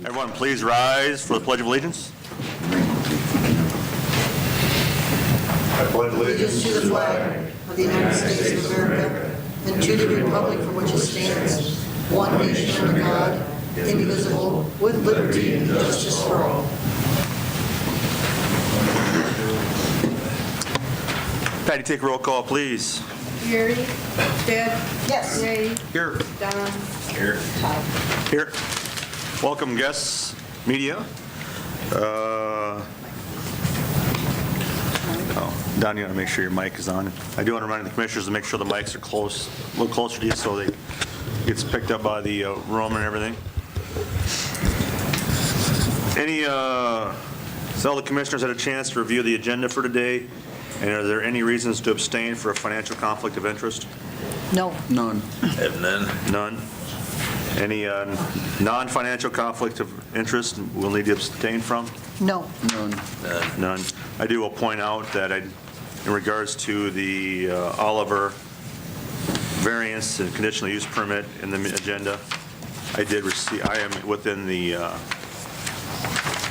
Everyone, please rise for the Pledge of Allegiance. I pledge allegiance to the flag of the United States of America and to the republic for which it stands, one nation under God, indivisible, with liberty and justice for all. Patty, take a roll call, please. Gary, Deb, Yes. Ray, Here. Don, Here. Todd. Here. Welcome, guests, media. Don, you want to make sure your mic is on. I do want to remind the commissioners to make sure the mics are close, a little closer to you so they gets picked up by the room and everything. So all the commissioners had a chance to review the agenda for today, and are there any reasons to abstain for a financial conflict of interest? No. None. Have none. None. Any non-financial conflict of interest we'll need to abstain from? No. None. None. I do will point out that in regards to the Oliver variance and conditional use permit in the agenda, I am within the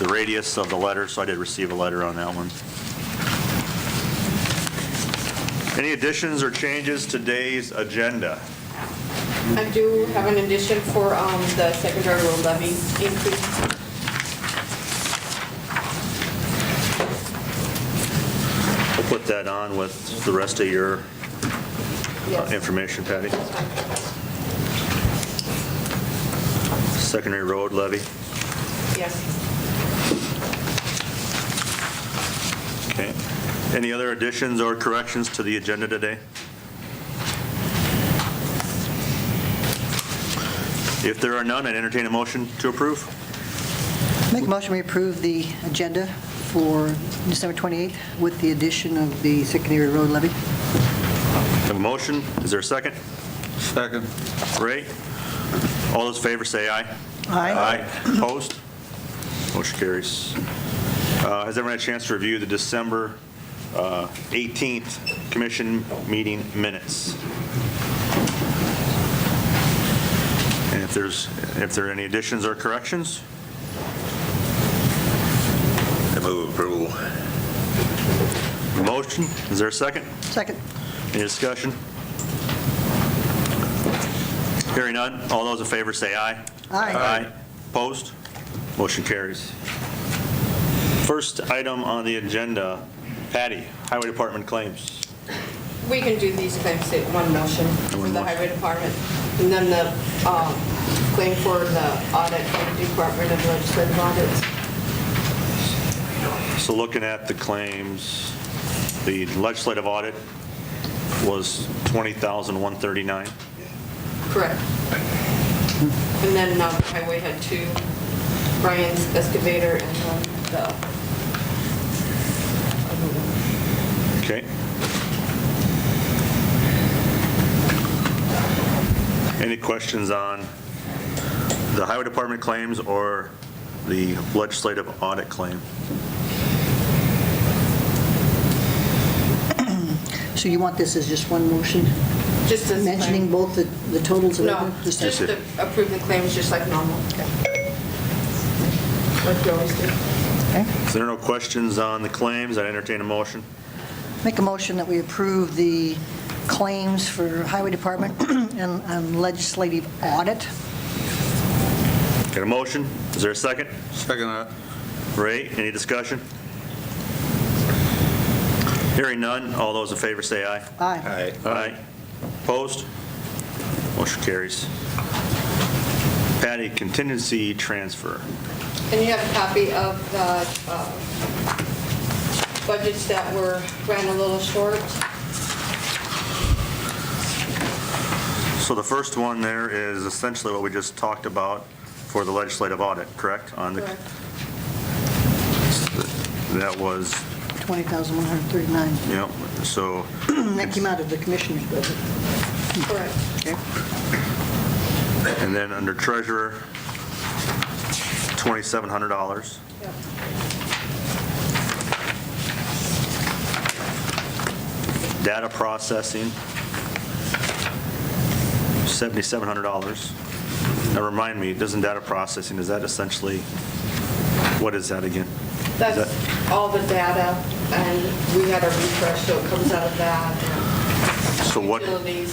radius of the letter, so I did receive a letter on that one. Any additions or changes to today's agenda? I do have an addition for the secondary road levy increase. We'll put that on with the rest of your Yes. information, Patty. Secondary road levy. Yes. Okay. Any other additions or corrections to the agenda today? If there are none, I'd entertain a motion to approve. Make a motion we approve the agenda for December 28th with the addition of the secondary road levy. Have a motion. Is there a second? Second. Ray? All those in favor say aye. Aye. Opposed? Motion carries. Has everyone had a chance to review the December 18th commission meeting minutes? And if there are any additions or corrections? I move approval. Motion. Is there a second? Second. Any discussion? Hearing none. All those in favor say aye. Aye. Opposed? Motion carries. First item on the agenda, Patty, Highway Department claims. We can do these claims in one motion for one the motion. highway department. And then the claim for the audit from the Department of Legislative Audits. So looking at the claims, the legislative audit was $20,139. Correct. And then the highway had two, Brian's excavator and then the other one. Okay. Any questions on the highway department claims or the legislative audit claim? So you want this as just one motion, Just as mentioning both the totals of No, everything? just to approve the claims just like normal. Like you always do. Okay. If there are no questions on the claims, I'd entertain a motion. Make a motion that we approve the claims for highway department and legislative audit. Got a motion? Is there a second? Second that. Ray, any discussion? Hearing none, all those in favor say aye. Aye. Aye. Opposed? Motion carries. Patty, contingency transfer. And you have a copy of the budgets that ran a little short. So the first one there is essentially what we just talked about for the legislative audit, correct? Correct. That was, 20,139. yep, so, That came out of the commissioner's budget. Correct. Okay. and then under treasurer, $2,700. Yep. Data processing, $7,700. Now remind me, doesn't data processing, is that essentially, what is that again? That's all the data, and we had a refresh, so it comes out of that. So what, Utilities.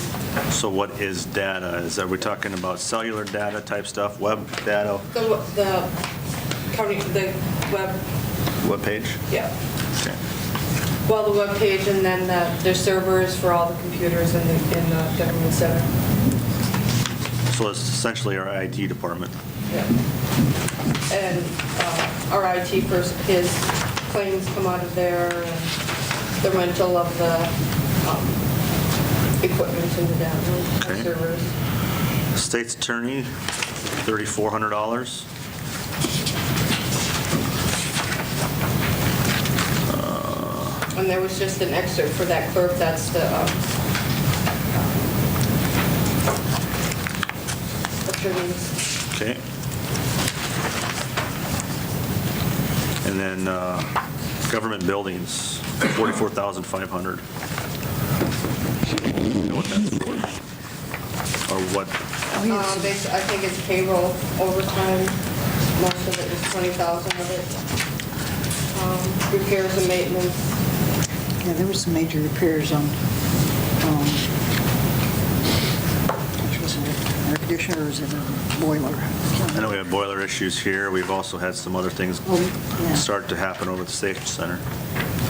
so what is data? Are we talking about cellular data type stuff, web data, The county, the web, web page? yeah. Okay. Well, the web page, and then there's servers for all the computers in the government center. So it's essentially our IT department. Yeah. And our IT person, his claims come out of there, and the rental of the equipment in the download, Okay. servers. State's attorney, $3,400. And there was just an excerpt for that clerk, that's the attorneys. Okay. And then government buildings, $44,500. You know what that's for? Or what? I think it's payroll overtime, most of it is 20,000 of it. Repairs and maintenance. Yeah, there was some major repairs on, which was it, air conditioner, or is it a boiler? I know we have boiler issues here. We've also had some other things Oh, yeah. start to happen over at the Safety Center.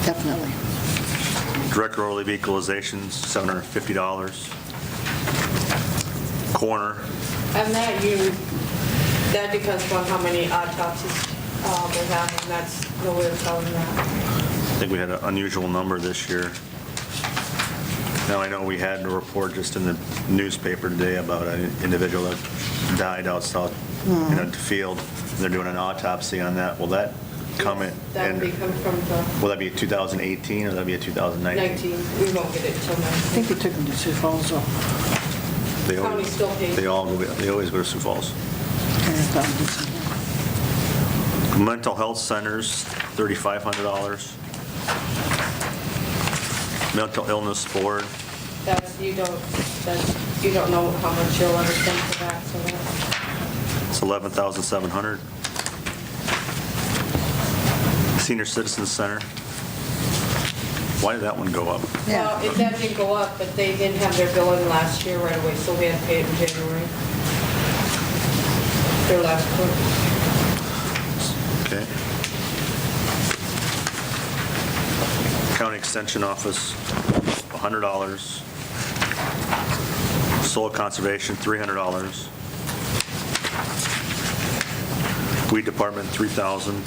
Definitely. Direct relief equalizations, $750. Coroner, And that depends on how many autopsies they have, and that's no way of telling that. I think we had an unusual number this year. Now, I know we had a report just in the newspaper today about an individual that died out south in a field. They're doing an autopsy on that. Will that come in? That would be coming from the Will that be a 2018 or will that be a 2019? 19, we won't get it till I think 19. they took them to Sioux Falls, though. They County always, still pays. they always go to Sioux Falls. And I thought we did something. Mental health centers, $3,500. Mental illness board, You don't know how much you'll ever spend for that, so it's $11,700. Senior Citizens Center, why did that one go up? Yeah. Well, that didn't go up, but they didn't have their billing last year right away, so we had to pay it in January. Their last quarter. Okay. County Extension Office, $100. Soil Conservation, $300. Weed Department, $3,000.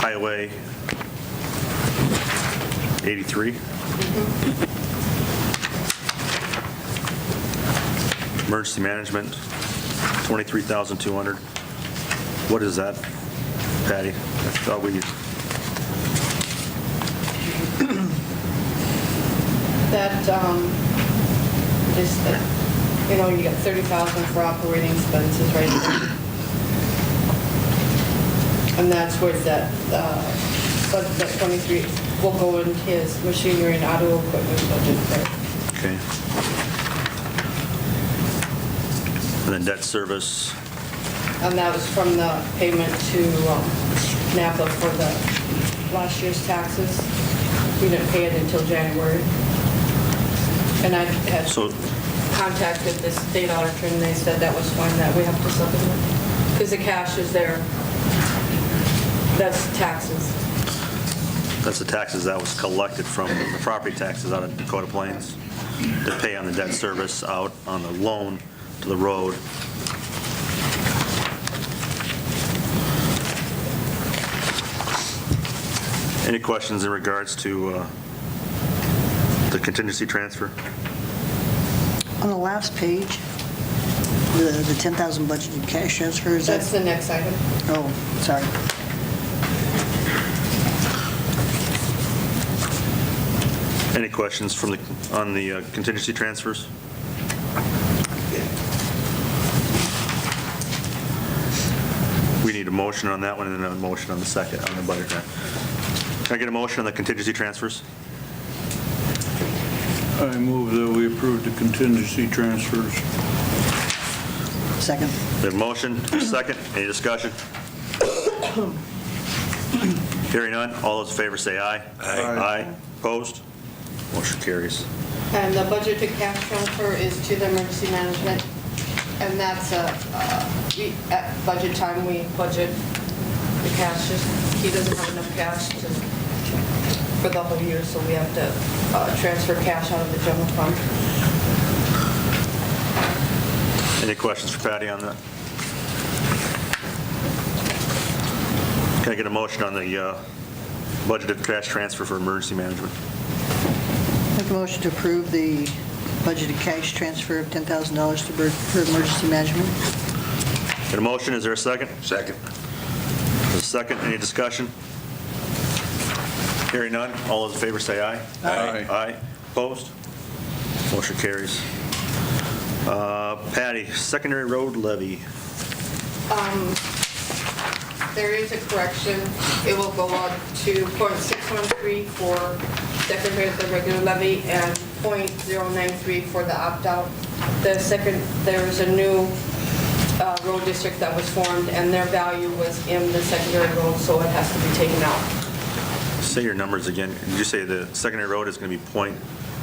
Highway, 83. Emergency Management, 23,200. What is that, Patty? I thought we, That is, you got 30,000 for operating expenses right there. And that's where that 23 will go in his machinery and auto equipment budget there. okay. And then debt service, And that was from the payment to Napa for the last year's taxes. We didn't pay it until January. And I had so, contacted the state auditor, and they said that was fine, that we have to supplement. Because the cash is there. That's taxes. that's the taxes that was collected from the property taxes out of Dakota Plains to pay on the debt service out on the loan to the road. Any questions in regards to the contingency transfer? On the last page, the 10,000 budgeted cash transfer, is That's that? the next item. Oh, sorry. Any questions from on the contingency transfers? We need a motion on that one and then a motion on the second, on the budget grant. Can I get a motion on the contingency transfers? I move that we approve the contingency transfers. Second. We have a motion, a second. Any discussion? Hearing none. All those in favor say aye. Aye. Aye. Opposed? Motion carries. And the budget to cash transfer is to the emergency management, and that's at budget time, we budget the cash. He doesn't have enough cash for the whole year, so we have to transfer cash out of the general fund. Any questions for Patty on that? Can I get a motion on the budgeted cash transfer for emergency management? Make a motion to approve the budgeted cash transfer of $10,000 for emergency management. Get a motion, is there a second? Second. There's a second, any discussion? Hearing none, all those in favor say aye. Aye. Aye. Opposed? Motion carries. Patty, secondary road levy. There is a correction. It will go up to .613 for secondary of the regular levy and .093 for the opt-out. There is a new road district that was formed, and their value was in the secondary road, so it has to be taken out. Say your numbers again. Did you say the secondary road is going to be point,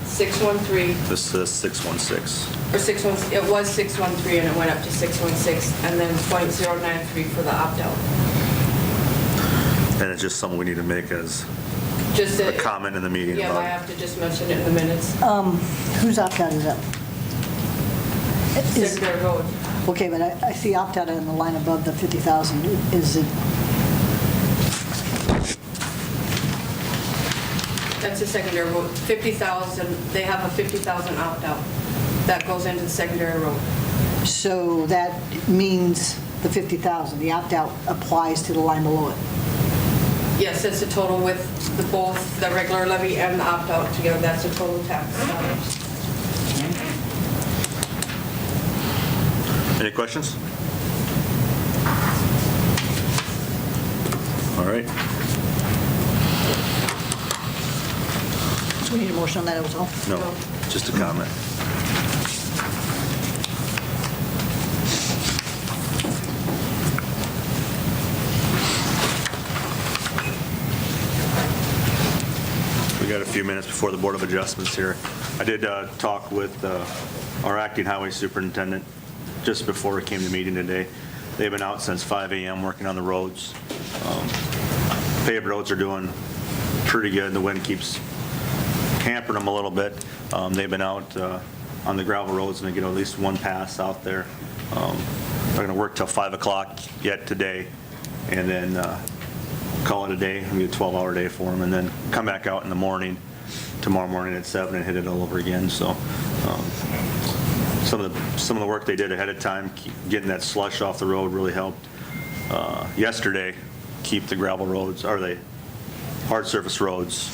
613, this is 616? or 61, it was 613 and it went up to 616, and then .093 for the opt-out. And it's just something we need to make as Just a comment in the meeting Yeah, about I it. have to just mention it in the minutes. Whose opt-out is that? Is- Secondary road. Okay, but I see opt-out in the line above the 50,000. Is it, That's the secondary road. 50,000, they have a 50,000 opt-out. That goes into the secondary road. so that means the 50,000, the opt-out applies to the line below it? Yes, that's the total with both the regular levy and the opt-out together. That's the total tax dollars. Any questions? All right. So we need a motion on that as well? No, just a comment. We got a few minutes before the Board of Adjustments here. I did talk with our acting highway superintendent just before he came to the meeting today. They've been out since 5 a.m. working on the roads. Paved roads are doing pretty good. The wind keeps hampering them a little bit. They've been out on the gravel roads and they get at least one pass out there. They're going to work till 5 o'clock yet today and then call it a day. It'll be a 12-hour day for them and then come back out in the morning, tomorrow morning at 7 and hit it all over again. So some of the work they did ahead of time, getting that slush off the road really helped. Yesterday, keep the gravel roads, or the hard surface roads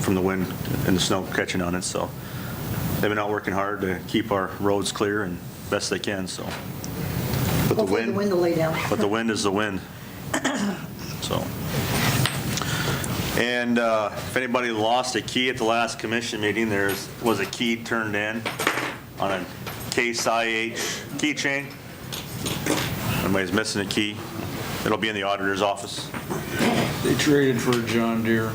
from the wind and the snow catching on it. So they've been out working hard to keep our roads clear and best they can. So, but Hopefully the wind will lay down. But the wind is the wind. So, and if anybody lost a key at the last commission meeting, there was a key turned in on a Case IH keychain. Anybody's missing a key, it'll be in the auditor's office. They traded for a John Deere.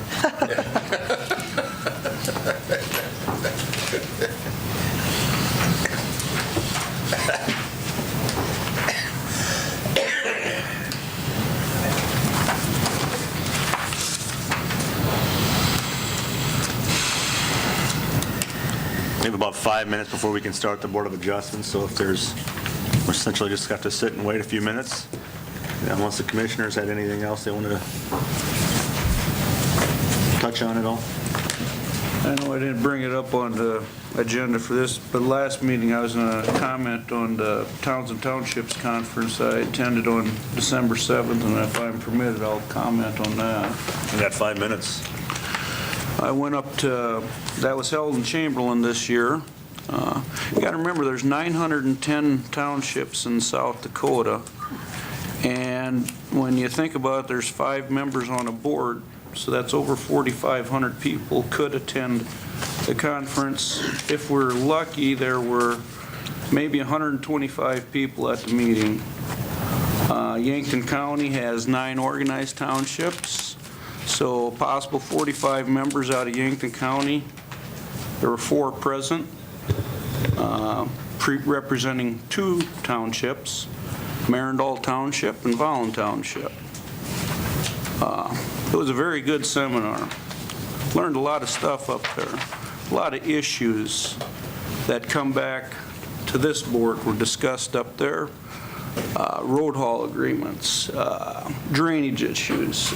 We have about 5 minutes before we can start the Board of Adjustments, so if there's, we essentially just have to sit and wait a few minutes, unless the commissioners had anything else they wanted to touch on at all. I know I didn't bring it up on the agenda for this, but last meeting I was going to comment on the Towns and Townships Conference I attended on December 7th, and if I'm permitted, I'll comment on that. We got 5 minutes. I went up to, that was held in Chamberlain this year. You got to remember, there's 910 townships in South Dakota, and when you think about it, there's 5 members on a board, so that's over 4,500 people could attend the conference. If we're lucky, there were maybe 125 people at the meeting. Yankton County has 9 organized townships, so possible 45 members out of Yankton County. There were 4 present, representing 2 townships, Marindal Township and Vollen Township. It was a very good seminar. Learned a lot of stuff up there. A lot of issues that come back to this board were discussed up there. Road haul agreements, drainage issues,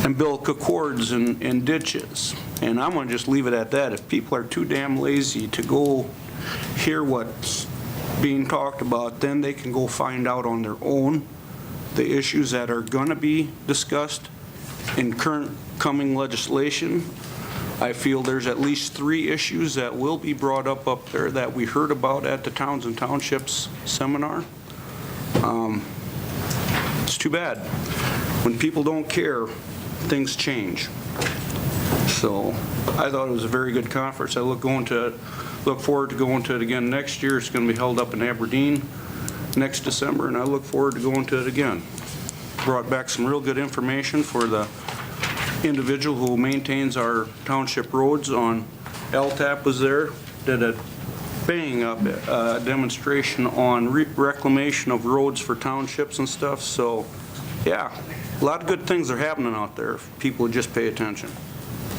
umbilical cords and ditches. And I'm going to just leave it at that. If people are too damn lazy to go hear what's being talked about, then they can go find out on their own the issues that are going to be discussed in current coming legislation. I feel there's at least 3 issues that will be brought up there that we heard about at the Towns and Townships seminar. It's too bad. When people don't care, things change. So I thought it was a very good conference. I look forward to going to it again next year. It's going to be held up in Aberdeen next December, and I look forward to going to it again. Brought back some real good information for the individual who maintains our township roads. On LTAP was there, did a bang up demonstration on reclamation of roads for townships and stuff. So yeah, a lot of good things are happening out there if people would just pay attention.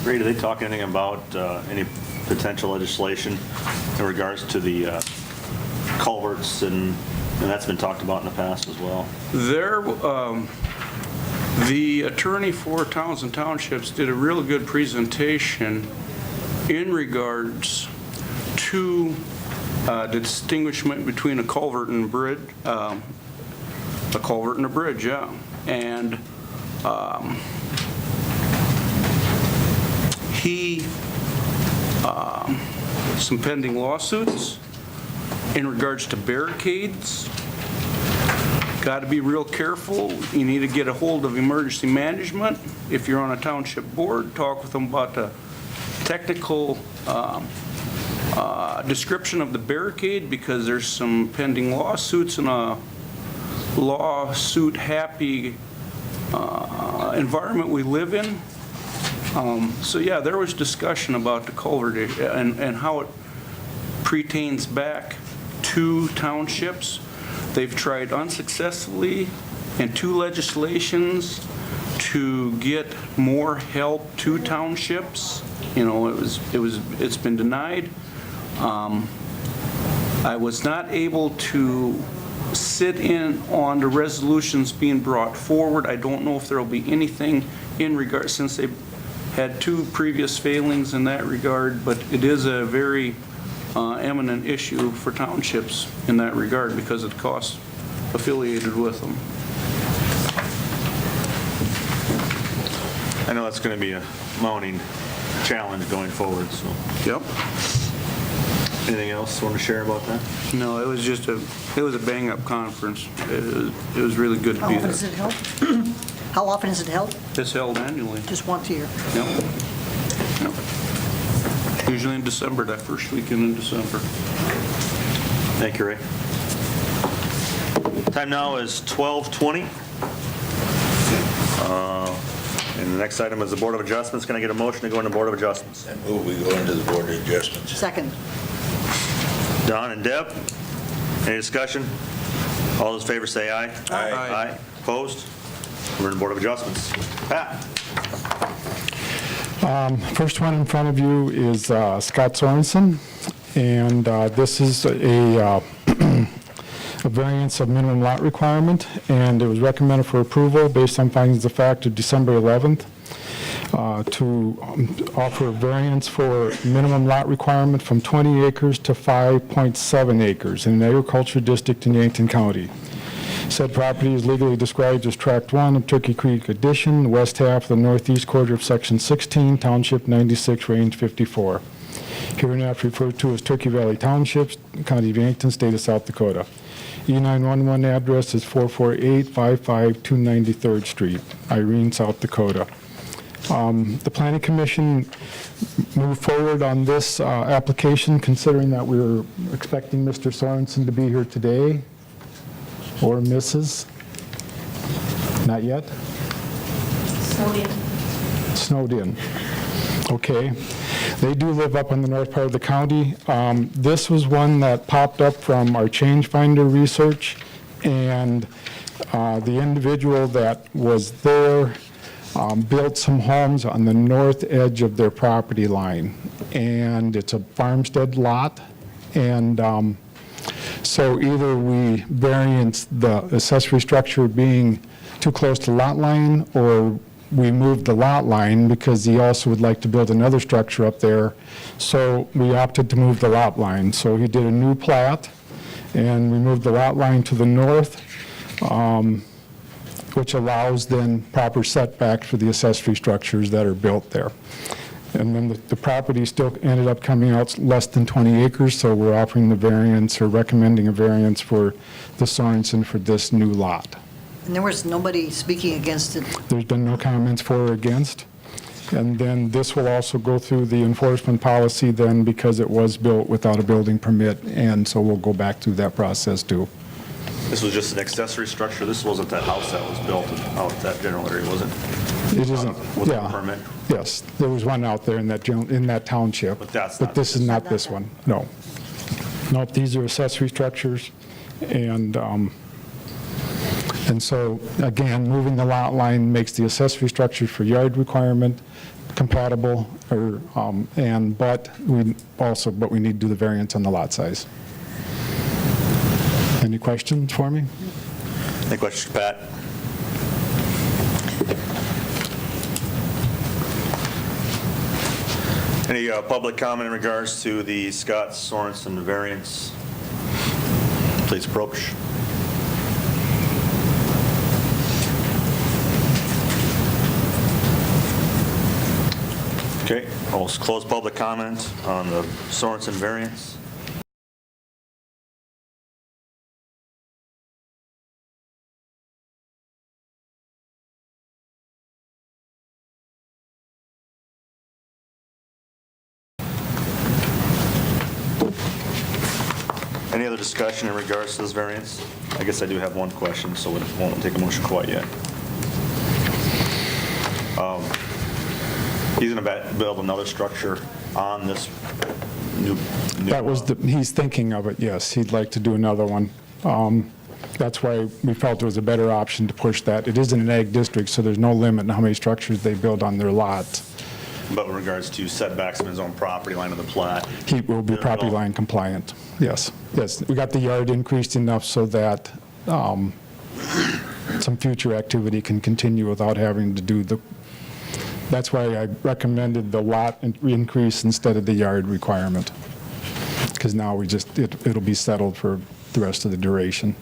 Ray, do they talk anything about any potential legislation in regards to the culverts, and that's been talked about in the past as well? The attorney for Towns and Townships did a really good presentation in regards to the distinguishment between a culvert and a bridge. A culvert and a bridge, yeah. And some pending lawsuits in regards to barricades. Got to be real careful. You need to get a hold of emergency management. If you're on a township board, talk with them about the technical description of the barricade, because there's some pending lawsuits in a lawsuit-happy environment we live in. So yeah, there was discussion about the culvert and how it pertains back to townships. They've tried unsuccessfully in 2 legislations to get more help to townships. You know, it's been denied. I was not able to sit in on the resolutions being brought forward. I don't know if there will be anything in regard, since they had 2 previous failings in that regard, but it is a very eminent issue for townships in that regard because of the costs affiliated with them. I know that's going to be a mounting challenge going forward, so. Yep. Anything else you want to share about that? No, it was a bang-up conference. It was really good to How be often there. is it held? How often is it held? It's held annually. Just once a year? Yep. Yep. Usually in December, that first weekend in December. Thank you, Ray. Time now is 12:20. And the next item is the Board of Adjustments. Can I get a motion to go into Board of Adjustments? I move we go into the Board of Adjustments. Second. Don and Deb, any discussion? All those in favor say aye. Aye. Aye. Opposed? We're in Board of Adjustments. Pat? First one in front of you is Scott Sorensen, and this is a variance of minimum lot requirement, and it was recommended for approval based on findings of fact of December 11th to offer a variance for minimum lot requirement from 20 acres to 5.7 acres in an agriculture district in Yankton County. Said property is legally described as Tract 1 of Turkey Creek Addition, the west half of the northeast quarter of Section 16, Township 96, Range 54. Hereinafter referred to as Turkey Valley Township, County of Yankton, State of South Dakota. E911 address is 44855 293rd Street, Irene, South Dakota. The Planning Commission moved forward on this application, considering that we were expecting Mr. Sorensen to be here today, or Mrs. Not yet? Snowed in. Okay. They do live up in the north part of the county. This was one that popped up from our Change Finder research, and the individual that was there built some homes on the north edge of their property line, and it's a farmstead lot, and so either we variance the accessory structure being too close to lot line, or we moved the lot line because he also would like to build another structure up there. So we opted to move the lot line. So he did a new plat, and we moved the lot line to the north, which allows then proper setback for the accessory structures that are built there. And then the property still ended up coming out less than 20 acres, so we're offering the variance, or recommending a variance for the Sorensen for this new lot. And there was nobody speaking against it. There's been no comments for or against. And then this will also go through the enforcement policy then, because it was built without a building permit, and so we'll go back through that process too. This was just an accessory structure? This wasn't that house that was built out in that general area, was it? It isn't, Without a yeah. permit? Yes, there was one out there in that township. But that's not this is this. not this one, no. Nope, these are accessory structures, and so, again, moving the lot line makes the accessory structure for yard requirement compatible, but we need to do the variance on the lot size. Any questions for me? Any questions, Pat? Any public comment in regards to the Scott Sorensen variance? Please approach. Okay, I'll close public comment on the Sorensen variance. Any other discussion in regards to this variance? I guess I do have one question, so we won't take a motion quite yet. He's going to build another structure on this new. That was he's thinking of it, yes. He'd like to do another one. That's why we felt it was a better option to push that. It isn't an ag district, so there's no limit on how many structures they build on their lot. But in regards to setbacks in his own property line of the plat. He will be property line compliant, yes. Yes, we got the yard increased enough so that some future activity can continue without having to do that's why I recommended the lot increase instead of the yard requirement. Because now it'll be settled for the rest of the duration.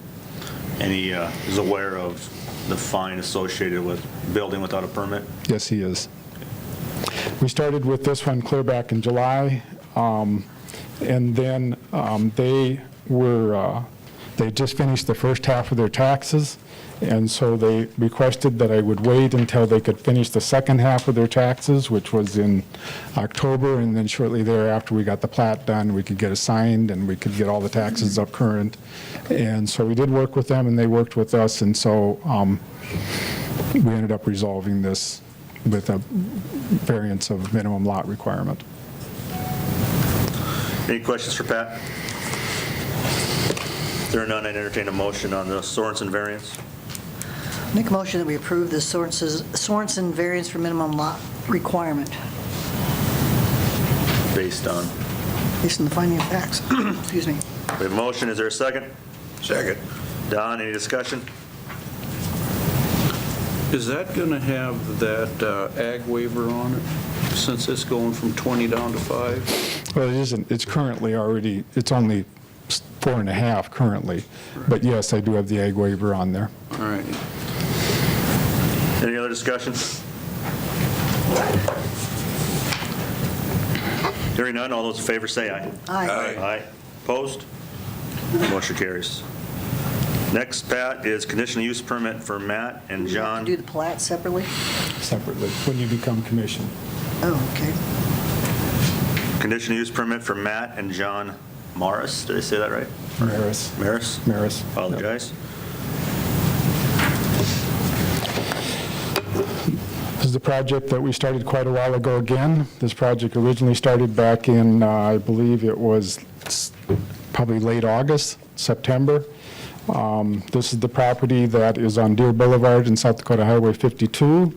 And he is aware of the fine associated with building without a permit? Yes, he is. We started with this one clear back in July, and then they just finished the first half of their taxes, and so they requested that I would wait until they could finish the second half of their taxes, which was in October, and then shortly thereafter we got the plat done, we could get it signed, and we could get all the taxes up current. And so we did work with them, and they worked with us, and so we ended up resolving this with a variance of minimum lot requirement. Any questions for Pat? If there are none, I'd entertain a motion on the Sorensen variance. Make a motion that we approve the Sorensen variance for minimum lot requirement Based on, based on the finding of facts. Excuse me. we have a motion, is there a second? Second. Don, any discussion? Is that going to have that ag waiver on it, since it's going from 20 down to 5? Well, it isn't, it's currently already, it's only 4.5 currently, but yes, I do have the ag waiver on there. All right. Any other discussion? Hearing none, all those in favor say aye. Aye. Aye. Aye. Opposed? Motion carries. Next, Pat, is conditional use permit for Matt and Do you have to do John. the plat separately? Separately, when you become commission. Oh, okay. Conditional use permit for Matt and John Morris. Did I say that right? Maris. Maris? Apologize. This is the project that we started quite a while ago again. This project originally started back in, I believe it was probably late August, September. This is the property that is on Deer Boulevard in South Dakota Highway 52,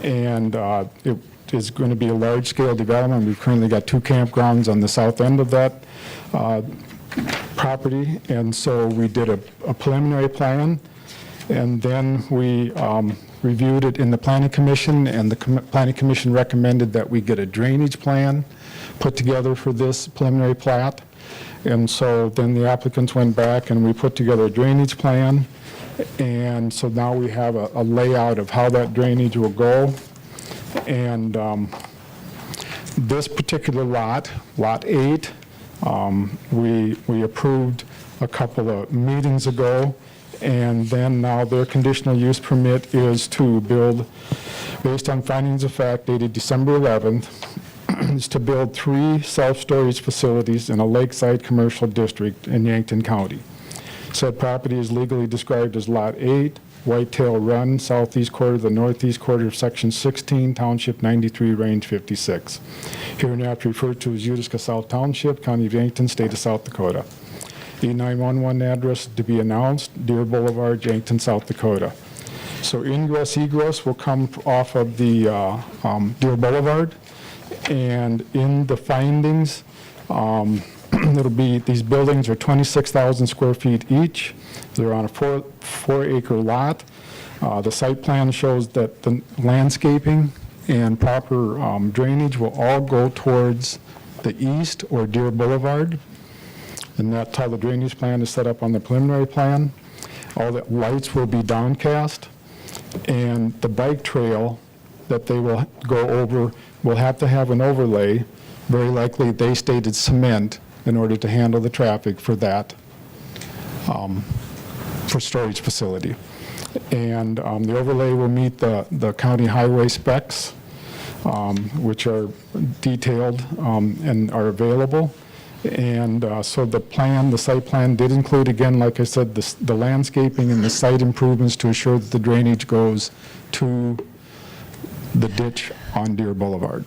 and it is going to be a large-scale development. We've currently got 2 campgrounds on the south end of that property, and so we did a preliminary plan, and then we reviewed it in the Planning Commission, and the Planning Commission recommended that we get a drainage plan put together for this preliminary plat. And so then the applicants went back and we put together a drainage plan. And so now we have a layout of how that drainage will go. And this particular lot, Lot 8, we approved a couple of meetings ago. And then now their conditional use permit is to build, based on findings of fact dated December 11th, is to build 3 self-storage facilities in a lakeside commercial district in Yankton County. Said property is legally described as Lot 8, Whitetail Run, southeast quarter, the northeast quarter of Section 16, Township 93, Range 56. Hereinafter referred to as Utica South Township, County of Yankton, State of South Dakota. E911 address to be announced, Deer Boulevard, Yankton, South Dakota. So ingress, egress will come off of the Deer Boulevard. And in the findings, it'll be, these buildings are 26,000 square feet each. They're on a 4-acre lot. The site plan shows that the landscaping and proper drainage will all go towards the east or Deer Boulevard. And that's how the drainage plan is set up on the preliminary plan. All the lights will be downcast. And the bike trail that they will go over will have to have an overlay. Very likely, they stated cement in order to handle the traffic for that, for storage facility. And the overlay will meet the county highway specs, which are detailed and are available. And so the plan, the site plan did include, again, like I said, the landscaping and the site improvements to assure that the drainage goes to the ditch on Deer Boulevard.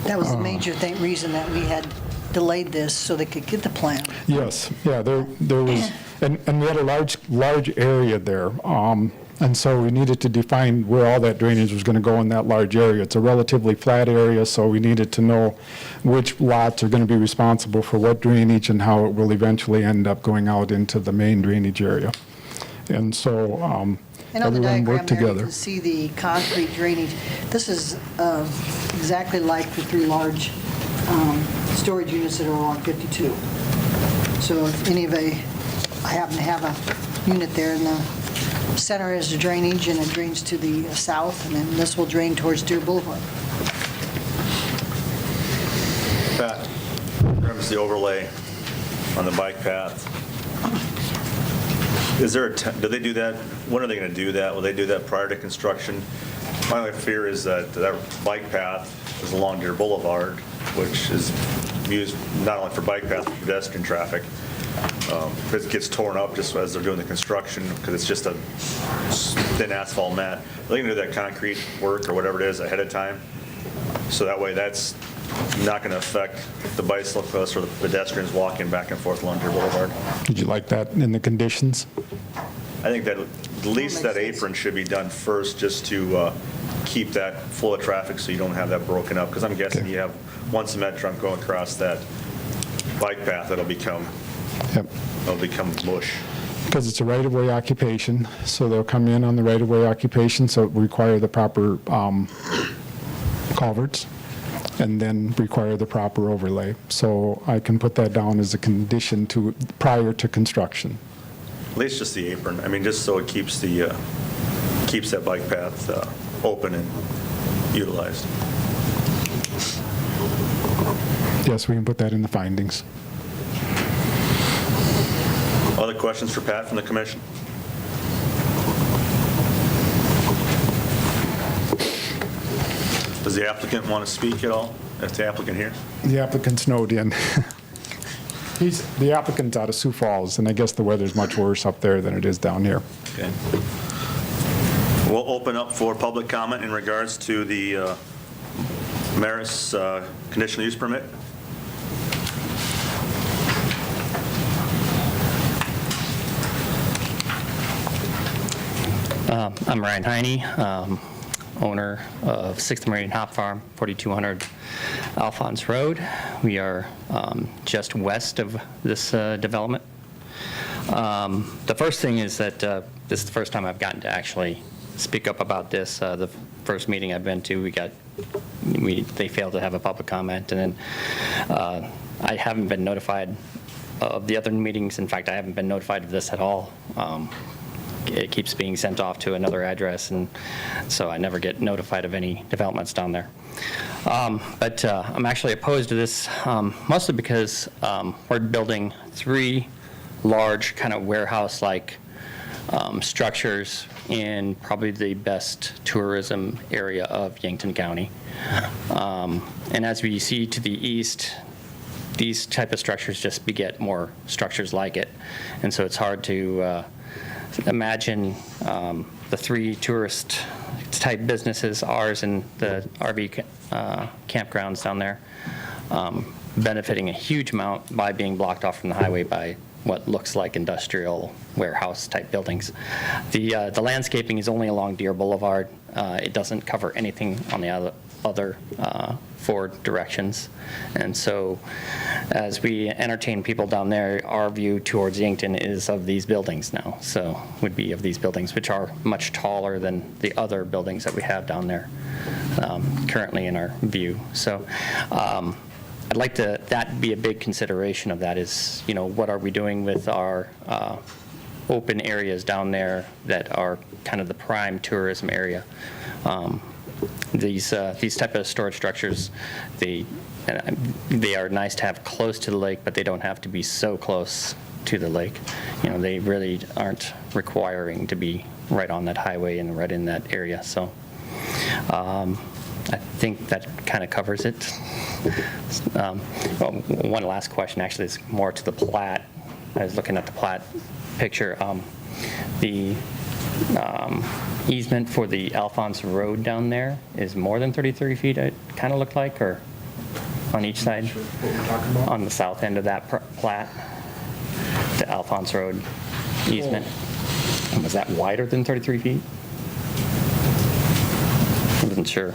That was the major reason that we had delayed this, so they could get the plan. Yes, yeah, there was, and we had a large area there, and so we needed to define where all that drainage was going to go in that large area. It's a relatively flat area, so we needed to know which lots are going to be responsible for what drainage and how it will eventually end up going out into the main drainage area. And so And on the everyone diagram worked there, you together. can see the concrete drainage. This is exactly like the 3 large storage units that are on 52. So if any of I happen to have a unit there in the center is the drainage, and it drains to the south, and then this will drain towards Deer Boulevard. Pat, remembers the overlay on the bike path. Is there do they do that? When are they going to do that? Will they do that prior to construction? My only fear is that that bike path is along Deer Boulevard, which is used not only for bike path, but pedestrian traffic. If it gets torn up just as they're doing the construction, because it's just a thin asphalt mat, are they going to do that concrete work or whatever it is ahead of time? So that way that's not going to affect the bicyclists or the pedestrians walking back and forth along Deer Boulevard. Did you like that in the conditions? I think that at least that apron should be done first, just to keep that flow of traffic so you don't have that broken up. Because I'm guessing Okay. you have one cement truck going across that bike path, it'll become Yep. mush. Because it's a right-of-way occupation, so they'll come in on the right-of-way occupation, so it will require the proper culverts, and then require the proper overlay. So I can put that down as a condition to, prior to construction. At least just the apron. I mean, just so it keeps the, keeps that bike path open and utilized. Yes, we can put that in the findings. Other questions questions for Pat from the commission? Does the applicant want to speak at all? If the applicant here? The applicant snowed in. The applicant's out of Sioux Falls, and I guess the weather's much worse up there than it is down here. Okay. We'll open up for public comment in regards to the Maris conditional use permit. I'm Ryan Heine, owner of 6th Meridian Hop Farm, 4200 Alphonse Road. We are just west of this development. The first thing is that this is the first time I've gotten to actually speak up about this. The first meeting I've been to, they failed to have a public comment, and then I haven't been notified of the other meetings. In fact, I haven't been notified of this at all. It keeps being sent off to another address, and so I never get notified of any developments down there. But I'm actually opposed to this, mostly because we're building 3 large kind of warehouse-like structures in probably the best tourism area of Yankton County. And as we see to the east, these type of structures just beget more structures like it. And so it's hard to imagine the 3 tourist type businesses, ours and the RV campgrounds down there, benefiting a huge amount by being blocked off from the highway by what looks like industrial warehouse type buildings. The landscaping is only along Deer Boulevard. It doesn't cover anything on the other 4 directions. And so as we entertain people down there, our view towards Yankton is of these buildings now. So would be of these buildings, which are much taller than the other buildings that we have down there currently in our view. So I'd like that be a big consideration of that is, what are we doing with our open areas down there that are kind of the prime tourism area. These type of storage structures, they are nice to have close to the lake, but they don't have to be so close to the lake. They really aren't requiring to be right on that highway and right in that area. So I think that kind of covers it. Well, one last question actually is more to the plat. I was looking at the plat picture. The easement for the Alphonse Road down there is more than 33 feet, it kind of looked like, or on each side? On the south end of that plat, the Alphonse Road easement. Was that wider than 33 feet? I wasn't sure.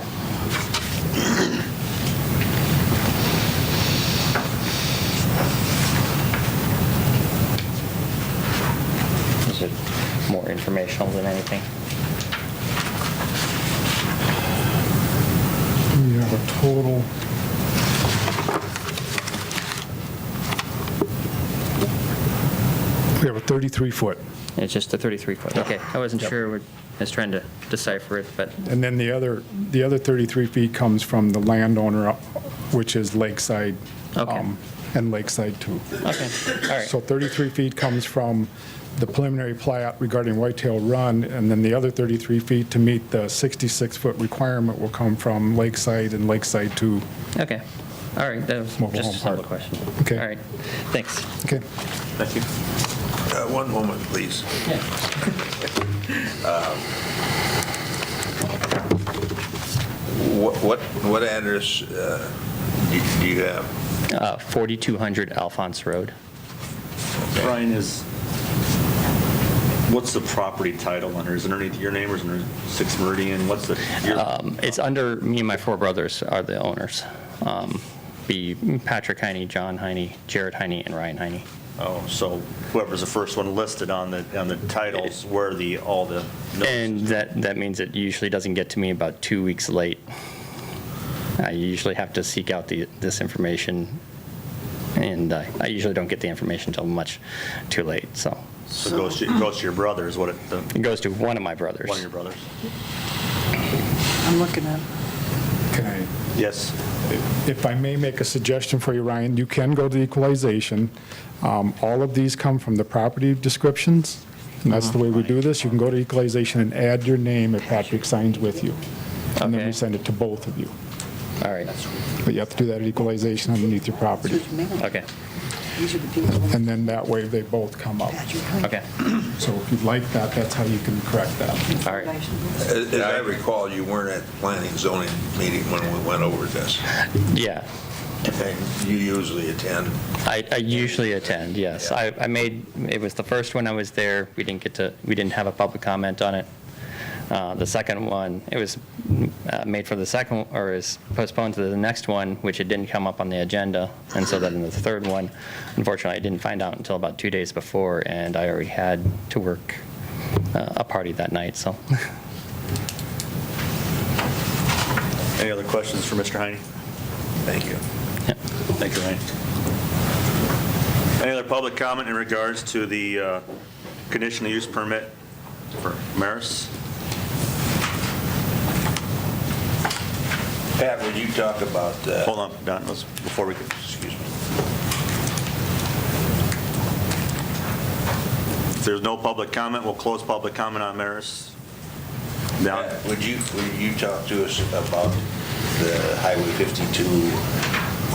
Is it more informational than anything? We have a total, we have a 33-foot. It's just a 33-foot. Okay, I wasn't sure. I was trying to decipher it, but And then the other 33 feet comes from the landowner, which is Lakeside. Okay. And Lakeside too. okay, all right. So 33 feet comes from the preliminary plat regarding Whitetail Run, and then the other 33 feet to meet the 66-foot requirement will come from Lakeside and Lakeside 2. Okay, all right. That was Mobile just home a simple park. question. Okay. All right, thanks. Okay. Thank you. One moment, please. What address do you have? 4200 Alphonse Road. Brian, what's the property title under? Is it underneath your name or is it under 6th Meridian? What's the? It's under me and my 4 brothers are the owners. Be Patrick Heine, John Heine, Jared Heine, and Ryan Heine. Oh, so whoever's the first one listed on the titles where all the notices. And that means it usually doesn't get to me about 2 weeks late. I usually have to seek out this information, and I usually don't get the information until much too late. So So it goes to your brother is what it goes to one of my brothers. one of your brothers. I'm looking at it. Can I, Yes. If I may make a suggestion for you, Ryan, you can go to equalization. All of these come from the property descriptions, and that's the way we do this. You can go to equalization and add your name if Patrick signs with you. And then we Okay. send it to both of you. All right, But you have to do that at equalization underneath your property. okay, These are the people who And then that way they both come up. okay, So if you'd like that, that's how you can correct that. all right. As I recall, you weren't at the planning zoning meeting when we went over this, Yeah, and you usually attend. I usually attend, yes. Yeah. I made, it was the first one I was there, we didn't have a public comment on it. The second one, it was made for the second, or is postponed to the next one, which it didn't come up on the agenda. And so then in the third one, unfortunately, I didn't find out until about 2 days before, and I already had to work a party that night, so. Any other questions for Mr. Heine? Thank you. Yeah. Thank you, Ryan. Any other public comment in regards to the conditional use permit for Maris? Pat, would you talk about, Hold on, Don, before we could, excuse me. if there's no public comment, we'll close public comment on Maris. Don? Pat, would you talk to us about the Highway 52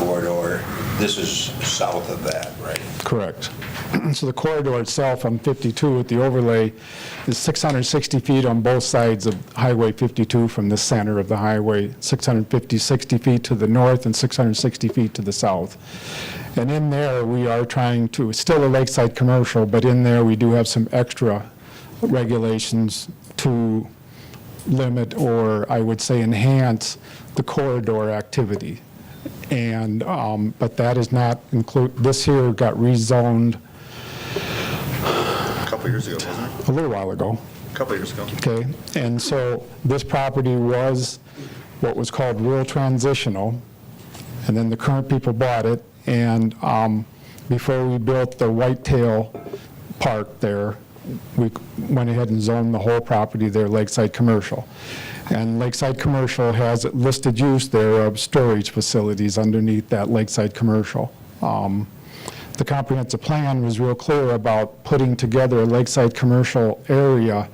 corridor? This is south of that, right? Correct. So the corridor itself on 52 with the overlay is 660 feet on both sides of Highway 52 from the center of the highway, 60 feet to the north and 660 feet to the south. And in there, we are trying to, it's still a lakeside commercial, but in there, we do have some extra regulations to limit, or I would say enhance, the corridor activity. And, but that is not include, this here got rezoned A couple years ago, wasn't it? a little while ago, A couple years ago. okay? And so this property was what was called rural transitional, and then the current people bought it, and before we built the Whitetail Park there, we went ahead and zoned the whole property there Lakeside Commercial. And Lakeside Commercial has listed use there of storage facilities underneath that Lakeside Commercial. The comprehensive plan was real clear about putting together a Lakeside Commercial area,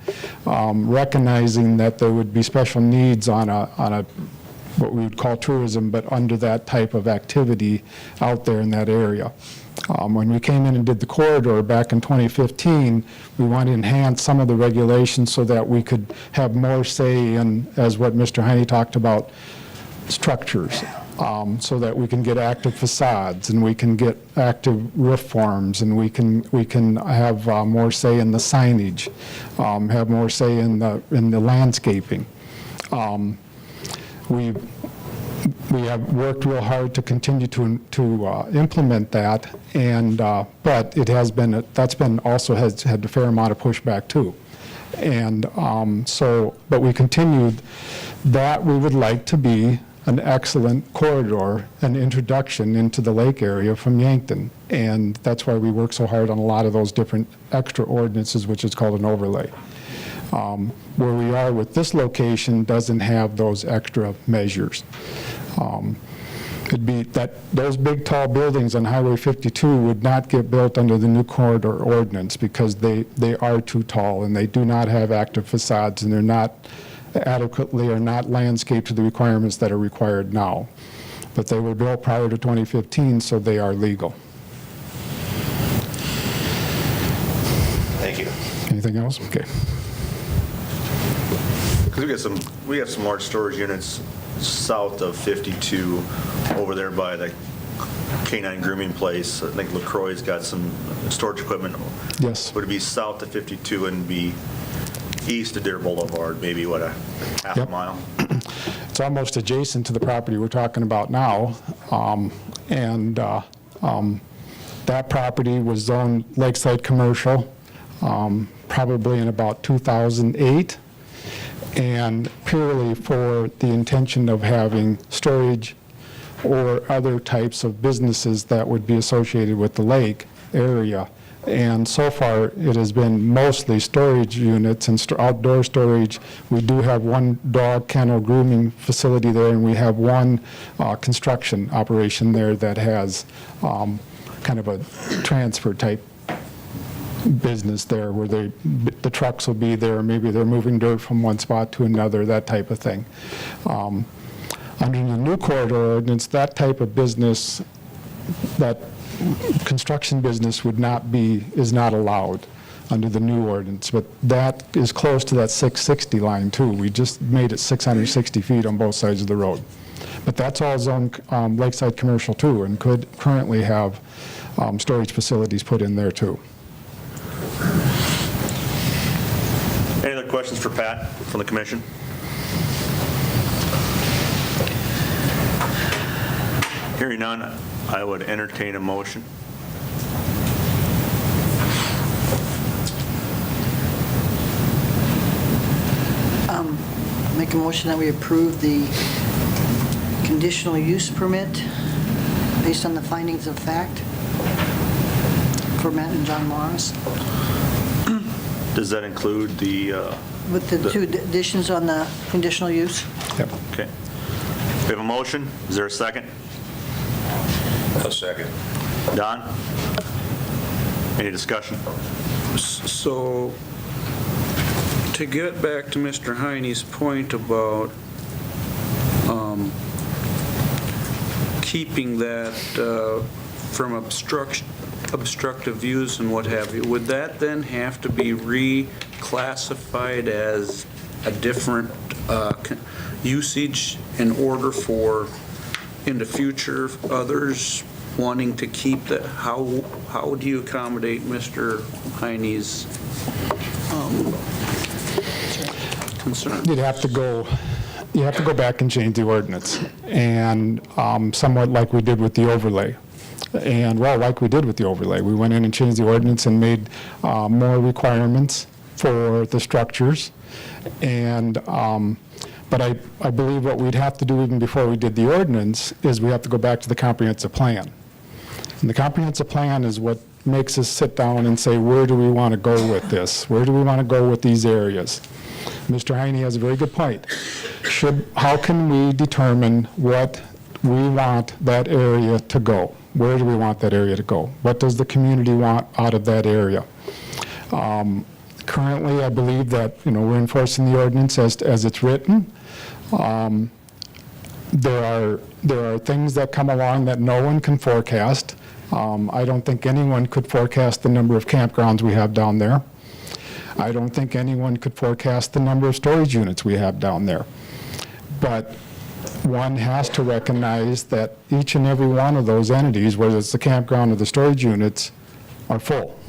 recognizing that there would be special needs on a what we would call tourism, but under that type of activity out there in that area. When we came in and did the corridor back in 2015, we wanted to enhance some of the regulations so that we could have more say in, as what Mr. Heine talked about, structures, so that we can get active facades and we can get active roof forms and we can have more say in the signage, have more say in the landscaping. We have worked real hard to continue to implement that, and but it has been also has had a fair amount of pushback too, and so but we continued that. We would like to be an excellent corridor, an introduction into the lake area from Yankton, and that's why we work so hard on a lot of those different extra ordinances, which is called an overlay. Where we are with this location doesn't have those extra measures. It'd be that those big tall buildings on Highway 52 would not get built under the new corridor ordinance because they are too tall and they do not have active facades and they're not adequately or not landscaped to the requirements that are required now. But they were built prior to 2015, so they are legal. Thank you. Anything else? Okay. Because we have some large storage units south of 52 over there by the canine grooming place. I think LaCroix's got some storage equipment. Yes. Would it be south of 52 and be east of Deer Boulevard, maybe what, a half a Yep. mile? It's almost adjacent to the property we're talking about now. That property was zoned Lakeside Commercial probably in about 2008, and purely for the intention of having storage or other types of businesses that would be associated with the lake area And so far, it has been mostly storage units and outdoor storage. We do have one dog kennel grooming facility there, and we have one construction operation there that has kind of a transfer type business there, where the trucks will be there, maybe they're moving dirt from one spot to another, that type of thing. Under the new corridor ordinance, that type of business, that construction business is not allowed under the new ordinance, but that is close to that 660 line too. We just made it 660 feet on both sides of the road. But that's all zoned lakeside commercial too, and could currently have storage facilities put in there too. Any other questions for Pat from the commission? Hearing none, I would entertain a motion. Make a motion that we approve the conditional use permit based on the findings of fact for Matt and John Morris, Does that include the, with the two additions on the conditional use. Yep. okay. We have a motion. Is there a second? A second. Don? Any discussion? So, to get back to Mr. Heine's point about keeping that from obstructive views and what have you, would that then have to be reclassified as a different usage in order for, in the future, others wanting to keep that? How do you accommodate Mr. Heine's concern? You have to go back and change the ordinance, and somewhat like we did with the overlay. And, well, like we did with the overlay, we went in and changed the ordinance and made more requirements for the structures. And, but I believe what we'd have to do even before we did the ordinance is we have to go back to the comprehensive plan. And the comprehensive plan is what makes us sit down and say, where do we want to go with this? Where do we want to go with these areas? Mr. Heine has a very good point. How can we determine what we want that area to go? Where do we want that area to go? What does the community want out of that area? Currently, I believe that, we're enforcing the ordinance as it's written. There are things that come along that no one can forecast. I don't think anyone could forecast the number of campgrounds we have down there. I don't think anyone could forecast the number of storage units we have down there. But one has to recognize that each and every one of those entities, whether it's the campground or the storage units, are full.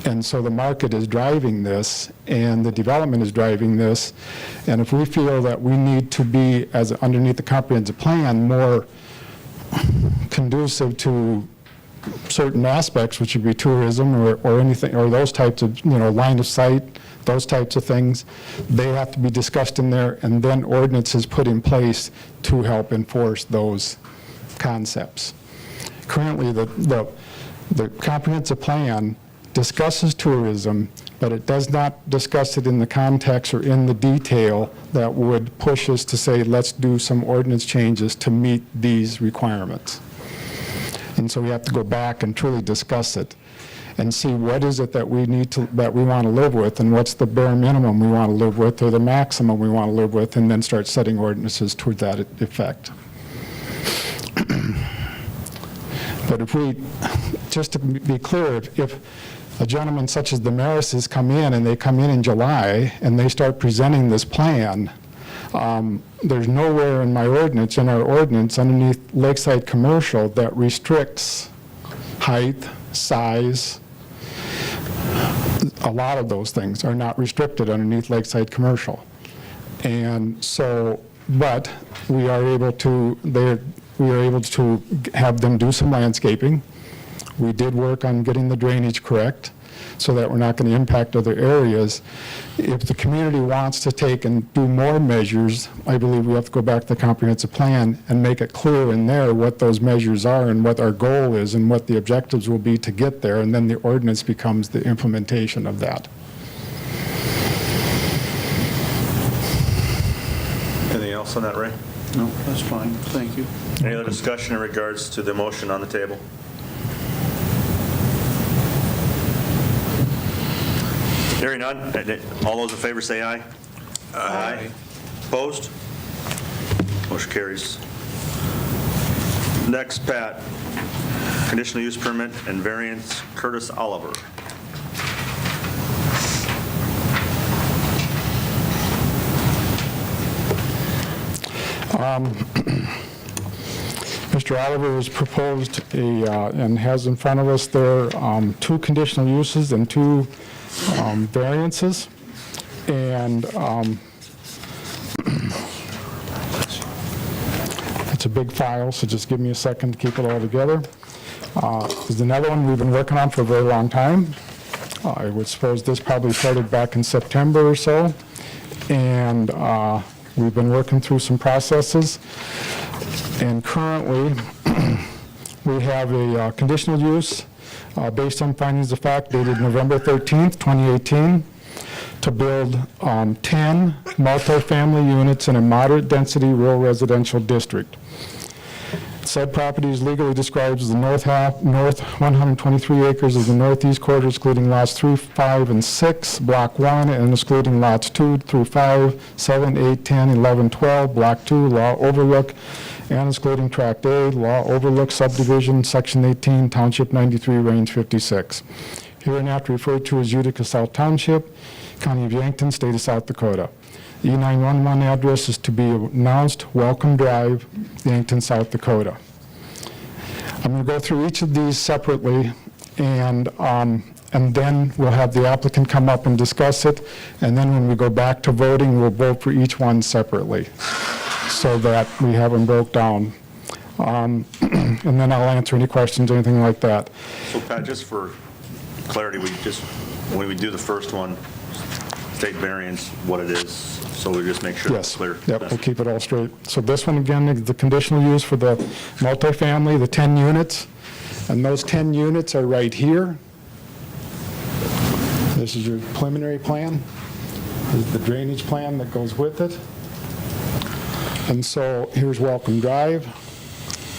And so the market is driving this, and the development is driving this. And if we feel that we need to be, as underneath the comprehensive plan, more conducive to certain aspects, which would be tourism or anything, or those types of, line of sight, those types of things, they have to be discussed in there, and then ordinances put in place to help enforce those concepts. Currently, the comprehensive plan discusses tourism, but it does not discuss it in the context or in the detail that would push us to say, let's do some ordinance changes to meet these requirements. And so we have to go back and truly discuss it and see what is it that we want to live with, and what's the bare minimum we want to live with, or the maximum we want to live with, and then start setting ordinances toward that effect. But if we, just to be clear, if a gentleman such as the Marises come in, and they come in July, and they start presenting this plan, there's nowhere in our ordinance underneath lakeside commercial that restricts height, size. A lot of those things are not restricted underneath lakeside commercial. And so, but we are able to have them do some landscaping. We did work on getting the drainage correct. so that we're not going to impact other areas. If the community wants to take and do more measures, I believe we have to go back to the comprehensive plan and make it clear in there what those measures are and what our goal is and what the objectives will be to get there, and then the ordinance becomes the implementation of that. Anything else on that, Ray? No, that's fine, thank you. Any other discussion in regards to the motion on the table? Hearing none, all those in favor say aye. Aye. Opposed? Motion carries. Next, Pat, conditional use permit and variance, Curtis Oliver. Mr. Oliver has proposed and has in front of us there 2 conditional uses and 2 variances. And it's a big file, so just give me a second to keep it all together. There's another one we've been working on for a very long time. I would suppose this probably started back in September or so. And we've been working through some processes. And currently, we have a conditional use based on findings of fact dated November 13th, 2018, to build 10 multifamily units in a moderate-density rural residential district. Said property is legally described as the north 123 acres of the northeast quarter, excluding lots 3, 5, and 6, block 1, and excluding lots 2 through 5, 7, 8, 10, 11, 12, block 2, law overlook, and excluding tract A, law overlook subdivision, section 18, township 93, range 56. Hereinafter referred to as Utica South Township, county of Yankton, state of South Dakota. The E911 address is to be announced Welcome Drive, Yankton, South Dakota. I'm going to go through each of these separately, and then we'll have the applicant come up and discuss it, and then when we go back to voting, we'll vote for each one separately so that we have them broke down. And then I'll answer any questions, anything like that. So Pat, just for clarity, when we do the first one, state variance, what it is, so we just make sure it's Yes, clear. yep, we'll keep it all straight. So this one, again, is the conditional use for the multifamily, the 10 units, and those 10 units are right here. This is your preliminary plan. This is the drainage plan that goes with it. And so here's Welcome Drive,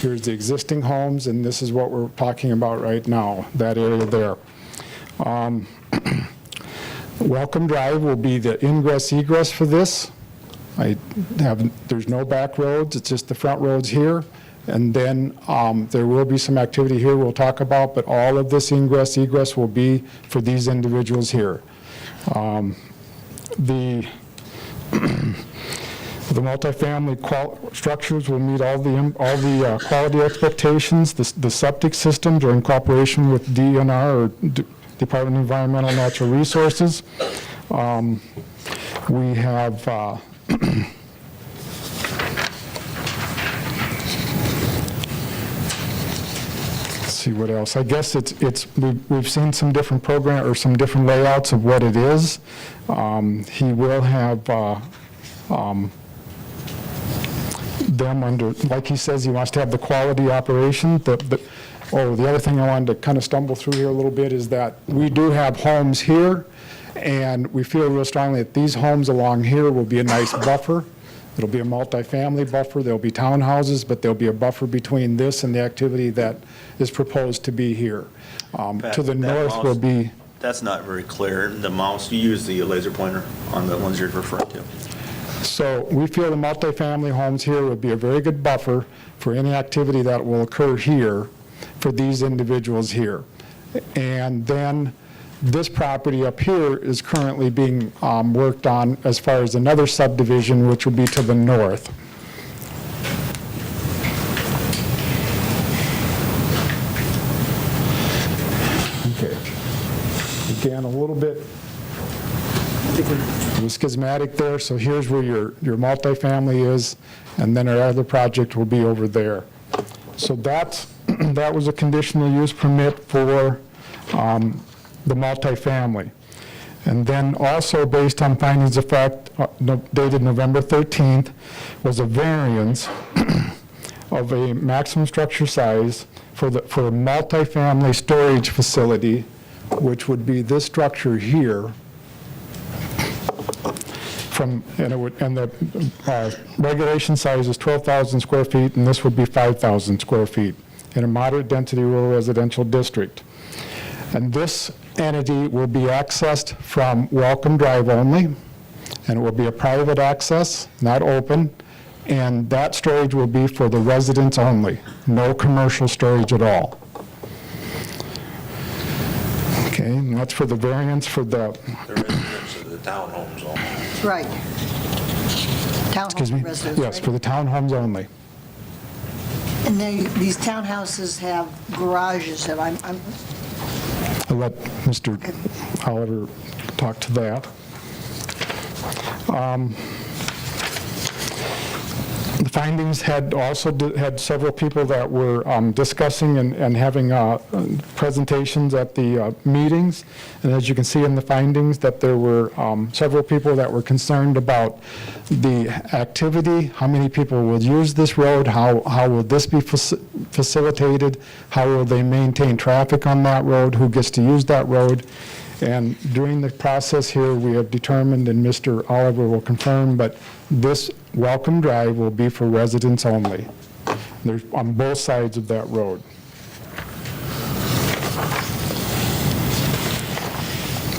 here's the existing homes, and this is what we're talking about right now, that area there. Welcome Drive will be the ingress egress for this. There's no back roads, it's just the front roads here. And then there will be some activity here we'll talk about, but all of this ingress egress will be for these individuals here. The multifamily structures will meet all the quality expectations. The septic systems are in cooperation with DNR, or Department of Environmental and Natural Resources. We have let's see what else. I guess we've seen some different program or some different layouts of what it is. He will have them under, like he says, he wants to have the quality operation. The other thing I wanted to kind of stumble through here a little bit is that we do have homes here, and we feel real strongly that these homes along here will be a nice buffer. It'll be a multifamily buffer. There'll be townhouses, but there'll be a buffer between this and the activity that is proposed to be here. To the north will be... That's not very clear. The mouse, you use the laser pointer on the ones you're referring to. So we feel the multifamily homes here would be a very good buffer for any activity that will occur here for these individuals here. And then this property up here is currently being worked on as far as another subdivision, which will be to the north. Okay. Again, a little bit of a schematic there. So here's where your multifamily is, and then our other project will be over there. So that was a conditional use permit for the multifamily. And then also based on findings of fact dated November 13th was a variance of a maximum structure size for a multifamily storage facility, which would be this structure here. And the regulation size is 12,000 square feet, and this would be 5,000 square feet in a moderate density rural residential district. And this entity will be accessed from Welcome Drive only, and it will be a private access, not open, and that storage will be for the residents only, no commercial storage at all. Okay, and that's for the variance for the, The residents of the townhomes only. Right. excuse me? Townhome residents, Yes, right? for the townhomes only. And these townhouses have garages, and I'm I'll let Mr. Oliver talk to that. The findings had also had several people that were discussing and having presentations at the meetings. And as you can see in the findings, that there were several people that were concerned about the activity, how many people will use this road, how will this be facilitated, how will they maintain traffic on that road, who gets to use that road. And during the process here, we have determined, and Mr. Oliver will confirm, but this Welcome Drive will be for residents only. They're on both sides of that road.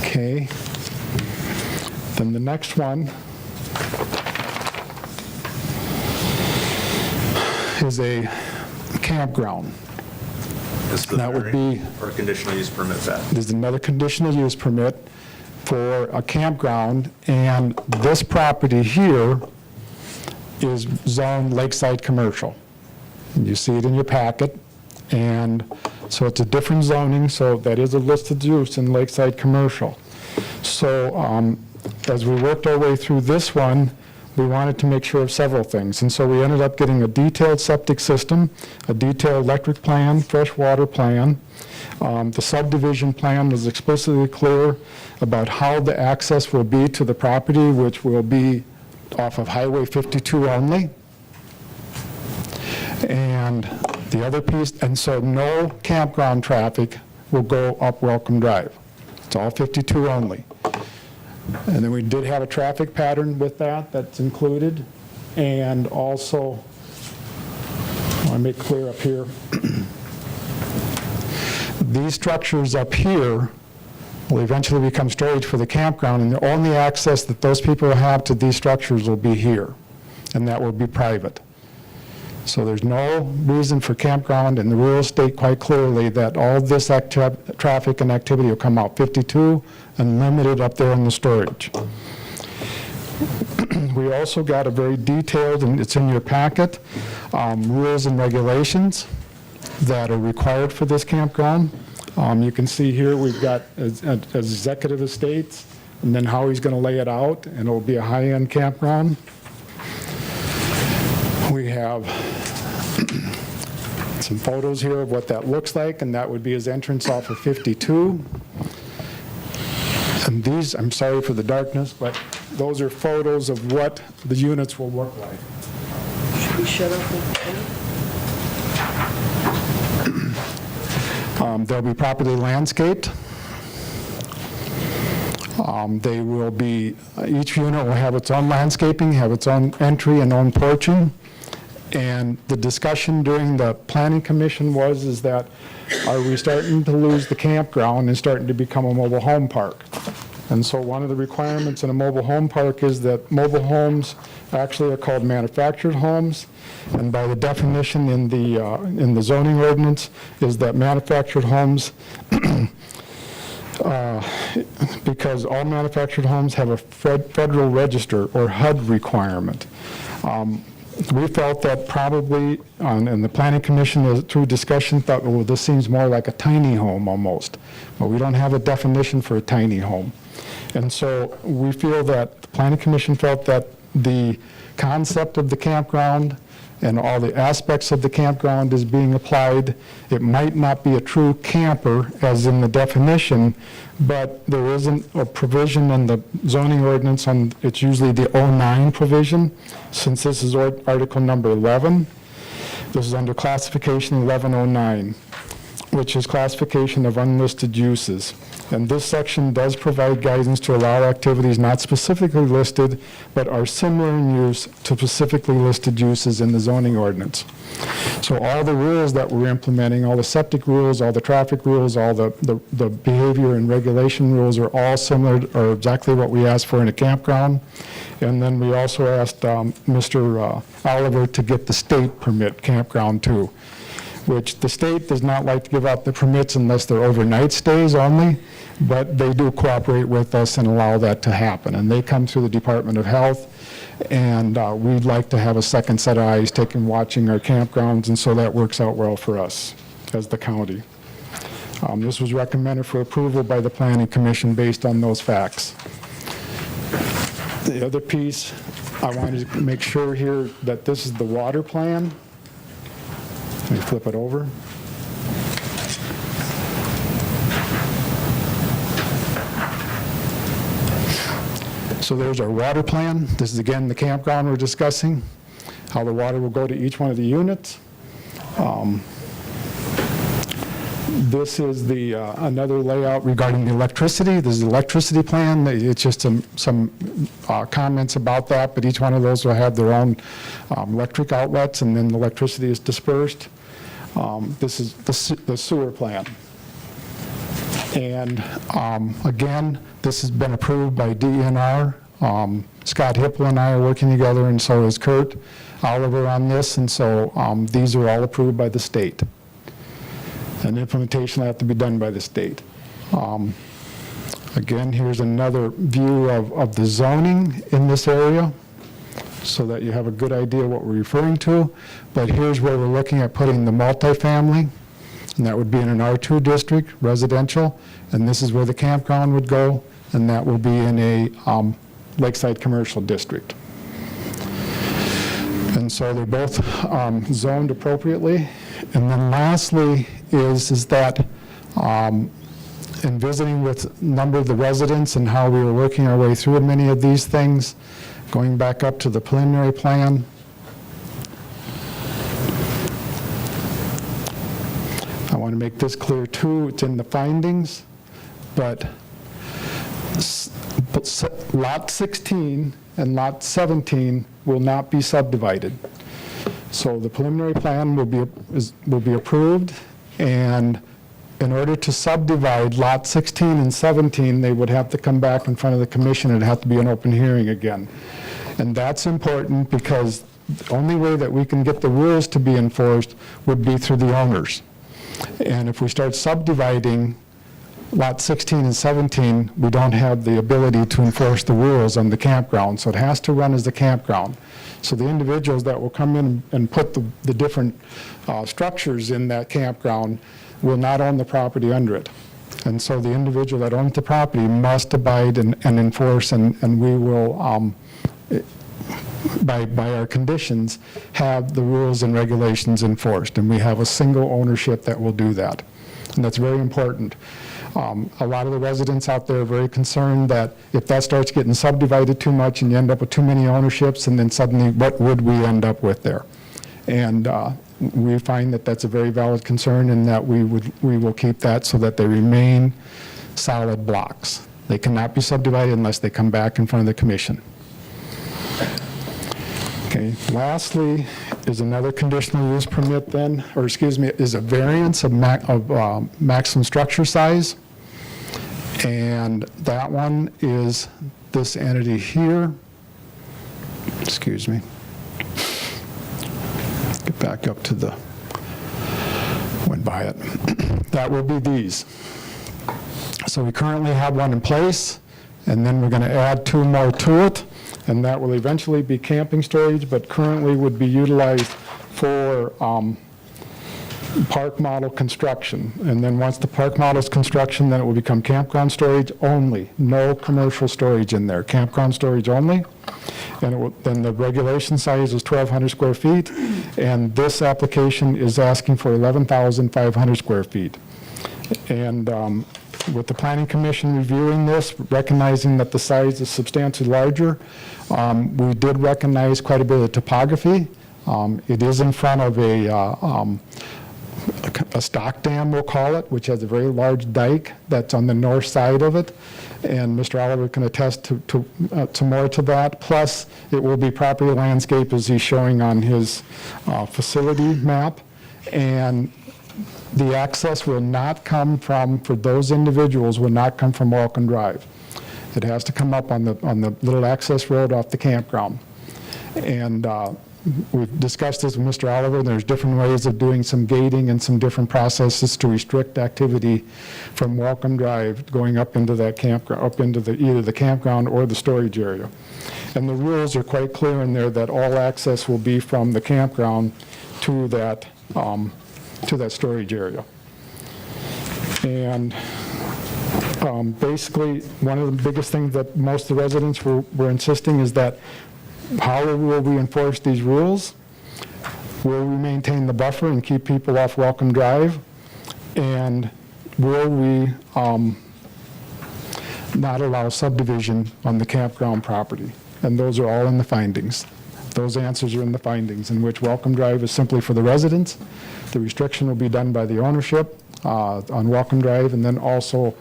Okay. Then the next one is a campground. This is the That would be- variance or conditional use permit that. There's another conditional use permit for a campground, and this property here is zoned lakeside commercial. You see it in your packet, and so it's a different zoning, so that is a listed use in lakeside commercial. So as we worked our way through this one, we wanted to make sure of several things. And so we ended up getting a detailed septic system, a detailed electric plan, fresh water plan. The subdivision plan was explicitly clear about how the access will be to the property, which will be off of Highway 52 only. And the other piece, and so no campground traffic will go up Welcome Drive. It's all 52 only. And then we did have a traffic pattern with that, that's included. And also, I want to make clear up here, these structures up here will eventually become storage for the campground, and the only access that those people have to these structures will be here, and that will be private. So there's no reason for campground, and the rules state quite clearly that all this traffic and activity will come out 52 and limited up there in the storage. We also got a very detailed, and it's in your packet, rules and regulations that are required for this campground. You can see here we've got executive estates, and then how he's going to lay it out, and it'll be a high-end campground. We have some photos here of what that looks like, and that would be his entrance off of 52. And these, I'm sorry for the darkness, but those are photos of what the units will look like. Should we shut up? They'll be properly landscaped. They will be, each unit will have its own landscaping, have its own entry and own porching. And the discussion during the planning commission is that, are we starting to lose the campground and starting to become a mobile home park? And so one of the requirements in a mobile home park is that mobile homes actually are called manufactured homes. And by the definition in the zoning ordinance is that manufactured homes, because all manufactured homes have a federal register or HUD requirement. We felt that probably, and the planning commission through discussion thought, well, this seems more like a tiny home almost. But we don't have a definition for a tiny home. And so we feel that the planning commission felt that the concept of the campground and all the aspects of the campground is being applied. It might not be a true camper as in the definition, but there isn't a provision in the zoning ordinance on, it's usually the 09 provision, since this is article number 11. This is under classification 1109, which is classification of unlisted uses. And this section does provide guidance to allow activities not specifically listed, but are similar in use to specifically listed uses in the zoning ordinance. So all the rules that we're implementing, all the septic rules, all the traffic rules, all the behavior and regulation rules are all similar, or exactly what we asked for in a campground. And then we also asked Mr. Oliver to get the state permit campground too, which the state does not like to give out the permits unless they're overnight stays only, but they do cooperate with us and allow that to happen. And they come through the Department of Health, and we'd like to have a second set of eyes watching our campgrounds, and so that works out well for us as the county. This was recommended for approval by the Planning Commission based on those facts. The other piece, I wanted to make sure here that this is the water plan. Let me flip it over. So there's our water plan. This is again the campground we're discussing, how the water will go to each one of the units. This is the another layout regarding the electricity. This is the electricity plan. It's just some comments about that, but each one of those will have their own electric outlets, and then the electricity is dispersed. This is the sewer plan. And again, this has been approved by DNR. Scott Hipple and I are working together, and so is Kurt Oliver on this, and so these are all approved by the state. And implementation will have to be done by the state. Again, here's another view of the zoning in this area, so that you have a good idea what we're referring to. But here's where we're looking at putting the multifamily, and that would be in an R2 district, residential, and this is where the campground would go, and that will be in a lakeside commercial district. And so they're both zoned appropriately. And then lastly is that in visiting with a number of the residents and how we were working our way through many of these things, going back up to the preliminary plan. I want to make this clear too, it's in the findings, but lot 16 and lot 17 will not be subdivided. So the preliminary plan will be approved, and in order to subdivide lot 16 and 17, they would have to come back in front of the commission. It'd have to be an open hearing again. And that's important because the only way that we can get the rules to be enforced would be through the owners. And if we start subdividing lot 16 and 17, we don't have the ability to enforce the rules on the campground. So it has to run as the campground. So the individuals that will come in and put the different structures in that campground will not own the property under it. And so the individual that owns the property must abide and enforce, and we will, by our conditions, have the rules and regulations enforced. And we have a single ownership that will do that. And that's very important. A lot of the residents out there are very concerned that if that starts getting subdivided too much and you end up with too many ownerships, and then suddenly what would we end up with there? And we find that that's a very valid concern, and that we will keep that so that they remain solid blocks. They cannot be subdivided unless they come back in front of the commission. Okay, lastly is another conditional use permit then, or excuse me, is a variance of maximum structure size. And that one is this entity here. Excuse me. Get back up to the, went by it. That will be these. So we currently have one in place, and then we're going to add two more to it, and that will eventually be camping storage, but currently would be utilized for park model construction. And then once the park model is construction, then it will become campground storage only. No commercial storage in there, campground storage only. And then the regulation size is 1,200 square feet, And this application is asking for 11,500 square feet. And with the Planning Commission reviewing this, recognizing that the size is substantially larger, we did recognize quite a bit of topography. It is in front of a stock dam, we'll call it, which has a very large dike that's on the north side of it. And Mr. Oliver can attest to more to that. Plus, it will be property landscape as he's showing on his facility map. And the access will not come from, for those individuals, will not come from Welcome Drive. It has to come up on the little access road off the campground. And we've discussed this with Mr. Oliver. There's different ways of doing some gating and some different processes to restrict activity from Welcome Drive going up into that campground, up into either the campground or the storage area. And the rules are quite clear in there that all access will be from the campground to that storage area. And basically, one of the biggest things that most of the residents were insisting is that how will we enforce these rules? Will we maintain the buffer and keep people off Welcome Drive? And will we not allow subdivision on the campground property? And those are all in the findings. Those answers are in the findings, in which Welcome Drive is simply for the residents. The restriction will be done by the ownership on Welcome Drive, and then also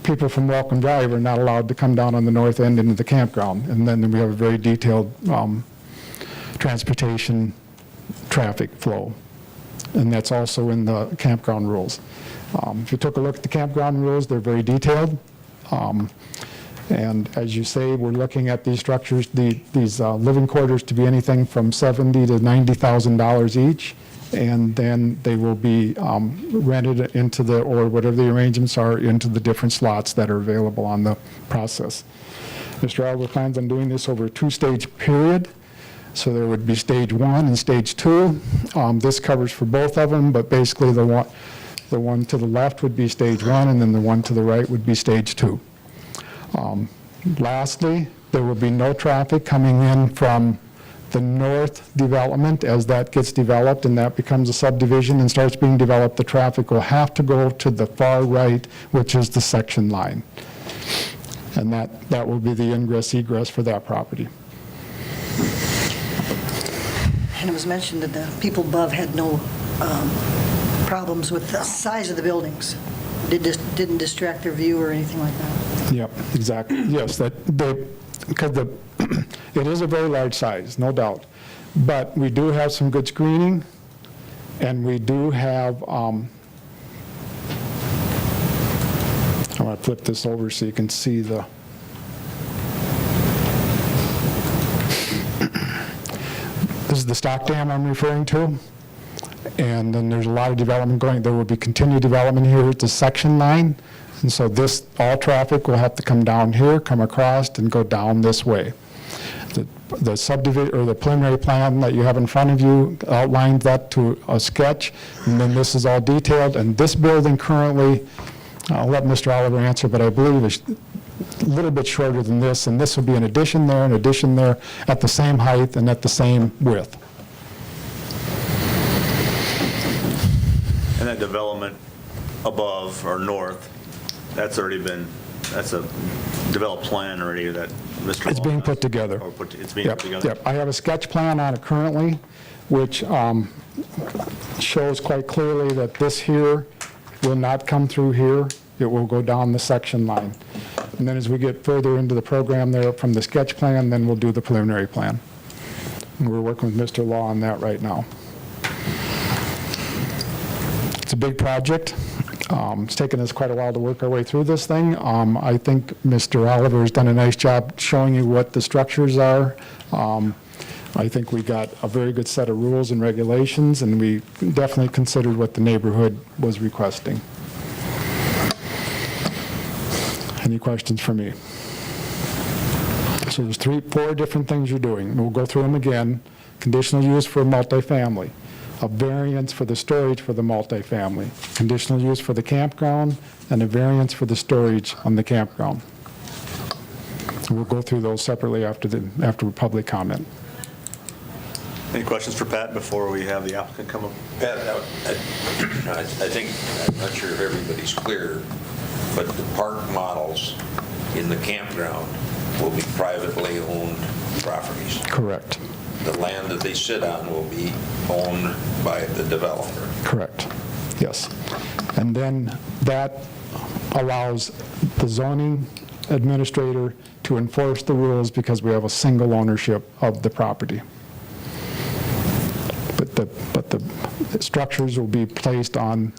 people from Welcome Drive are not allowed to come down on the north end into the campground. And then we have a very detailed transportation traffic flow. And that's also in the campground rules. If you took a look at the campground rules, they're very detailed. And as you say, we're looking at these structures, these living quarters to be anything from $70,000 to $90,000 each. And then they will be rented into or whatever the arrangements are, into the different slots that are available on the process. Mr. Oliver plans on doing this over a 2-stage period. So there would be stage 1 and stage 2. This covers for both of them, but basically the one to the left would be stage 1, and then the one to the right would be stage 2. Lastly, there will be no traffic coming in from the north development. As that gets developed and that becomes a subdivision and starts being developed, the traffic will have to go to the far right, which is the section line. And that will be the ingress egress for that property. And it was mentioned that the people above had no problems with the size of the buildings. Didn't distract their view or anything like that. Yep, exactly. Yes, because it is a very large size, no doubt. But we do have some good screening, and we do have, I want to flip this over so you can see the, this is the stock dam I'm referring to. And then there's a lot of development going. There will be continued development here at the section line. And so all traffic will have to come down here, come across, and go down this way. The subdivision, or the preliminary plan that you have in front of you outlined that to a sketch, and then this is all detailed. And this building currently, I'll let Mr. Oliver answer, but I believe is a little bit shorter than this, and this will be an addition there at the same height and at the same width. And that development above or north, that's a developed plan already that Mr. It's Law being has. put together. It's being put together? Yep. I have a sketch plan on it currently, which shows quite clearly that this here will not come through here. It will go down the section line. And then as we get further into the program there from the sketch plan, then we'll do the preliminary plan. And we're working with Mr. Law on that right now. It's a big project. It's taken us quite a while to work our way through this thing. I think Mr. Oliver has done a nice job showing you what the structures are. I think we got a very good set of rules and regulations, and we definitely considered what the neighborhood was requesting. Any questions for me? So there's 4 different things you're doing. We'll go through them again. Conditional use for multifamily. A variance for the storage for the multifamily, conditional use for the campground, and a variance for the storage on the campground. We'll go through those separately after public comment. Any questions for Pat before we have the applicant come up? Pat, I think, I'm not sure if everybody's clear, but the park models in the campground will be privately owned properties. Correct. The land that they sit on will be owned by the developer. Correct. Yes. And then that allows the zoning administrator to enforce the rules because we have a single ownership of the property. But the structures will be placed on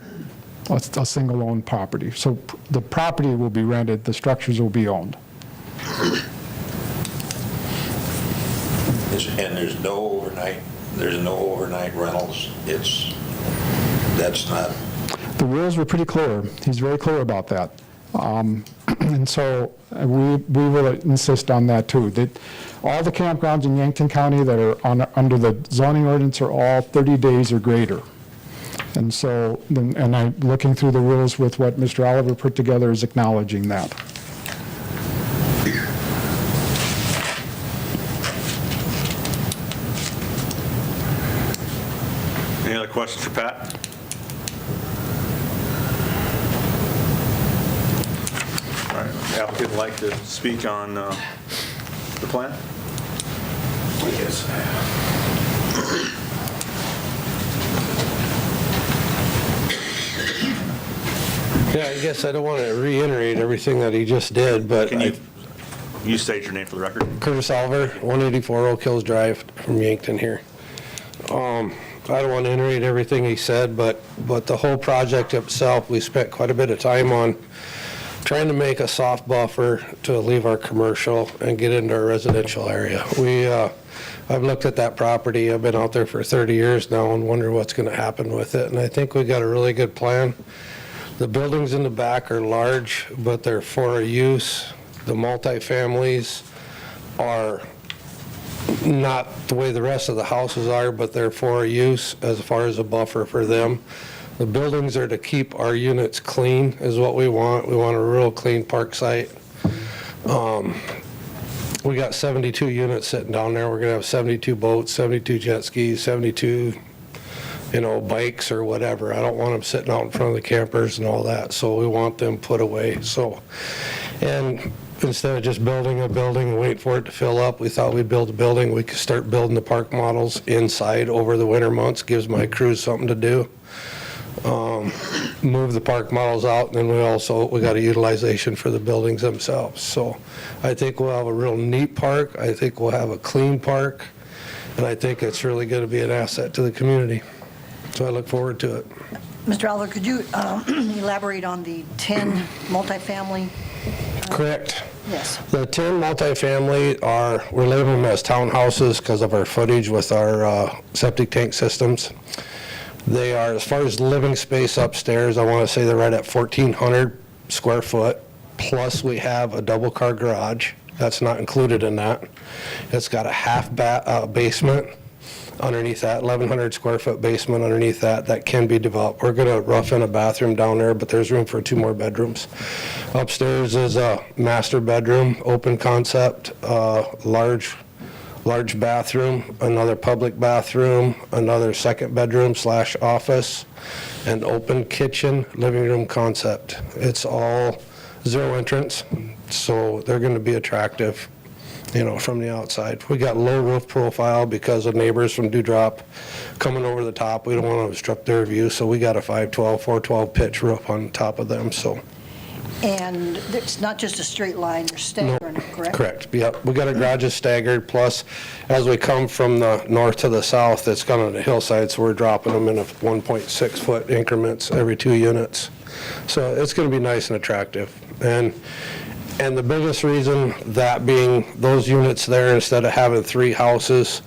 a single owned property. So the property will be rented, the structures will be owned. And there's no overnight rentals. That's not. The rules were pretty clear. He's very clear about that. And so we will insist on that too. That all the campgrounds in Yankton County that are under the zoning ordinance are all 30 days or greater. And so, and I'm looking through the rules with what Mr. Oliver put together is acknowledging that. Any other questions for Pat? All right, the applicant would like to speak on the plan? Yes. Yeah, I guess I don't want to reiterate everything that he just did, but Can you state your name for the record? Curtis Oliver, 184 Oak Hills Drive from Yankton here. I don't want to iterate everything he said, but the whole project itself, we spent quite a bit of time on trying to make a soft buffer to leave our commercial and get into our residential area. I've looked at that property. I've been out there for 30 years now and wonder what's going to happen with it. And I think we got a really good plan. The buildings in the back are large, but they're for use. The multifamilies are not the way the rest of the houses are, but they're for use as far as a buffer for them. The buildings are to keep our units clean is what we want. We want a real clean park site. We got 72 units sitting down there. We're gonna have 72 boats, 72 jet skis, 72, bikes or whatever. I don't want them sitting out in front of the campers and all that, so we want them put away. So, and instead of just building a building and wait for it to fill up, we thought we'd build a building. We could start building the park models inside over the winter months, gives my crews something to do. Move the park models out, and then we got a utilization for the buildings themselves. So I think we'll have a real neat park. I think we'll have a clean park, and I think it's really going to be an asset to the community. So I look forward to it. Mr. Oliver, could you elaborate on the 10 multifamily? Correct. Yes. The 10 multifamily we're labeling them as townhouses because of our footage with our septic tank systems. They are, as far as living space upstairs, I want to say they're right at 1,400 square foot. Plus we have a double car garage. That's not included in that. It's got a half basement underneath that, 1,100 square foot basement underneath that can be developed. We're going to rough in a bathroom down there, but there's room for 2 more bedrooms. Upstairs is a master bedroom, open concept, large bathroom, another public bathroom, another second bedroom / office, and open kitchen, living room concept. It's all 0 entrance, so they're going to be attractive, from the outside. We got low roof profile because of neighbors from Dewdrop coming over the top. We don't want to obstruct their view, so we got a 512, 412 pitch roof on top of them, so. And it's not just a straight line, you're staggering it, correct? Correct, yep. We got our garages staggered, plus as we come from the north to the south, it's gone on the hillside, so we're dropping them in a 1.6 foot increments every 2 units. So it's going to be nice and attractive. And the biggest reason, that being those units there, instead of having 3 houses,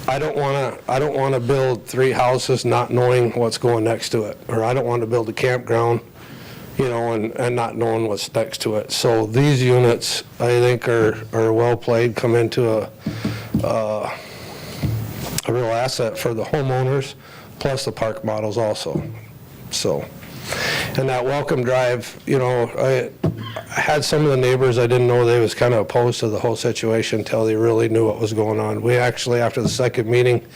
I don't want to build 3 houses not knowing what's going next to it, or I don't want to build a campground, and not knowing what's next to it. So these units, I think, are well played, come into a real asset for the homeowners, plus the park models also. So, And that welcome drive, you know, I had some of the neighbors, I didn't know they was kind of opposed to the whole situation until they really knew what was going on. We actually, after the second meeting,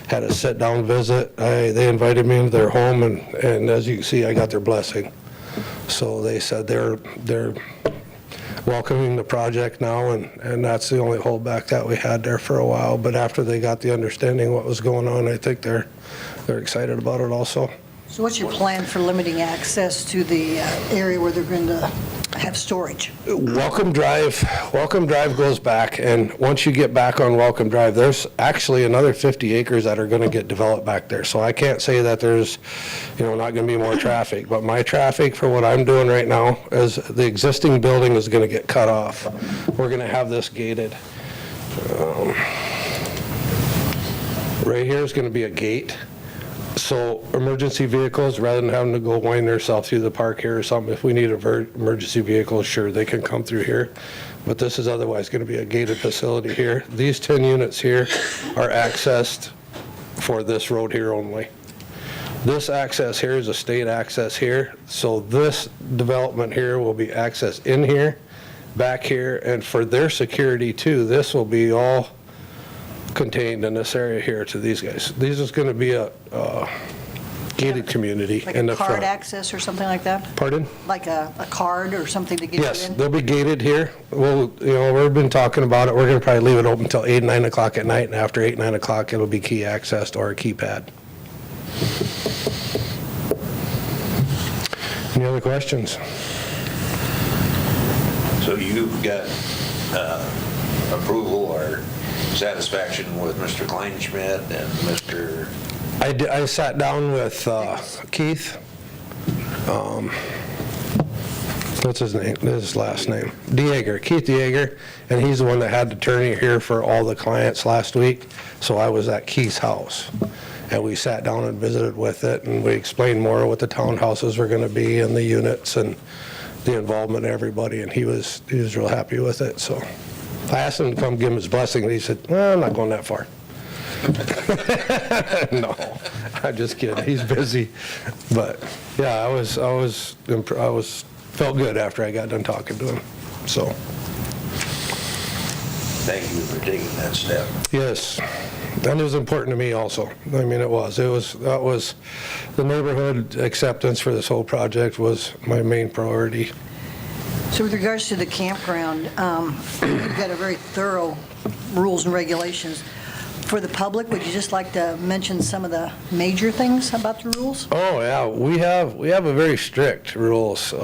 had a sit-down visit. They invited me into their home, and as you can see, I got their blessing. So they said they're welcoming the project now, and that's the only holdback that we had there for a while. But after they got the understanding what was going on, I think they're excited about it also. So what's your plan for limiting access to the area where they're going to have storage? Welcome Drive goes back, and once you get back on Welcome Drive, there's actually another 50 acres that are going to get developed back there. So I can't say that there's, you know, not going to be more traffic, but my traffic for what I'm doing right now is the existing building is going to get cut off. We're going to have this gated. Right here is going to be a gate. So emergency vehicles, rather than having to go wind themselves through the park here or something, if we need emergency vehicles, sure, they can come through here. But this is otherwise going to be a gated facility here. These 10 units here are accessed for this road here only. This access here is a state access here. So this development here will be accessed in here, back here, and for their security too, this will be all contained in this area here to these guys. These is going to be a gated community Like in a the card front. access or something like that? Pardon? Like a card or something to get you in? Yes, they'll be gated here. Well, you know, we've been talking about it. We're going to probably leave it open until 8, 9 o'clock at night, and after 8, 9 o'clock, it'll be key accessed or a keypad. Any other questions? So you've got approval or satisfaction with Mr. Kleinschmidt and Mr. I sat down with Keith. What's his name? His last name? Dieger, Keith Dieger, and he's the one that had the attorney here for all the clients last week. So I was at Keith's house, and we sat down and visited with it, and we explained more what the townhouses were going to be and the units and the involvement of everybody, and he was real happy with it. So I asked him to come give him his blessing, and he said, well, I'm not going that far. No, I'm just kidding. He's busy. But yeah, I felt good after I got done talking to him. So Thank you for taking that step. yes, and it was important to me also. I mean, that was the neighborhood acceptance for this whole project was my main priority. So with regards to the campground, you've got a very thorough rules and regulations. For the public, would you just like to mention some of the major things about the rules? Oh, yeah, we have a very strict rules.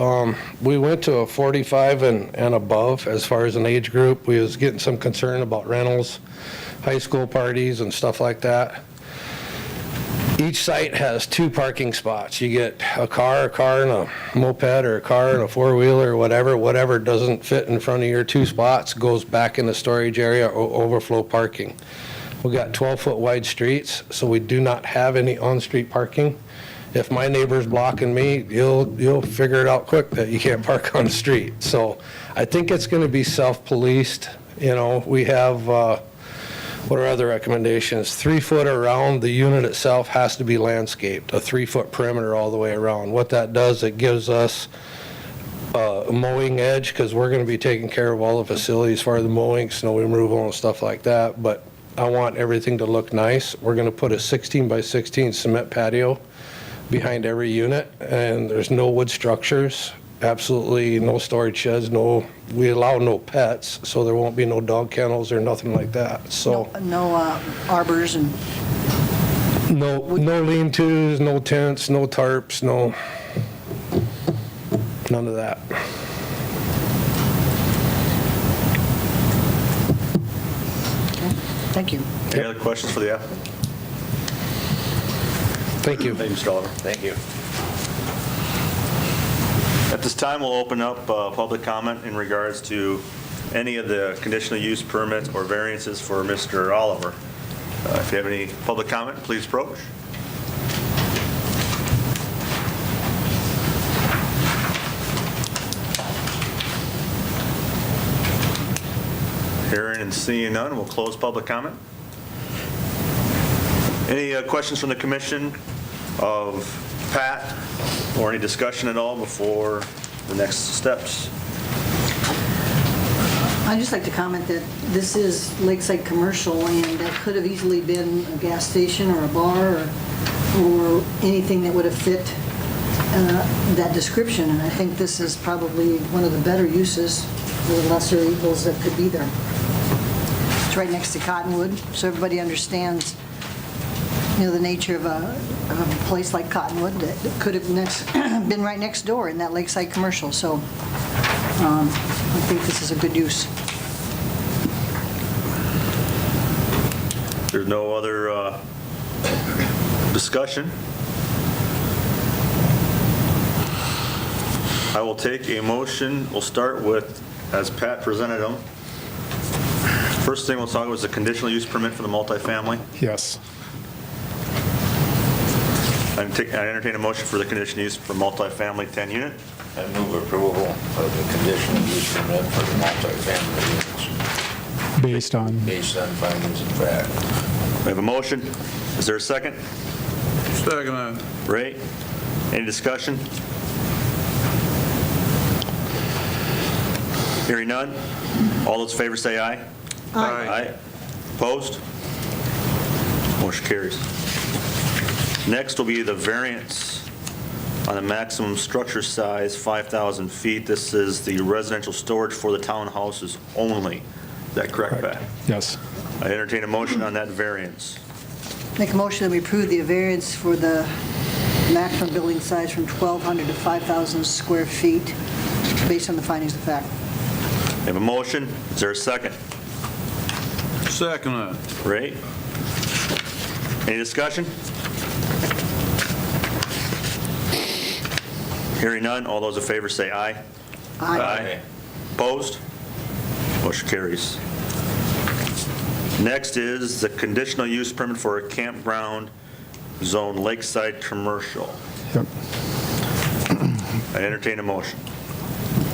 We went to a 45 and above as far as an age group. We was getting some concern about rentals, high school parties and stuff like that. Each site has 2 parking spots. You get a car and a moped, or a car and a four-wheeler, or whatever doesn't fit in front of your 2 spots goes back in the storage area or overflow parking. We got 12-foot wide streets, so we do not have any on-street parking. If my neighbor's blocking me, you'll figure it out quick that you can't park on the street. So I think it's going to be self-policed. You know, we have, what are other recommendations? 3 foot around the unit itself has to be landscaped, a 3-foot perimeter all the way around. What that does, it gives us a mowing edge, because we're going to be taking care of all the facilities as far as the mowing, snow removal and stuff like that. But I want everything to look nice. We're going to put a 16 by 16 cement patio behind every unit, and there's no wood structures, absolutely no storage sheds, we allow no pets, so there won't be no dog kennels or nothing like that. So No arbors and... no lean-tos, no tents, no tarps, none of that. Thank you. Any other questions for the applicant? Thank you. Thank you, Mr. Oliver. Thank you. At this time, we'll open up public comment in regards to any of the conditional use permits or variances for Mr. Oliver. If you have any public comment, please approach. Hearing and seeing none, we'll close public comment. Any questions from the commission of Pat, or any discussion at all before the next steps? I'd just like to comment that this is Lakeside Commercial, and that could have easily been a gas station or a bar or anything that would have fit that description, and I think this is probably one of the better uses for the lesser evils that could be there. It's right next to Cottonwood, so everybody understands, the nature of a place like Cottonwood that could have been right next door in that Lakeside Commercial, so I think this is a good use. There's no other discussion. I will take a motion. We'll start with, as Pat presented them. First thing we'll talk about is a conditional use permit for the multifamily. Yes. I entertain a motion for the conditional use for multifamily 10 unit. I move approval of the conditional use permit for the multifamily units Based on, based on findings of fact. We have a motion. Is there a second? Second. Ray, any discussion? Hearing none. All those in favor say aye. Aye. Opposed? Motion carries. Next will be the variance on the maximum structure size, 5,000 feet. This is the residential storage for the townhouses only. Is that correct, Pat? yes. I entertain a motion on that variance. Make a motion that we approve the variance for the maximum building size from 1,200 to 5,000 square feet based on the findings of fact. We have a motion. Is there a second? Second. Ray? Any discussion? Hearing none. All those in favor say aye. Aye. Opposed? Motion carries. Next is the conditional use permit for a campground zone lakeside commercial. Yep. I entertain a motion.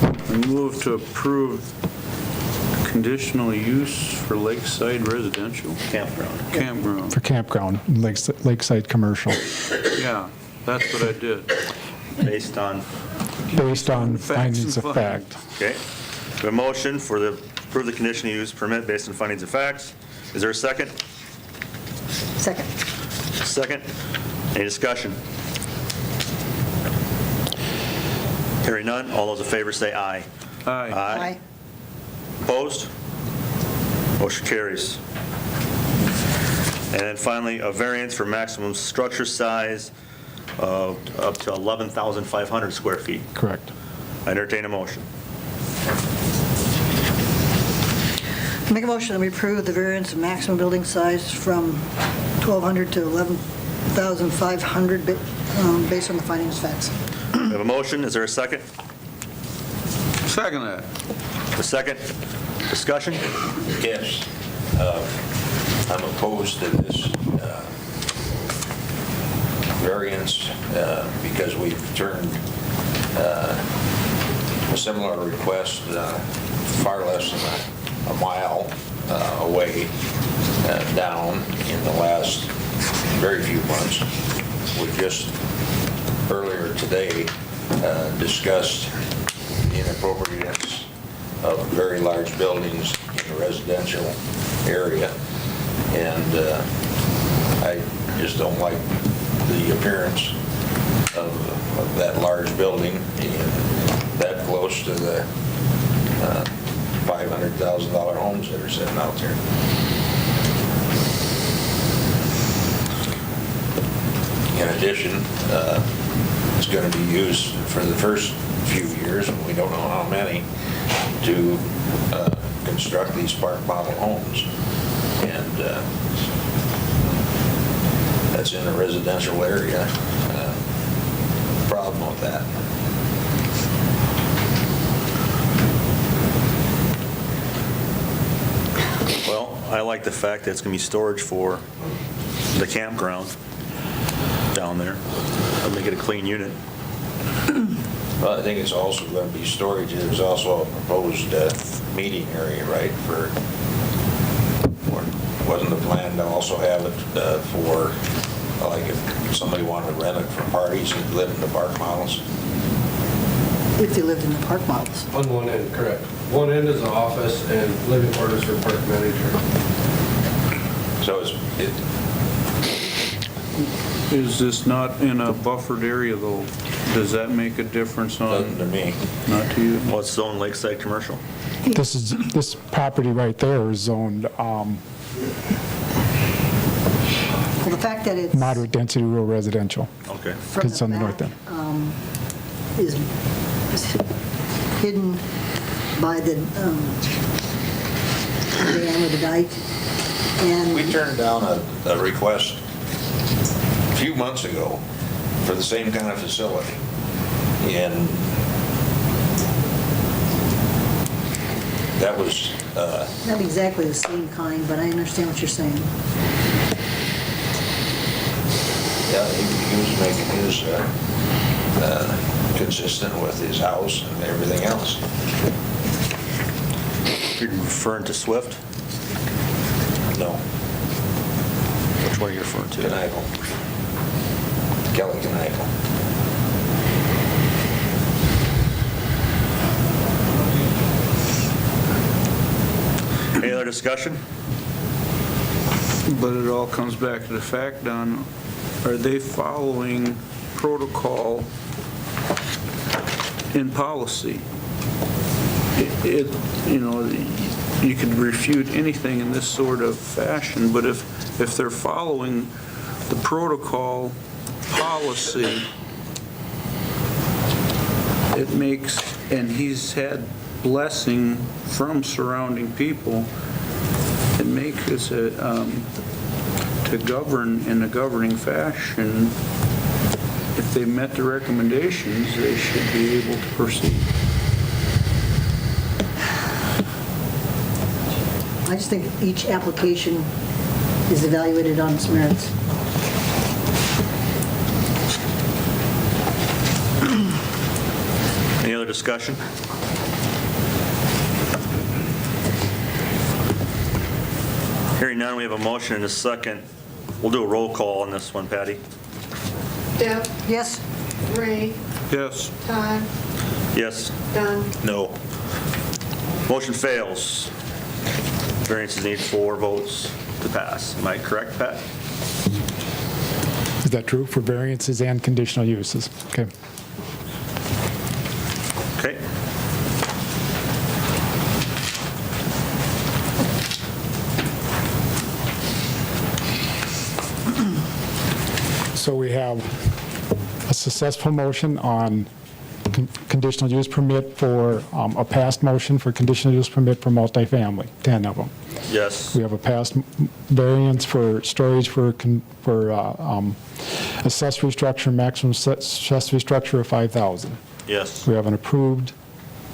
I move to approve conditional use for lakeside residential Campground. campground. For campground, lakeside commercial, Yeah, that's what I did. Based on, based on Facts findings and of fact. okay. We have a motion for the, approve the conditional use permit based on findings of facts. Is there a second? Second. Second. Any discussion? Hearing none. All those in favor say aye. Aye. Aye. Opposed? Motion carries. And then finally, a variance for maximum structure size of up to 11,500 square feet. Correct. I entertain a motion. Make a motion that we approve the variance of maximum building size from 1,200 to 11,500 based on the findings of facts. We have a motion. Is there a second? Second that. A second? Discussion? Yes, I'm opposed to this variance because we've turned a similar request far less than a mile away down in the last very few months. We just earlier today discussed the inappropriateness of very large buildings in the residential area, and I just don't like the appearance of that large building being that close to the $500,000 homes that are sitting out there. In addition, it's going to be used for the first few years, and we don't know how many, to construct these park model homes. And that's in a residential area. Problem with that. Well, I like the fact that it's going to be storage for the campground down there. That'll make it a clean unit. Well, I think it's also going to be storage. There's also a proposed meeting area, right, wasn't the plan to also have it for Like if somebody wanted to rent it for parties and live in the park models? If they lived in the park models. On one end, correct. One end is the office and living quarters for park manager. So Is this not in a buffered area, though? Does that make a difference doesn't to on, me. not to you? Well, it's zoned lakeside commercial. This property right there is zoned Well, the fact that it's moderate density rural residential. Okay. from It's on the north back, end. is hidden by the dam or the dike. We And turned down a request a few months ago for the same kind of facility. And that was, not exactly the same kind, but I understand what you're saying. yeah, he was making his consistent with his house and everything else. You're referring to Swift? No, Which one are you referring to? Knievel. Kelly Knievel. Any other discussion? But it all comes back to the fact, Don, are they following protocol in policy? You could refute anything in this sort of fashion, but if they're following the protocol policy, it makes, and he's had blessing from surrounding people, it makes it to govern in a governing fashion. If they met the recommendations, they should be able to proceed. I just think each application is evaluated on its merits. Any other discussion? Hearing none, we have a motion and a second. We'll do a roll call on this one, Patty. Deb, Yes? Ray, Yes. Todd, Yes? Don. No. Motion fails. Variances need 4 votes to pass. Am I correct, Pat? Is that true for variances and conditional uses? Okay. Okay. So we have a successful motion on conditional use permit for, a passed motion for conditional use permit for multifamily, 10 of them. Yes. We have a passed variance for storage for accessory structure, maximum accessory structure of 5,000. Yes. We have an approved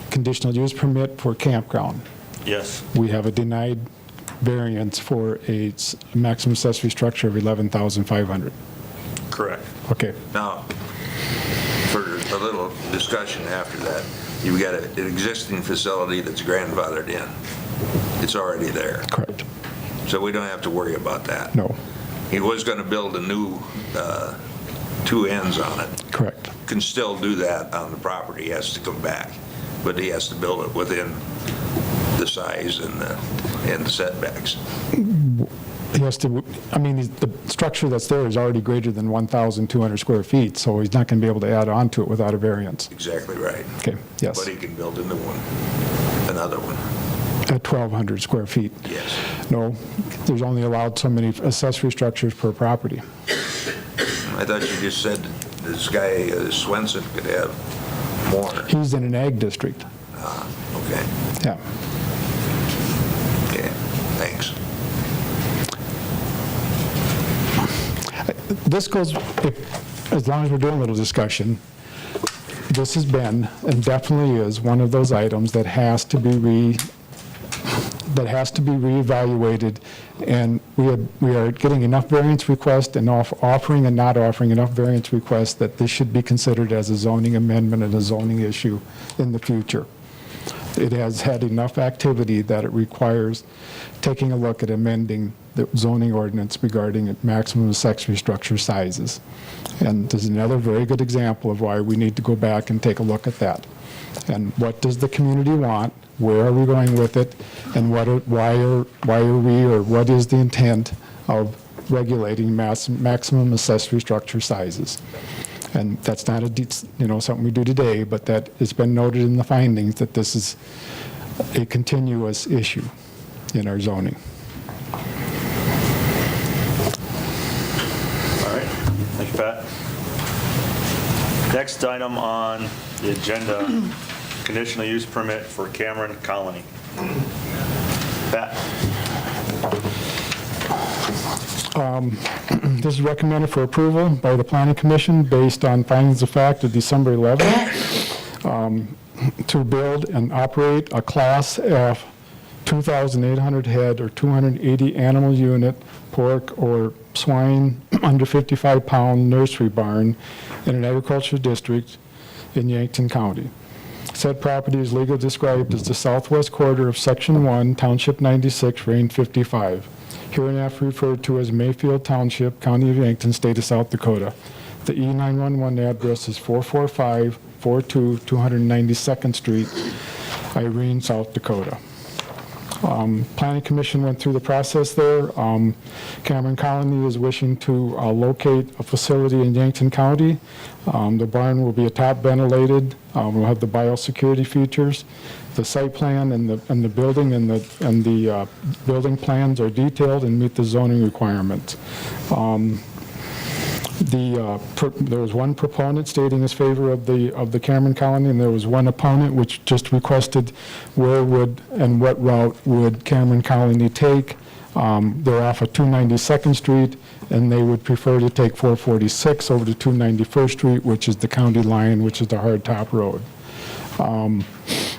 conditional use permit for campground. Yes. We have a denied variance for a maximum accessory structure of 11,500. Correct. Okay, Now, for a little discussion after that, you've got an existing facility that's grandfathered in. It's already there, correct. so we don't have to worry about that. No, He was going to build a new 2 ends on it. correct. Can still do that on the property. He has to come back, but he has to build it within the size and the setbacks. He has to, I mean, the structure that's there is already greater than 1,200 square feet, so he's not going to be able to add on to it without a variance. Exactly right. Okay, yes. But he can build a new one, another one. At 1,200 square feet. Yes. No, there's only allowed so many accessory structures per property. I thought you just said this guy Swenson could have more. He's in an ag district. Okay. Yeah. Okay. Thanks. This goes, as long as we're doing a little discussion, this has been, and definitely is, one of those items that has to be reevaluated, and we are getting enough variance requests and offering and not offering enough variance requests that this should be considered as a zoning amendment and a zoning issue in the future. it has had enough activity that it requires taking a look at amending the zoning ordinance regarding maximum accessory structure sizes. And this is another very good example of why we need to go back and take a look at that. And what does the community want? Where are we going with it? And what is the intent of regulating maximum accessory structure sizes? And that's not something we do today, but that it's been noted in the findings that this is a continuous issue in our zoning. All right, thank you, Pat. Next item on the agenda, conditional use permit for Cameron Colony. Pat? This is recommended for approval by the Planning Commission based on findings of fact of December 11th to build and operate a Class F 2,800 head or 280 animal unit pork or swine under 55-pound nursery barn in an agricultural district in Yankton County. Said property is legally described as the southwest quarter of Section 1, Township 96, Range 55. Hereinafter referred to as Mayfield Township, County of Yankton, State of South Dakota. The E911 address is 44542 292nd Street, Irene, South Dakota. Planning Commission went through the process there. Cameron Colony is wishing to locate a facility in Yankton County. The barn will be top ventilated. We'll have the biosecurity features. The site plan and the building and the building plans are detailed and meet the zoning requirements. There was one proponent stating his favor of the Cameron Colony, and there was one opponent which just requested where would and what route would Cameron Colony take. They're off of 292nd Street, and they would prefer to take 446 over to 291st Street, which is the county line, which is the hard top road.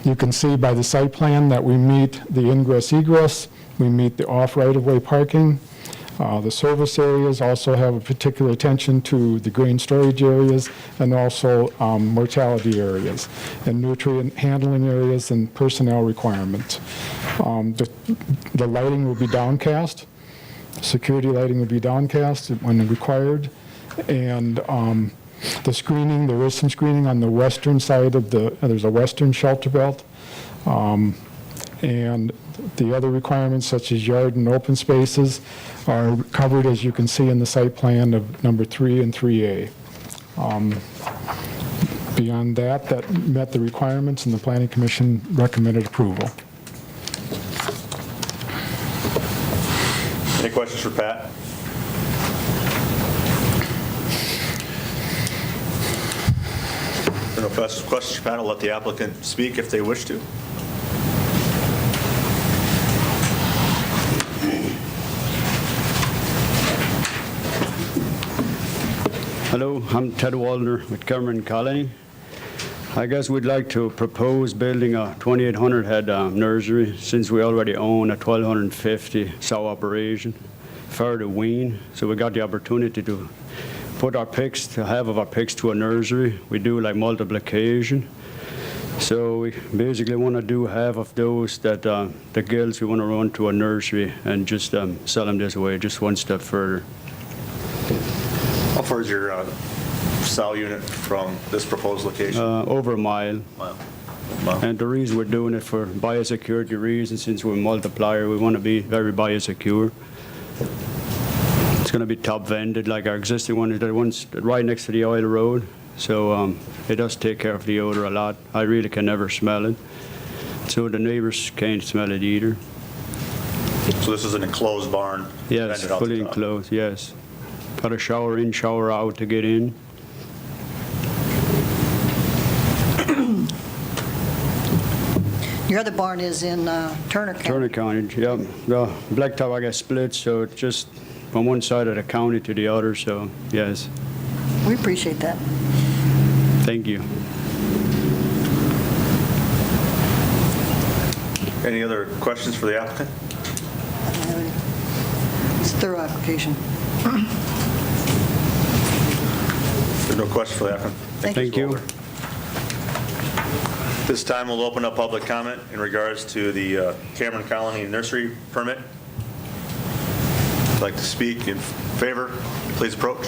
You can see by the site plan that we meet the ingress-egress, we meet the off right-of-way parking. The service areas also have a particular attention to the grain storage areas and also mortality areas and nutrient handling areas and personnel requirements. The lighting will be downcast. Security lighting will be downcast when required. And the screening, there is some screening on the western side of there's a western shelter belt. And the other requirements such as yard and open spaces are covered, as you can see in the site plan of number 3 and 3A. Beyond that met the requirements, and the Planning Commission recommended approval. Any questions for Pat? If there are no questions for Pat, I'll let the applicant speak if they wish to. Hello, I'm Ted Waldner with Cameron Colony. I guess we'd like to propose building a 2,800 head nursery since we already own a 1,250 sow operation for the wean. So we got the opportunity to put our pigs, half of our pigs to a nursery. We do like multiplication. So we basically want to do half of those that the gills we want to run to a nursery and just sell them this way, just one step further. How far is your sow unit from this proposed location? Over a mile. Wow. And the reason we're doing it for biosecurity reasons, since we're a multiplier, we want to be very biosecure. It's going to be top vented like our existing one. The one's right next to the oil road, so it does take care of the odor a lot. I really can never smell it, so the neighbors can't smell it either. So this is an enclosed barn? Yes, vented out the fully top. enclosed, yes. Got a shower in, shower out to get in. Your other barn is in Turner County. Turner County, yep. The blacktop I got split, so it's just from one side of the county to the other, so yes. We appreciate that. Thank you. Any other questions for the applicant? It's a thorough application. There's no question for the applicant. Thank Thank you. This time we'll open up public comment in regards to the Cameron Colony nursery permit. If you'd like to speak in favor, please approach.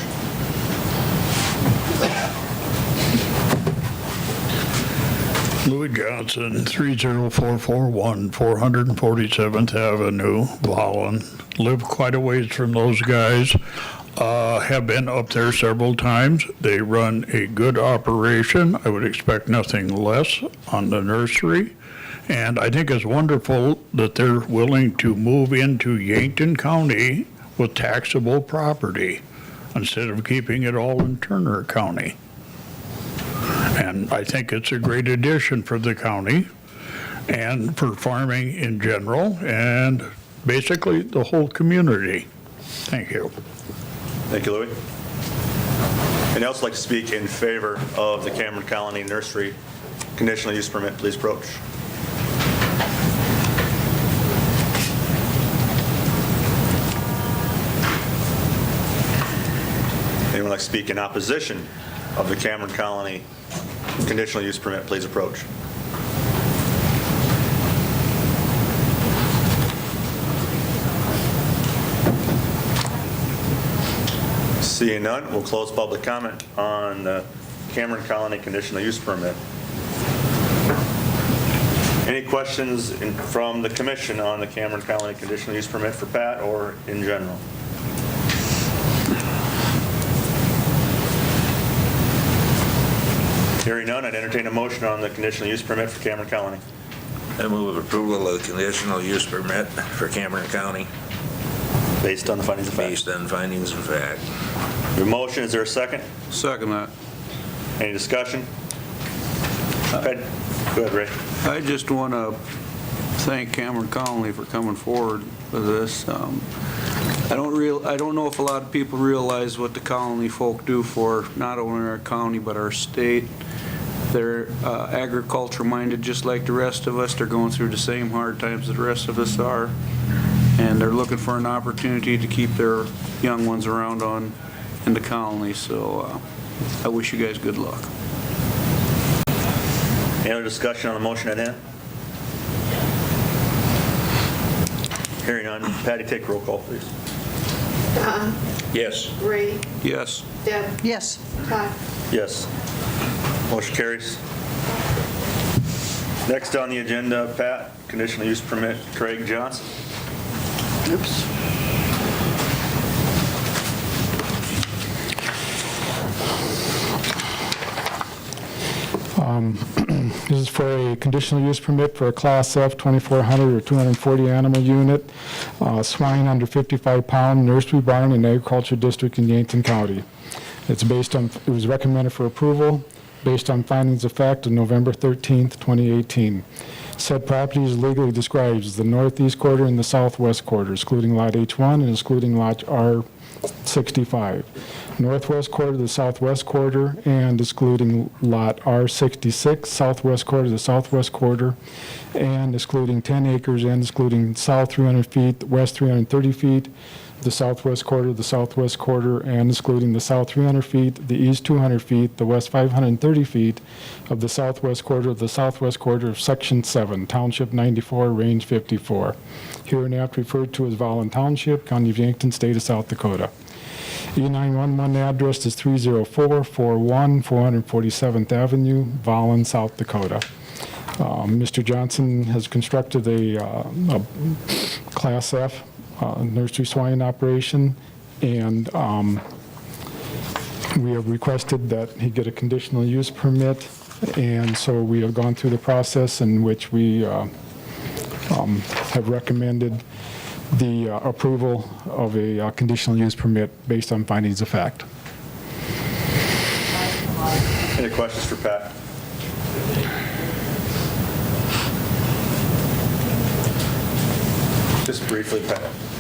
Louis Johnson, 30441 447th Avenue, Vollen. Live quite a ways from those guys. Have been up there several times. They run a good operation. I would expect nothing less on the nursery. And I think it's wonderful that they're willing to move into Yankton County with taxable property instead of keeping it all in Turner County. And I think it's a great addition for the county and for farming in general and basically the whole community. Thank you. Thank you, Louis. Anyone else like to speak in favor of the Cameron Colony nursery conditional use permit, please approach. Anyone like to speak in opposition of the Cameron Colony conditional use permit, please approach. Seeing none, we'll close public comment on the Cameron Colony conditional use permit. Any questions from the commission on the Cameron Colony conditional use permit for Pat or in general? Hearing none, I'd entertain a motion on the conditional use permit for Cameron Colony. I move approval of the conditional use permit for Cameron County Based on the findings of fact. based on findings of fact. Your motion, is there a second? Second that. Any discussion? Go ahead, Ray. I just want to thank Cameron Colony for coming forward with this. I don't know if a lot of people realize what the Colony folk do for not only our county but our state. They're agriculture minded just like the rest of us. They're going through the same hard times that the rest of us are. And they're looking for an opportunity to keep their young ones around in the colony. So I wish you guys good luck. Any other discussion on the motion at hand? Hearing none, Patty, take roll call, please. Don, Yes. Ray, Yes. Deb, Yes. Todd. Yes. Motion carries. Next on the agenda, Pat, conditional use permit, Craig Johnson. Oops. This is for a conditional use permit for a Class F 2,400 or 240 animal unit, swine under 55 pound, nursery barn in agriculture district in Yankton County. It was recommended for approval based on findings of fact of November 13th, 2018. Said property is legally described as the northeast quarter and the southwest quarter, excluding Lot H1 and excluding Lot R65. Northwest quarter, the southwest quarter, and excluding Lot R66, southwest quarter, the southwest quarter, and excluding 10 acres and excluding south 300 feet, west 330 feet, the southwest quarter, and excluding the south 300 feet, the east 200 feet, the west 530 feet of the southwest quarter of Section 7, Township 94, Range 54, hereinafter referred to as Vollen Township, County of Yankton, State of South Dakota. E911 address is 30441 447th Avenue, Vollen, South Dakota. Mr. Johnson has constructed a Class F nursery swine operation, and we have requested that he get a conditional use permit, and so we have gone through the process in which we have recommended the approval of a conditional use permit based on findings of fact. Any questions for Pat? Just briefly,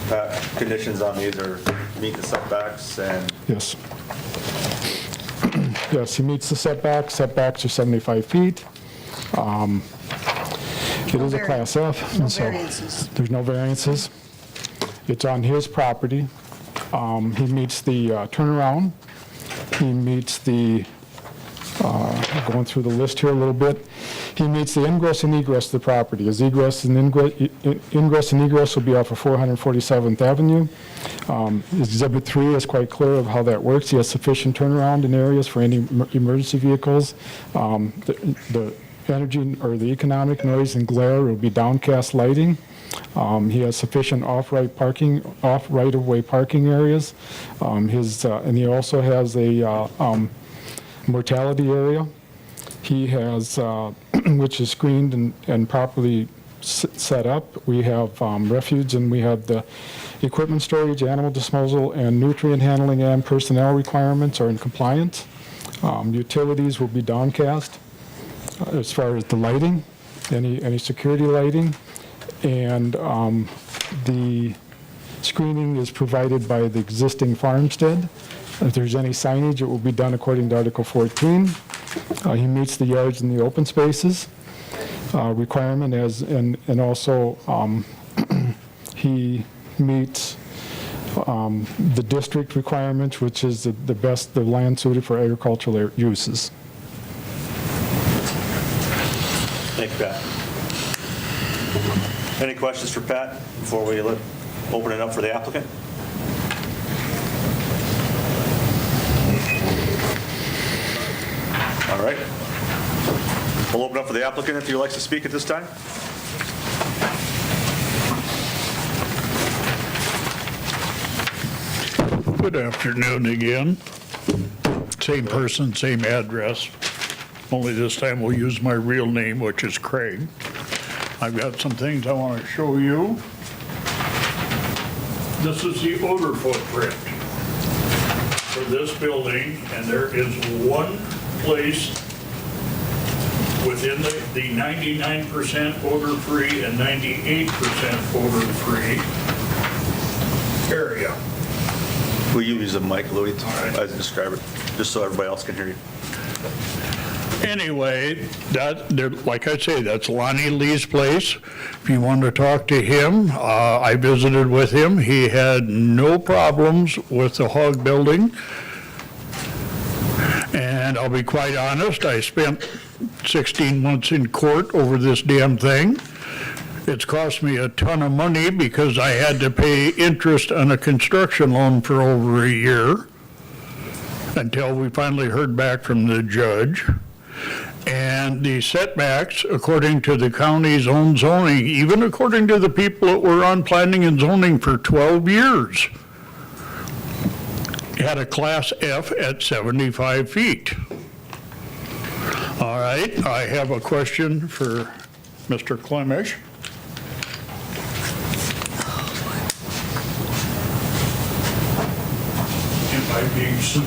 Pat, conditions on these are meet the setbacks and Yes. Yes, he meets the setbacks. Setbacks are 75 feet. It is a Class F. No and so variances. There's no variances. It's on his property. He meets the turnaround. He meets the, going through the list here a little bit, He meets the ingress and egress of the property. His ingress and egress will be off of 447th Avenue. Exhibit 3 is quite clear of how that works. He has sufficient turnaround in areas for any emergency vehicles. The energy or the economic noise and glare will be downcast lighting. He has sufficient off-right-of-way parking areas. And he also has a mortality area. He has, which is screened and properly set up. We have refuge, and we have the equipment storage, animal disposal, and nutrient handling and personnel requirements are in compliance. Utilities will be downcast as far as the lighting, any security lighting. And the screening is provided by the existing farmstead. If there's any signage, it will be done according to Article 14. He meets the yards and the open spaces requirement and also he meets the district requirements, which is the land suited for agricultural uses. Thank you, Pat. Any questions for Pat before we open it up for the applicant? All right. We'll open up for the applicant if he likes to speak at this time. Good afternoon again. Same person, same address. Only this time we'll use my real name, which is Craig. I've got some things I want to show you. This is the odor footprint for this building, and there is one place within the 99% odor-free and 98% odor-free area. Will you use the mic, Louis, right. as describe it, just so everybody else can hear you? Anyway, like I say, that's Lonnie Lee's place. If you want to talk to him, I visited with him. He had no problems with the hog building. And I'll be quite honest, I spent 16 months in court over this damn thing. It's cost me a ton of money because I had to pay interest on a construction loan for over a year until we finally heard back from the judge. And the setbacks, according to the county's own zoning, even according to the people that were on planning and zoning for 12 years, had a Class F at 75 feet. All right, I have a question for Mr. Clemish. Am I being sued?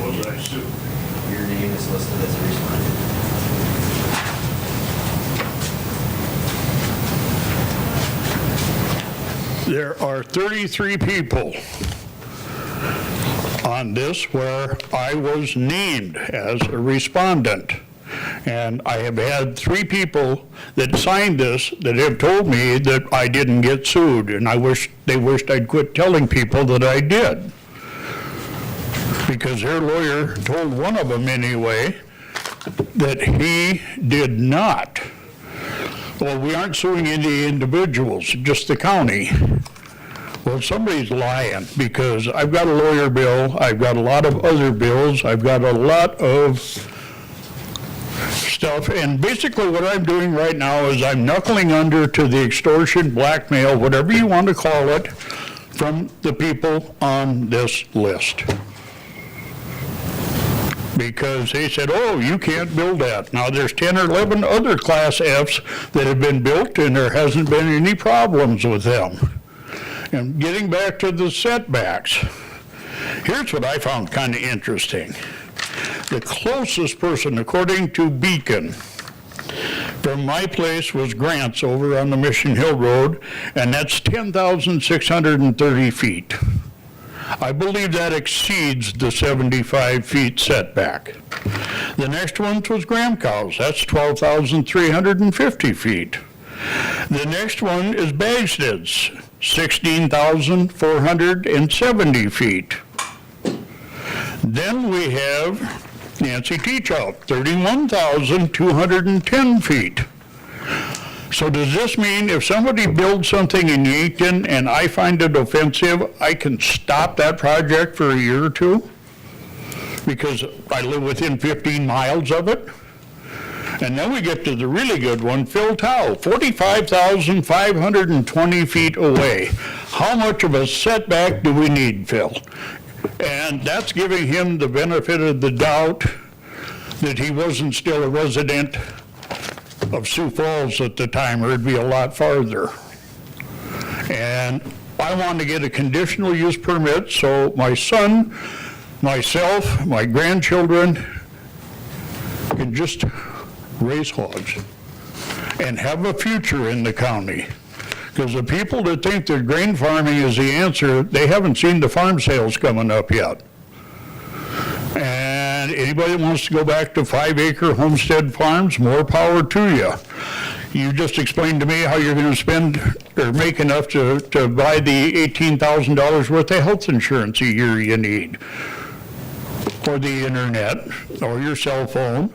Was I sued? Your name is listed as a respondent. There are 33 people on this where I was named as a respondent. And I have had 3 people that signed this that have told me that I didn't get sued, and they wished I'd quit telling people that I did. Because their lawyer told one of them anyway that he did not. Well, we aren't suing any individuals, just the county. Well, somebody's lying, because I've got a lawyer bill, I've got a lot of other bills, I've got a lot of stuff, and basically what I'm doing right now is I'm knuckling under to the extortion, blackmail, whatever you want to call it, from the people on this list. Because they said, oh, you can't build that. Now, there's 10 or 11 other Class Fs that have been built, and there hasn't been any problems with them. And getting back to the setbacks, here's what I found kind of interesting. The closest person, according to Beacon, from my place was Grant's over on the Mission Hill Road, and that's 10,630 feet. I believe that exceeds the 75 feet setback. The next one was Graham Cow's. That's 12,350 feet. The next one is Bagsted's, 16,470 feet. Then we have Nancy Teachout, 31,210 feet. So does this mean if somebody builds something in Yankton and I find it offensive, I can stop that project for a year or two? Because I live within 15 miles of it? And then we get to the really good one, Phil Tao, 45,520 feet away. How much of a setback do we need, Phil? And that's giving him the benefit of the doubt that he wasn't still a resident of Sioux Falls at the time, or it'd be a lot farther. And I want to get a conditional use permit so my son, myself, my grandchildren can just raise hogs and have a future in the county. Because the people that think that grain farming is the answer, they haven't seen the farm sales coming up yet. And anybody that wants to go back to 5-acre homestead farms, more power to you. You just explained to me how you're going to spend or make enough to buy the $18,000 worth of health insurance a year you need, or the internet, or your cell phone.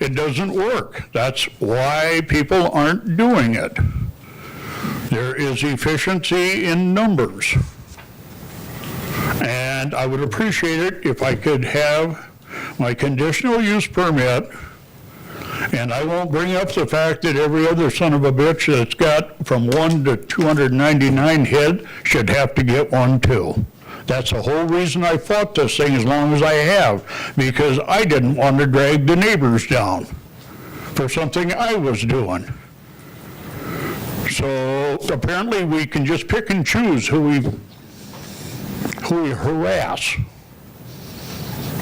It doesn't work. That's why people aren't doing it. There is efficiency in numbers. And I would appreciate it if I could have my conditional use permit, and I won't bring up the fact that every other son of a bitch that's got from 1 to 299 head should have to get one too. That's the whole reason I fought this thing as long as I have, because I didn't want to drag the neighbors down for something I was doing. So apparently we can just pick and choose who we harass.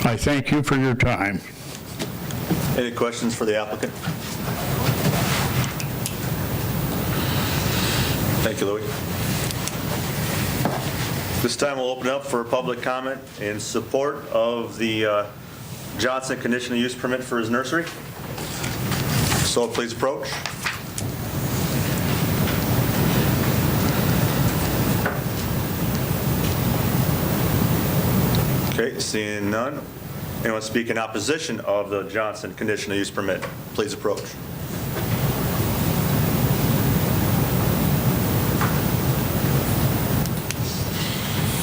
I thank you for your time. Any questions for the applicant? Thank you, Louis. This time we'll open up for public comment in support of the Johnson conditional use permit for his nursery. So please approach. Okay, seeing none. Anyone speak in opposition of the Johnson conditional use permit, please approach.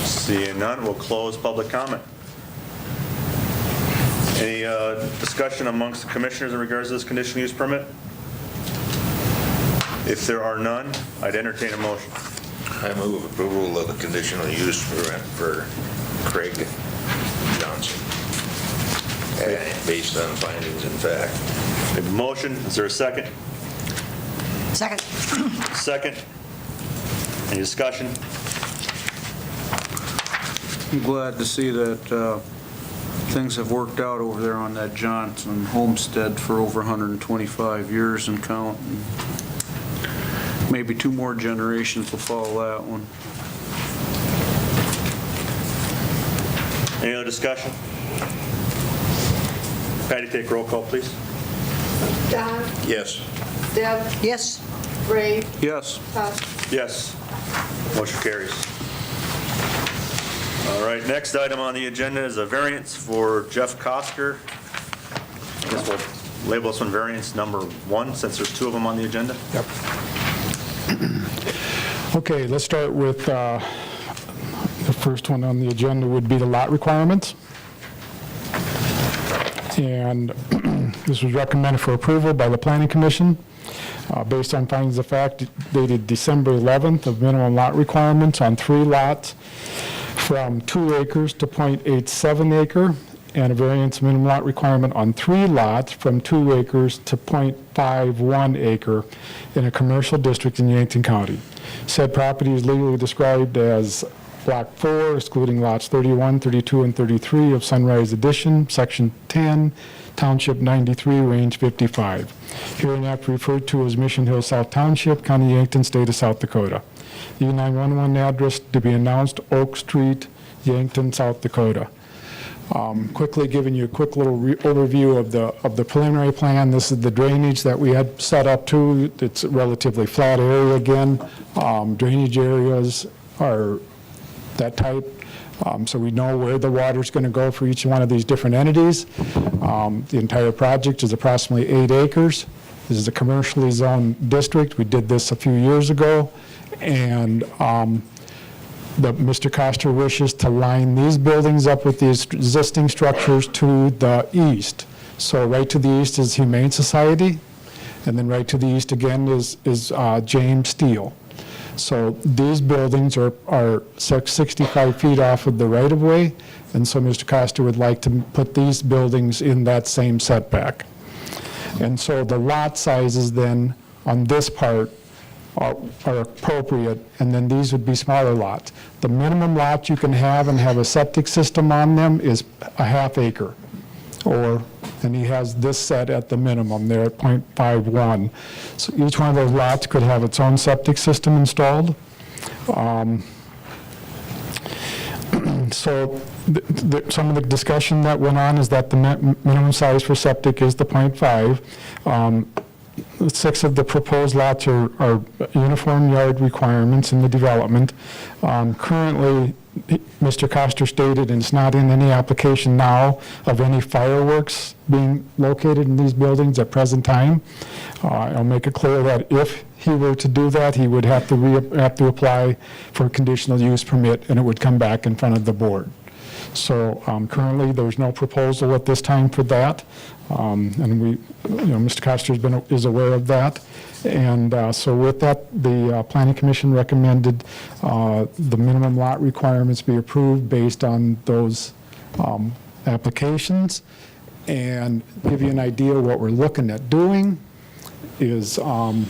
Seeing none, we'll close public comment. Any discussion amongst the commissioners in regards to this conditional use permit? If there are none, I'd entertain a motion. I move approval of the conditional use permit for Craig Johnson, based on findings and fact. We have a motion, is there a second? Second. Second. Any discussion? I'm glad to see that things have worked out over there on that Johnson homestead for over 125 years and counting. Maybe 2 more generations will follow that one. Any other discussion? Patty, take roll call, please. Don, Yes. Deb, Yes. Ray, Yes. Todd. Yes. Motion carries. All right, next item on the agenda is a variance for Jeff Koster. I guess we'll label this one variance number 1, since there's 2 of them on the agenda. Yep. Okay, let's start with the first one on the agenda would be the lot requirements. And this was recommended for approval by the Planning Commission based on findings of fact dated December 11th of minimum lot requirements on 3 lots from 2 acres to .87 acre, and a variance minimum lot requirement on 3 lots from 2 acres to .51 acre in a commercial district in Yankton County. Said property is legally described as Block 4, excluding lots 31, 32, and 33 of Sunrise Edition, Section 10, Township 93, Range 55. Hereinafter referred to as Mission Hill South Township, County Yankton, State of South Dakota. The 911 address to be announced, Oak Street, Yankton, South Dakota. Quickly giving you a quick little overview of the preliminary plan. This is the drainage that we had set up to. It's a relatively flat area again. Drainage areas are that type. So we know where the water's going to go for each one of these different entities. The entire project is approximately 8 acres. This is a commercially zoned district. We did this a few years ago, and Mr. Coster wishes to line these buildings up with these existing structures to the east. So right to the east is Humane Society, and then right to the east again is James Steel. So these buildings are 65 feet off of the right-of-way, and so Mr. Coster would like to put these buildings in that same setback. And so the lot sizes then on this part are appropriate, and then these would be smaller lots. The minimum lot you can have and have a septic system on them is a ½ acre, and he has this set at the minimum there at .51. So each one of those lots could have its own septic system installed. So some of the discussion that went on is that the minimum size for septic is the .5. 6 of the proposed lots are uniform yard requirements in the development. Currently, Mr. Coster stated, and it's not in any application now, of any fireworks being located in these buildings at present time. I'll make it clear that if he were to do that, he would have to apply for a conditional use permit, and it would come back in front of the board. So currently, there's no proposal at this time for that, and Mr. Coster is aware of that. And so with that, the Planning Commission recommended the minimum lot requirements be approved based on those applications. And give you an idea of what we're looking at doing is, again,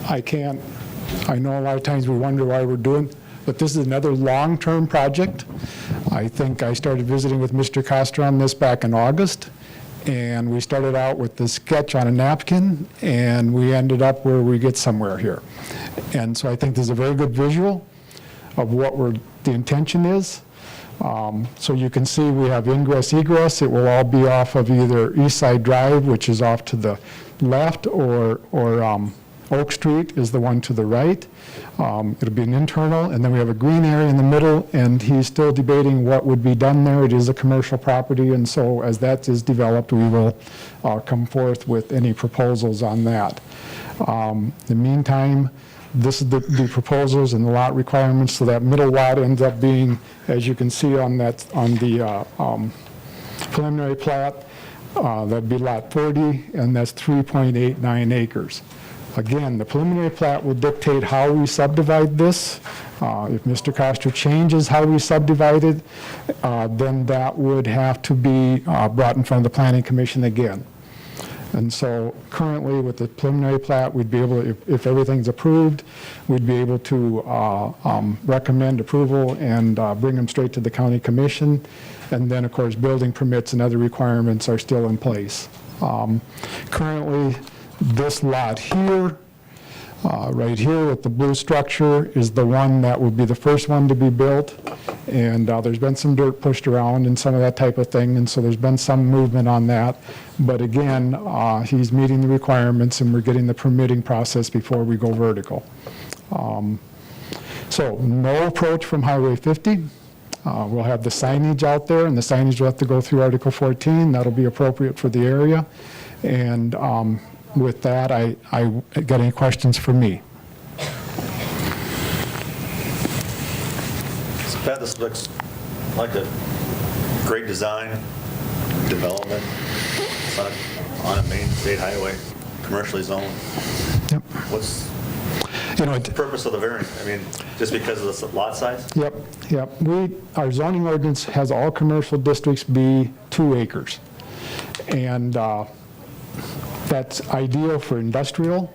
I know a lot of times we wonder why we're doing, but this is another long-term project. I think I started visiting with Mr. Coster on this back in August. And we started out with the sketch on a napkin, and we ended up where we get somewhere here. And so I think there's a very good visual of what the intention is. So you can see we have ingress, egress. It will all be off of either East Side Drive, which is off to the left, or Oak Street is the one to the right. It'll be an internal, and then we have a green area in the middle, and he's still debating what would be done there. It is a commercial property, and so as that is developed, we will come forth with any proposals on that. In the meantime, this is the proposals and the lot requirements. So that middle lot ends up being, as you can see on the preliminary plat, that'd be lot 40, and that's 3.89 acres. Again, the preliminary plat will dictate how we subdivide this. If Mr. Coster changes how we subdivide it, then that would have to be brought in front of the Planning Commission again. And so currently with the preliminary plat, we'd be able to, if everything's approved, we'd be able to recommend approval and bring them straight to the County Commission. And then, of course, building permits and other requirements are still in place. Currently, this lot here, right here with the blue structure, is the one that would be the first one to be built. And there's been some dirt pushed around and some of that type of thing, and so there's been some movement on that. But again, he's meeting the requirements, and we're getting the permitting process before we go vertical. So no approach from Highway 50. We'll have the signage out there, and the signage will have to go through Article 14. That'll be appropriate for the area. And with that, I got any questions for me? So Pat, this looks like a great design, development. It's on a main state highway, commercially zoned. Yep. What's the purpose of the variance? I mean, just because of the lot size? Yep. Our zoning ordinance has all commercial districts be 2 acres. And that's ideal for industrial,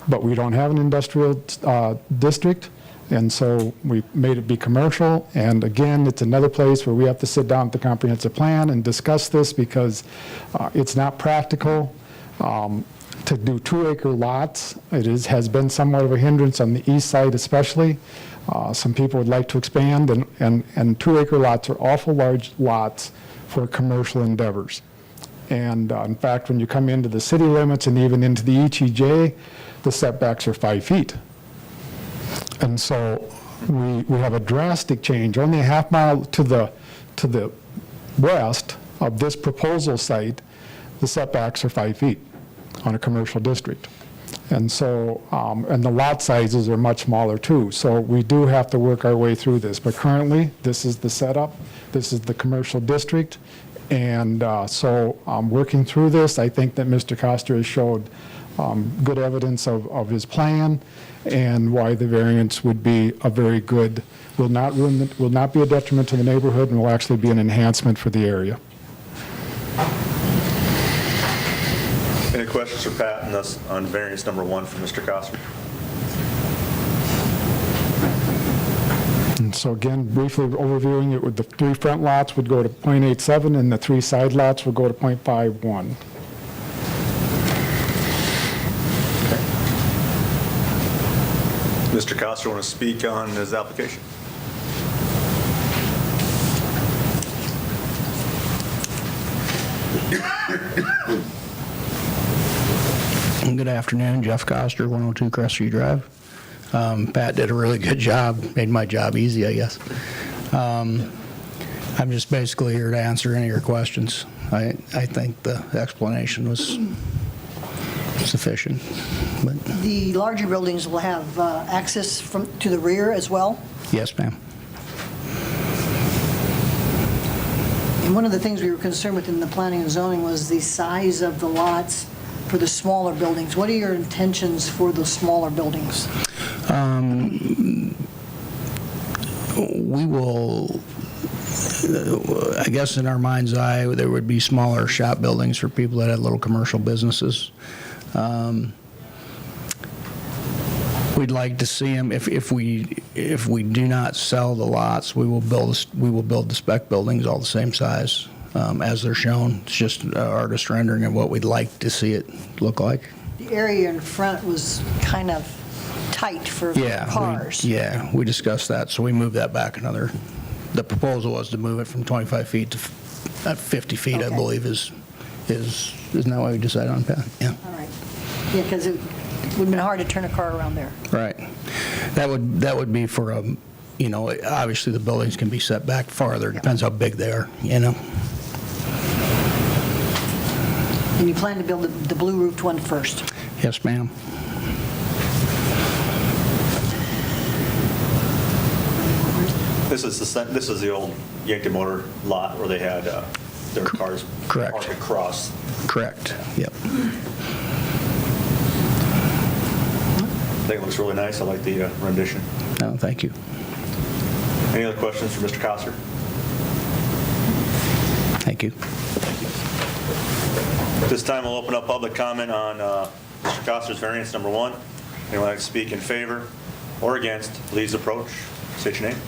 but we don't have an industrial district, and so we made it be commercial. And again, it's another place where we have to sit down with the comprehensive plan and discuss this, because it's not practical to do 2-acre lots. It has been somewhat of a hindrance on the east side especially. Some people would like to expand, and 2-acre lots are awful large lots for commercial endeavors. And in fact, when you come into the city limits and even into the ETJ, the setbacks are 5 feet. And so we have a drastic change. Only a half mile to the west of this proposal site, the setbacks are 5 feet on a commercial district. And so, and the lot sizes are much smaller too. So we do have to work our way through this. But currently, this is the setup. This is the commercial district. And so working through this, I think that Mr. Coster has showed good evidence of his plan and why the variance would be a very good, will not be a detriment to the neighborhood and will actually be an enhancement for the area. Any questions for Pat on variance number 1 from Mr. Coster? And so again, briefly overviewing it, with the 3 front lots would go to .87 and the 3 side lots would go to .51. Mr. Coster, want to speak on his application? Good afternoon, Jeff Coster, 102 Crestview Drive. Pat did a really good job, made my job easy, I guess. I'm just basically here to answer any of your questions. I think the explanation was sufficient. But The larger buildings will have access to the rear as well? yes, ma'am. And one of the things we were concerned with in the planning and zoning was the size of the lots for the smaller buildings. What are your intentions for the smaller buildings? We will, I guess in our mind's eye, there would be smaller shop buildings for people that had little commercial businesses. We'd like to see them, if we do not sell the lots, we will build the spec buildings all the same size as they're shown. It's just artist rendering of what we'd like to see it look like. The area in front was kind of tight for cars. We discussed that, so we moved that back another. The proposal was to move it from 25 feet to 50 feet, I Okay. believe, isn't that what we decided on, Pat? Yeah. All right. Yeah, because it would have been hard to turn a car around there. Right. That would be for a, obviously the buildings can be set back farther, depends how big they are, And you plan to build the blue roofed one first? Yes, ma'am. This is the old Yankton Motor lot where they had their cars Correct. parked across. Correct. Yep. I think it looks really nice. I like the rendition. No, thank you. Any other questions for Mr. Coster? Thank you. This time we'll open up public comment on Mr. Coster's variance number 1. Anyone like to speak in favor or against, please approach. State your name.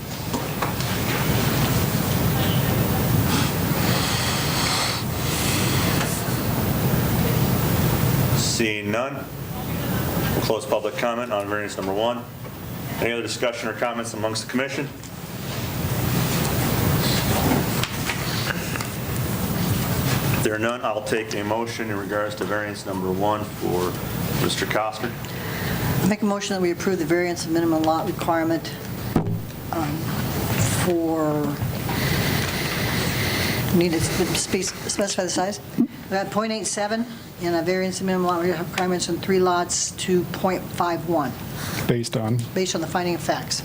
Seeing none, we'll close public comment on variance number 1. Any other discussion or comments amongst the commission? If there are none, I'll take a motion in regards to variance number 1 for Mr. Coster. Make a motion that we approve the variance of minimum lot requirement for, need to specify the size? We got .87 and a variance of minimum lot requirements from 3 lots to .51, Based on, based on the finding of facts.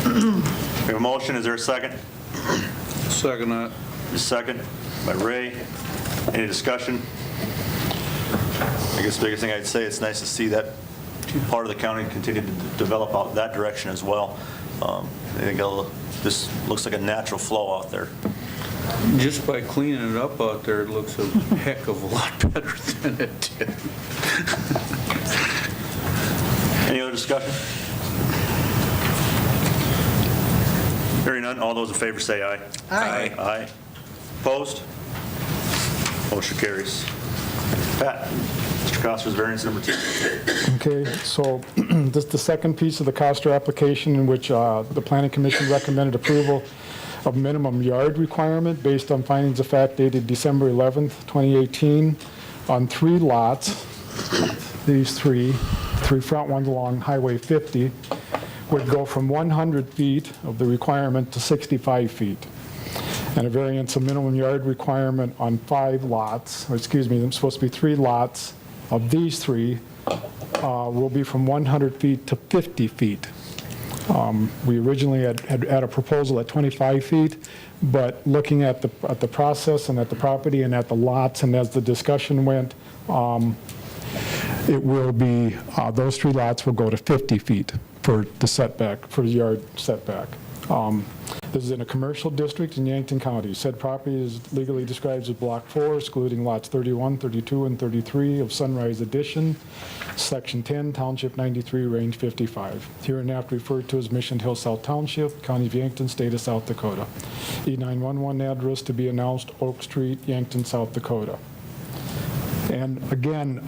We have a motion, is there a second? Second that. A second by Ray. Any discussion? I guess the biggest thing I'd say, it's nice to see that part of the county continue to develop out that direction as well. I think this looks like a natural flow out there. Just by cleaning it up out there, it looks a heck of a lot better than it did. Any other discussion? Hearing none, all those in favor say aye. Aye. Aye. Opposed? Motion carries. Pat, Mr. Coster's variance number 2. okay, so this is the second piece of the Coster application in which the Planning Commission recommended approval of minimum yard requirement based on findings of fact dated December 11th, 2018, on 3 lots, these three front ones along Highway 50, would go from 100 feet of the requirement to 65 feet. And a variance of minimum yard requirement on 5 lots, or excuse me, there's supposed to be 3 lots of these 3, will be from 100 feet to 50 feet. We originally had a proposal at 25 feet, but looking at the process and at the property and at the lots, and as the discussion went, it will be, those 3 lots will go to 50 feet for the setback, for the yard setback. This is in a commercial district in Yankton County. Said property is legally described as Block 4, excluding lots 31, 32, and 33 of Sunrise Edition, Section 10, Township 93, Range 55. Hereinafter referred to as Mission Hill South Township, County of Yankton, State of South Dakota. E911 address to be announced, Oak Street, Yankton, South Dakota. And again,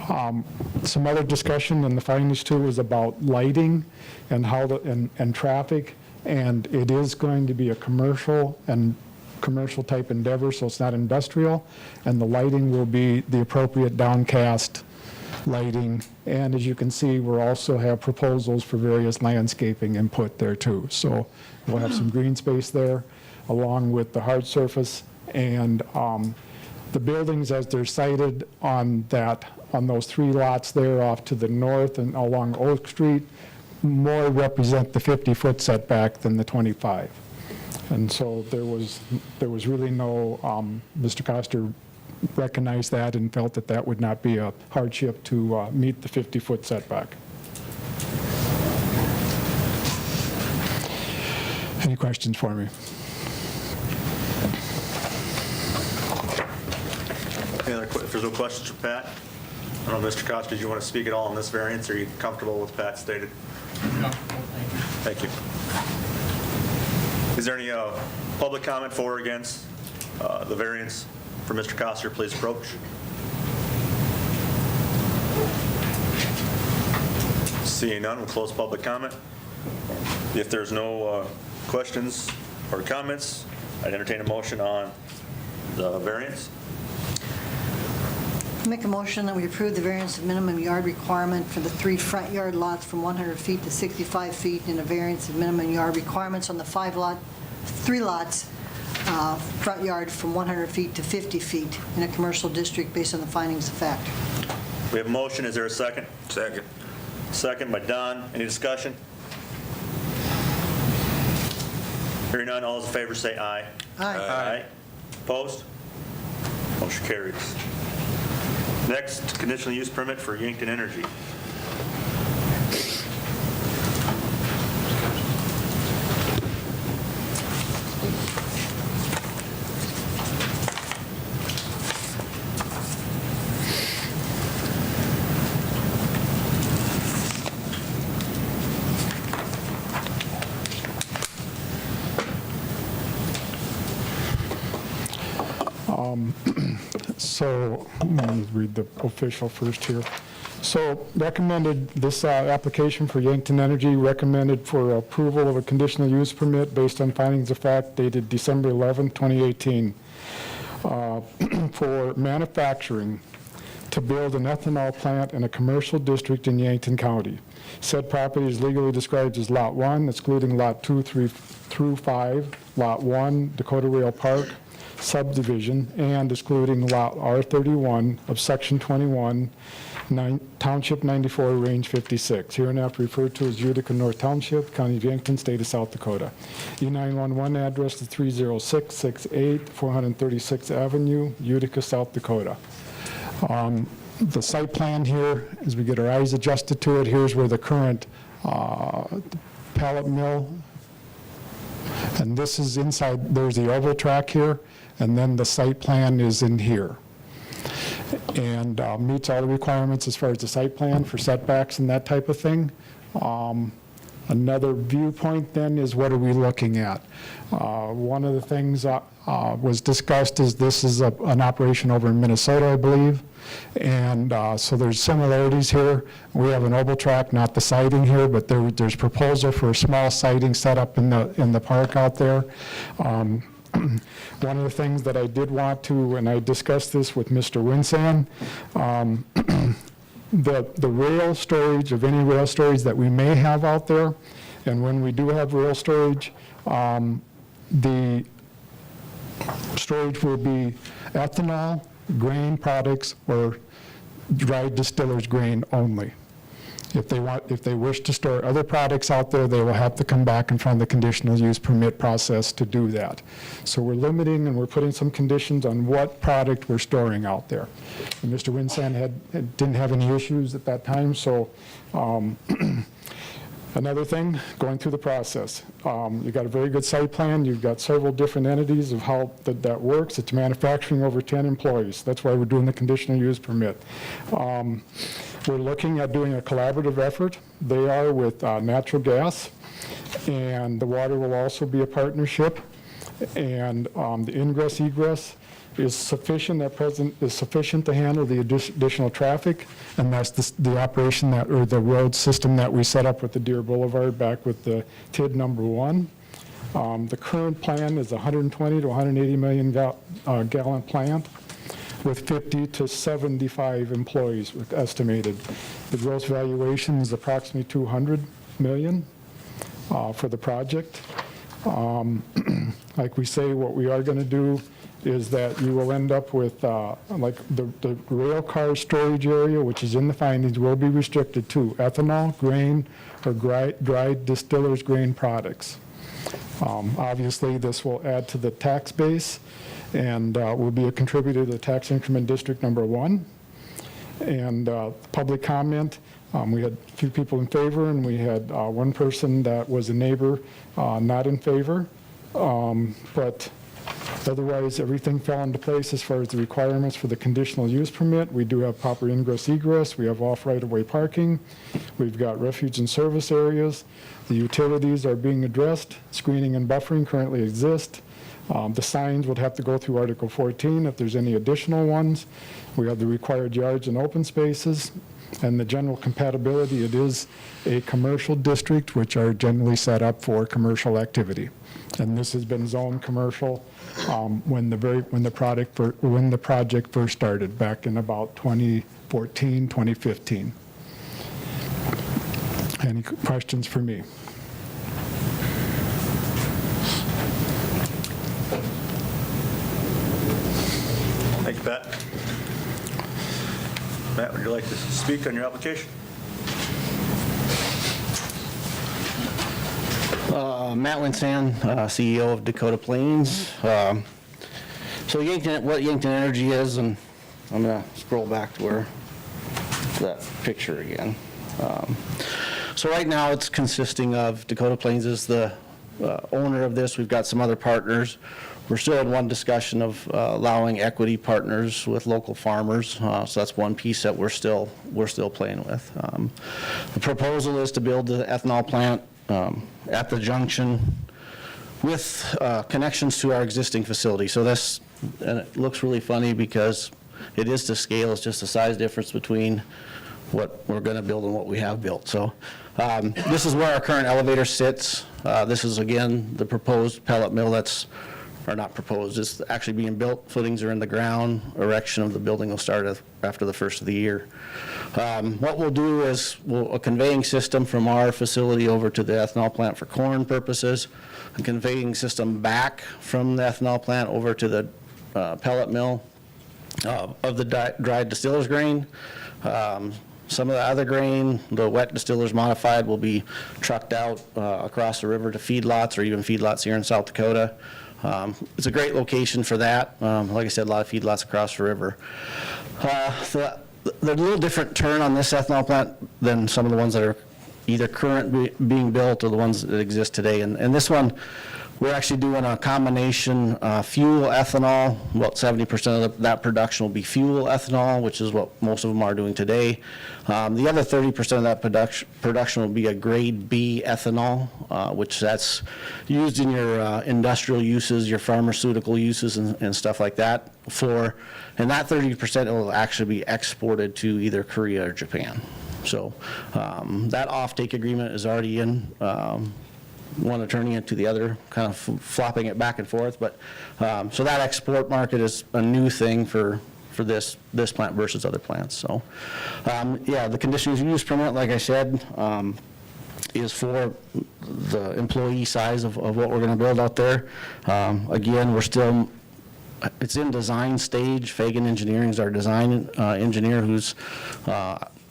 some other discussion in the findings too is about lighting and how and traffic. And it is going to be a commercial type endeavor, so it's not industrial. And the lighting will be the appropriate downcast lighting. And as you can see, we'll also have proposals for various landscaping input there too. So we'll have some green space there along with the hard surface. And the buildings as they're sited on those 3 lots there off to the north and along Oak Street more represent the 50-foot setback than the 25. And so there was really no, Mr. Coster recognized that and felt that that would not be a hardship to meet the 50-foot setback. Any questions for me? If there's no questions for Pat, I don't know, Mr. Costa, did you want to speak at all on this variance? Are you comfortable with Pat stated? No. Thank you. Is there any public comment for or against the variance for Mr. Costa? Please approach. Seeing none, we'll close public comment. If there's no questions or comments, I'd entertain a motion on the variance. Make a motion that we approve the variance of minimum yard requirement for the 3 front yard lots from 100 feet to 65 feet and a variance of minimum yard requirements on the 3 lots front yard from 100 feet to 50 feet in a commercial district based on the findings of fact. We have a motion. Is there a second? Second. Second by Don. Any discussion? Hearing none, all those in favor say aye. Aye. Aye. Opposed? Motion carries. Next, conditional use permit for Yankton Energy. So let me read the official first here. So recommended, this application for Yankton Energy recommended for approval of a conditional use permit based on findings of fact dated December 11, 2018 for manufacturing to build an ethanol plant in a commercial district in Yankton County. Said property is legally described as Lot 1, excluding Lot 2, 3 through 5, Lot 1, Dakota Rail Park subdivision, and excluding Lot R31 of Section 21, Township 94, Range 56, hereinafter referred to as Utica North Township, County of Yankton, State of South Dakota. E911 address is 30668 436th Avenue, Utica, South Dakota. The site plan here, as we get our eyes adjusted to it, here's where the current pallet mill, and this is inside, there's the oval track here, and then the site plan is in here. And meets all the requirements as far as the site plan for setbacks and that type of thing. Another viewpoint then is what are we looking at? One of the things was discussed is this is an operation over in Minnesota, I believe. And so there's similarities here. We have an oval track, not the siding here, but there's proposal for a small siding set up in the park out there. One of the things that I did want to, and I discussed this with Mr. Winsan, the rail storage, of any rail storage that we may have out there, And when we do have rail storage, the storage will be ethanol, grain products, or dried distillers grain only. If they wish to store other products out there, they will have to come back in front of the conditional use permit process to do that. So we're limiting and we're putting some conditions on what product we're storing out there. And Mr. Winsand didn't have any issues at that time, so another thing, going through the process. You've got a very good site plan. You've got several different entities of how that works. It's manufacturing over 10 employees. That's why we're doing the conditional use permit. We're looking at doing a collaborative effort. They are with natural gas, and the water will also be a partnership. And the ingress egress is sufficient at present, is sufficient to handle the additional traffic, and that's the operation that, or the road system that we set up with the Deer Boulevard back with the TID number 1. The current plan is 120 to 180 million gallon plant with 50 to 75 employees estimated. The gross valuation is approximately 200 million for the project. Like we say, what we are going to do is that you will end up with, like the rail car storage area, which is in the findings, will be restricted to ethanol, grain, or dried distillers grain products. Obviously, this will add to the tax base and will be a contributor to the tax increment district number 1. And public comment, we had a few people in favor, and we had one person that was a neighbor not in favor. But otherwise, everything fell into place as far as the requirements for the conditional use permit. We do have proper ingress egress. We have off right-of-way parking. We've got refuge and service areas. The utilities are being addressed. Screening and buffering currently exist. The signs would have to go through Article 14 if there's any additional ones. We have the required yards and open spaces. And the general compatibility, it is a commercial district, which are generally set up for commercial activity. And this has been zoned commercial when the project first started back in about 2014, 2015. Any questions for me? Thank you, Pat. Matt, would you like to speak on your application? Matt Winsand, CEO of Dakota Plains. So what Yankton Energy is, and I'm going to scroll back to that picture again. So right now it's consisting of Dakota Plains is the owner of this. We've got some other partners. We're still in one discussion of allowing equity partners with local farmers. So that's one piece that we're still playing with. The proposal is to build the ethanol plant at the junction with connections to our existing facility. So and it looks really funny because it is to scale. It's just a size difference between what we're going to build and what we have built. So this is where our current elevator sits. This is, again, the proposed pellet mill or not proposed, it's actually being built. Footings are in the ground. Erection of the building will start after the first of the year. What we'll do is a conveying system from our facility over to the ethanol plant for corn purposes, a conveying system back from the ethanol plant over to the pellet mill of the dried distillers grain. Some of the other grain, the wet distillers modified, will be trucked out across the river to feedlots or even feedlots here in South Dakota. It's a great location for that. Like I said, a lot of feedlots across the river. The little different turn on this ethanol plant than some of the ones that are either currently being built or the ones that exist today. And this one, we're actually doing a combination fuel ethanol. About 70% of that production will be fuel ethanol, which is what most of them are doing today. The other 30% of that production will be a grade B ethanol, which that's used in your industrial uses, your pharmaceutical uses, and stuff like that. And that 30% will actually be exported to either Korea or Japan. So that offtake agreement is already in. One attorney into the other, kind of flopping it back and forth. But so that export market is a new thing for this plant versus other plants. So yeah, the conditional use permit, like I said, is for the employee size of what we're going to build out there. Again, it's in design stage. Fagan Engineering is our design engineer, who's,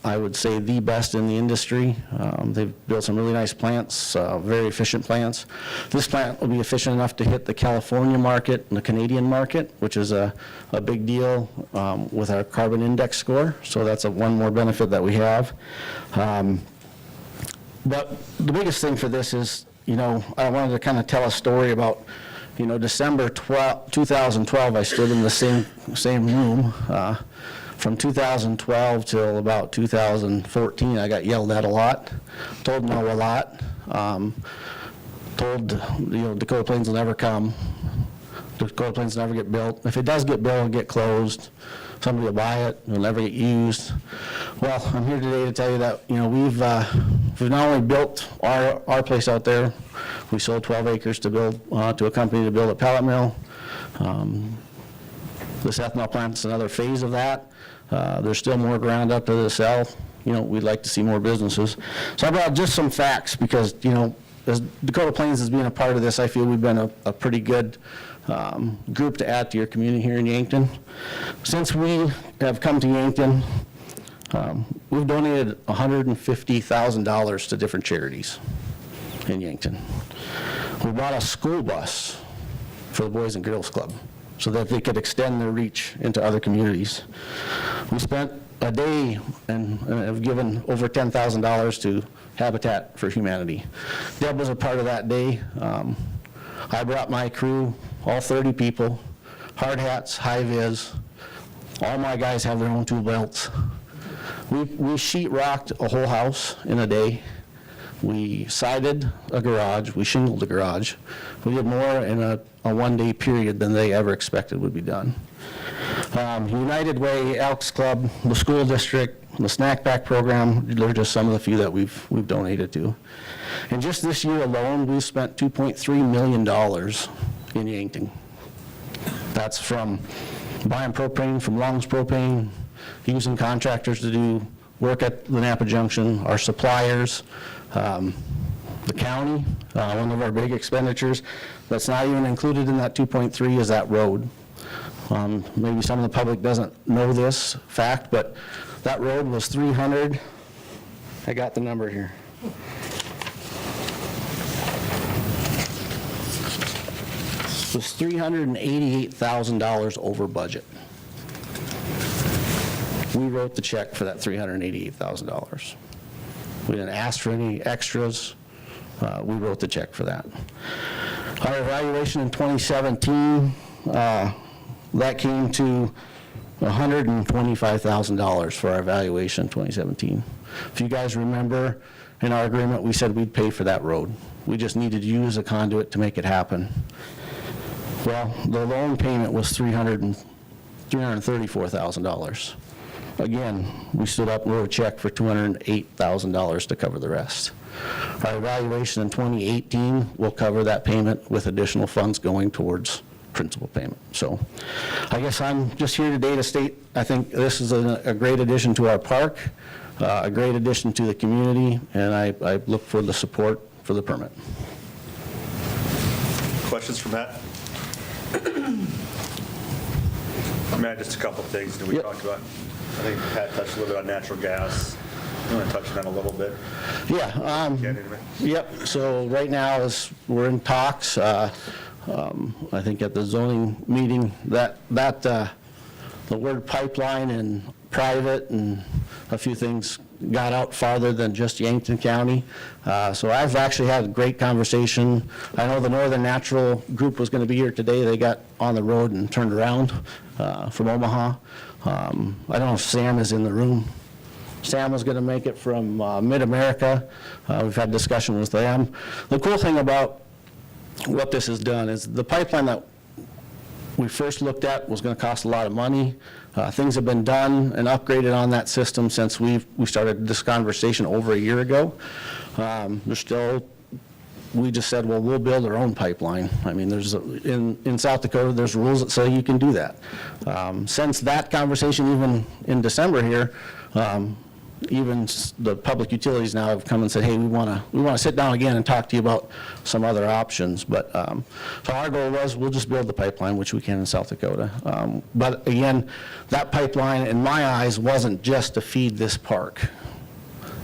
I would say, the best in the industry. They've built some really nice plants, very efficient plants. This plant will be efficient enough to hit the California market and the Canadian market, which is a big deal with our carbon index score. So that's one more benefit that we have. But the biggest thing for this is, I wanted to kind of tell a story about, December 2012, I stood in the same room. From 2012 till about 2014, I got yelled at a lot, told no a lot, told, Dakota Plains will never come, Dakota Plains will never get built. If it does get built, it'll get closed. Somebody will buy it, it'll never get used. Well, I'm here today to tell you that, we've not only built our place out there, we sold 12 acres to build, to a company to build a pellet mill. This ethanol plant's another phase of that. There's still more ground up to sell. We'd like to see more businesses. So I brought just some facts because, as Dakota Plains is being a part of this, I feel we've been a pretty good group to add to your community here in Yankton. Since we have come to Yankton, we've donated $150,000 to different charities in Yankton. We bought a school bus for the Boys and Girls Club so that they could extend their reach into other communities. We spent a day and have given over $10,000 to Habitat for Humanity. Deb was a part of that day. I brought my crew, all 30 people, hard hats, high vis. All my guys have their own tool belts. We sheet rocked a whole house in a day. We sided a garage, we shingled a garage. We did more in a one-day period than they ever expected would be done. United Way, Elks Club, the school district, the snack pack program, they're just some of the few that we've donated to. And just this year alone, we've spent $2.3 million in Yankton. That's from buying propane from Long's Propane, using contractors to do work at the Napa Junction, our suppliers, the county. One of our big expenditures that's not even included in that 2.3 is that road. Maybe some of the public doesn't know this fact, but that road was 300, I got the number here. It was $388,000 over budget. We wrote the check for that $388,000. We didn't ask for any extras. We wrote the check for that. Our evaluation in 2017, that came to $125,000 for our evaluation in 2017. If you guys remember, in our agreement, we said we'd pay for that road. We just needed to use a conduit to make it happen. Well, the loan payment was $334,000. Again, we stood up and wrote a check for $208,000 to cover the rest. Our evaluation in 2018 will cover that payment with additional funds going towards principal payment. So I guess I'm just here today to state, I think this is a great addition to our park, a great addition to the community, and I look for the support for the permit. Questions for Matt? Matt, just a couple of things that we talked about. I think Pat touched a little bit on natural gas. You want to touch on that a little bit? Yeah. Yep. So right now, we're in talks. I think at the zoning meeting, that the word pipeline and private and a few things got out farther than just Yankton County. So I've actually had a great conversation. I know the Northern Natural group was going to be here today. They got on the road and turned around from Omaha. I don't know if Sam is in the room. Sam was going to make it from Mid-America. We've had discussion with them. The cool thing about what this has done is the pipeline that we first looked at was going to cost a lot of money. Things have been done and upgraded on that system since we started this conversation over a year ago. We just said, well, we'll build our own pipeline. I mean, in South Dakota, there's rules that say you can do that. Since that conversation, even in December here, even the public utilities now have come and said, hey, we want to sit down again and talk to you about some other options. But, so our goal was, we'll just build the pipeline, which we can in South Dakota. But again, that pipeline, in my eyes, wasn't just to feed this park.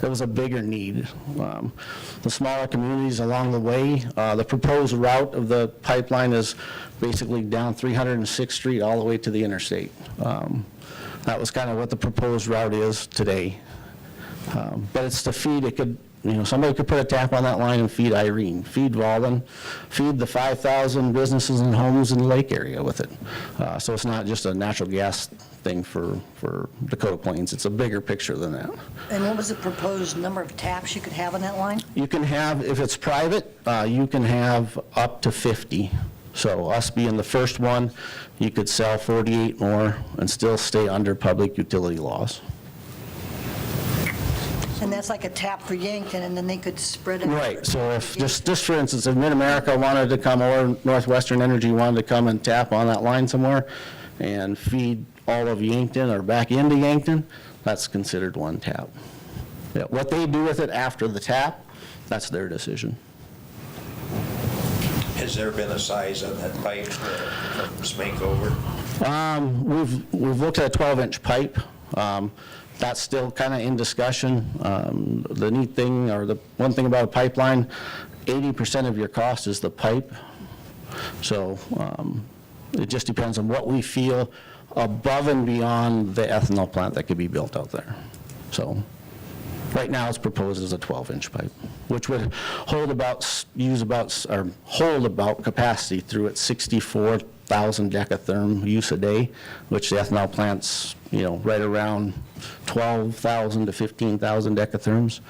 There was a bigger need. The smaller communities along the way, the proposed route of the pipeline is basically down 306th Street all the way to the interstate. That was kind of what the proposed route is today. But it's to feed, it could, somebody could put a tap on that line and feed Irene, feed Walden, feed the 5,000 businesses and homes in the lake area with it. So it's not just a natural gas thing for Dakota Plains. It's a bigger picture than that. And what was the proposed number of taps you could have on that line? You can have, if it's private, you can have up to 50. So us being the first one, you could sell 48 more and still stay under public utility laws. And that's like a tap for Yankton, and then they could spread it. Right, so if, just for instance, if Mid-America wanted to come, or Northwestern Energy wanted to come and tap on that line somewhere and feed all of Yankton or back into Yankton, that's considered one tap. Yeah, what they do with it after the tap, that's their decision. Has there been a size on that pipe from Smink over? We've looked at a 12-inch pipe. That's still kind of in discussion. The neat thing, or the one thing about a pipeline, 80% of your cost is the pipe. So it just depends on what we feel above and beyond the ethanol plant that could be built out there. So right now it's proposed as a 12-inch pipe, which would hold about capacity through its 64,000 decatherm use a day, which the ethanol plant's, right around 12,000 to 15,000 decatherms.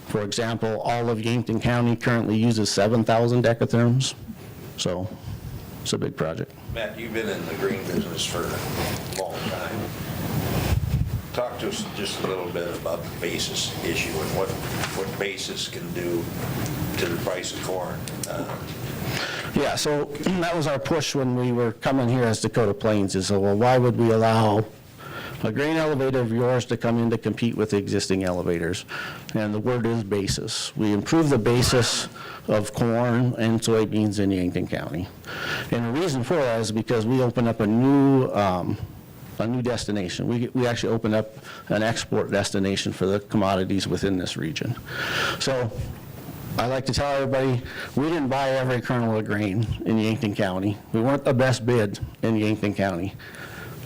For example, all of Yankton County currently uses 7,000 decatherms, so it's a big project. Matt, you've been in the green business for a long time. Talk to us just a little bit about the basis issue and what basis can do to the price of corn. Yeah, so that was our push when we were coming here as Dakota Plains, is, well, why would we allow a grain elevator of yours to come in to compete with the existing elevators? And the word is basis. We improve the basis of corn and soybeans in Yankton County. And the reason for that is because we opened up a new destination. We actually opened up an export destination for the commodities within this region. So I like to tell everybody, we didn't buy every kernel of grain in Yankton County. We weren't the best bid in Yankton County.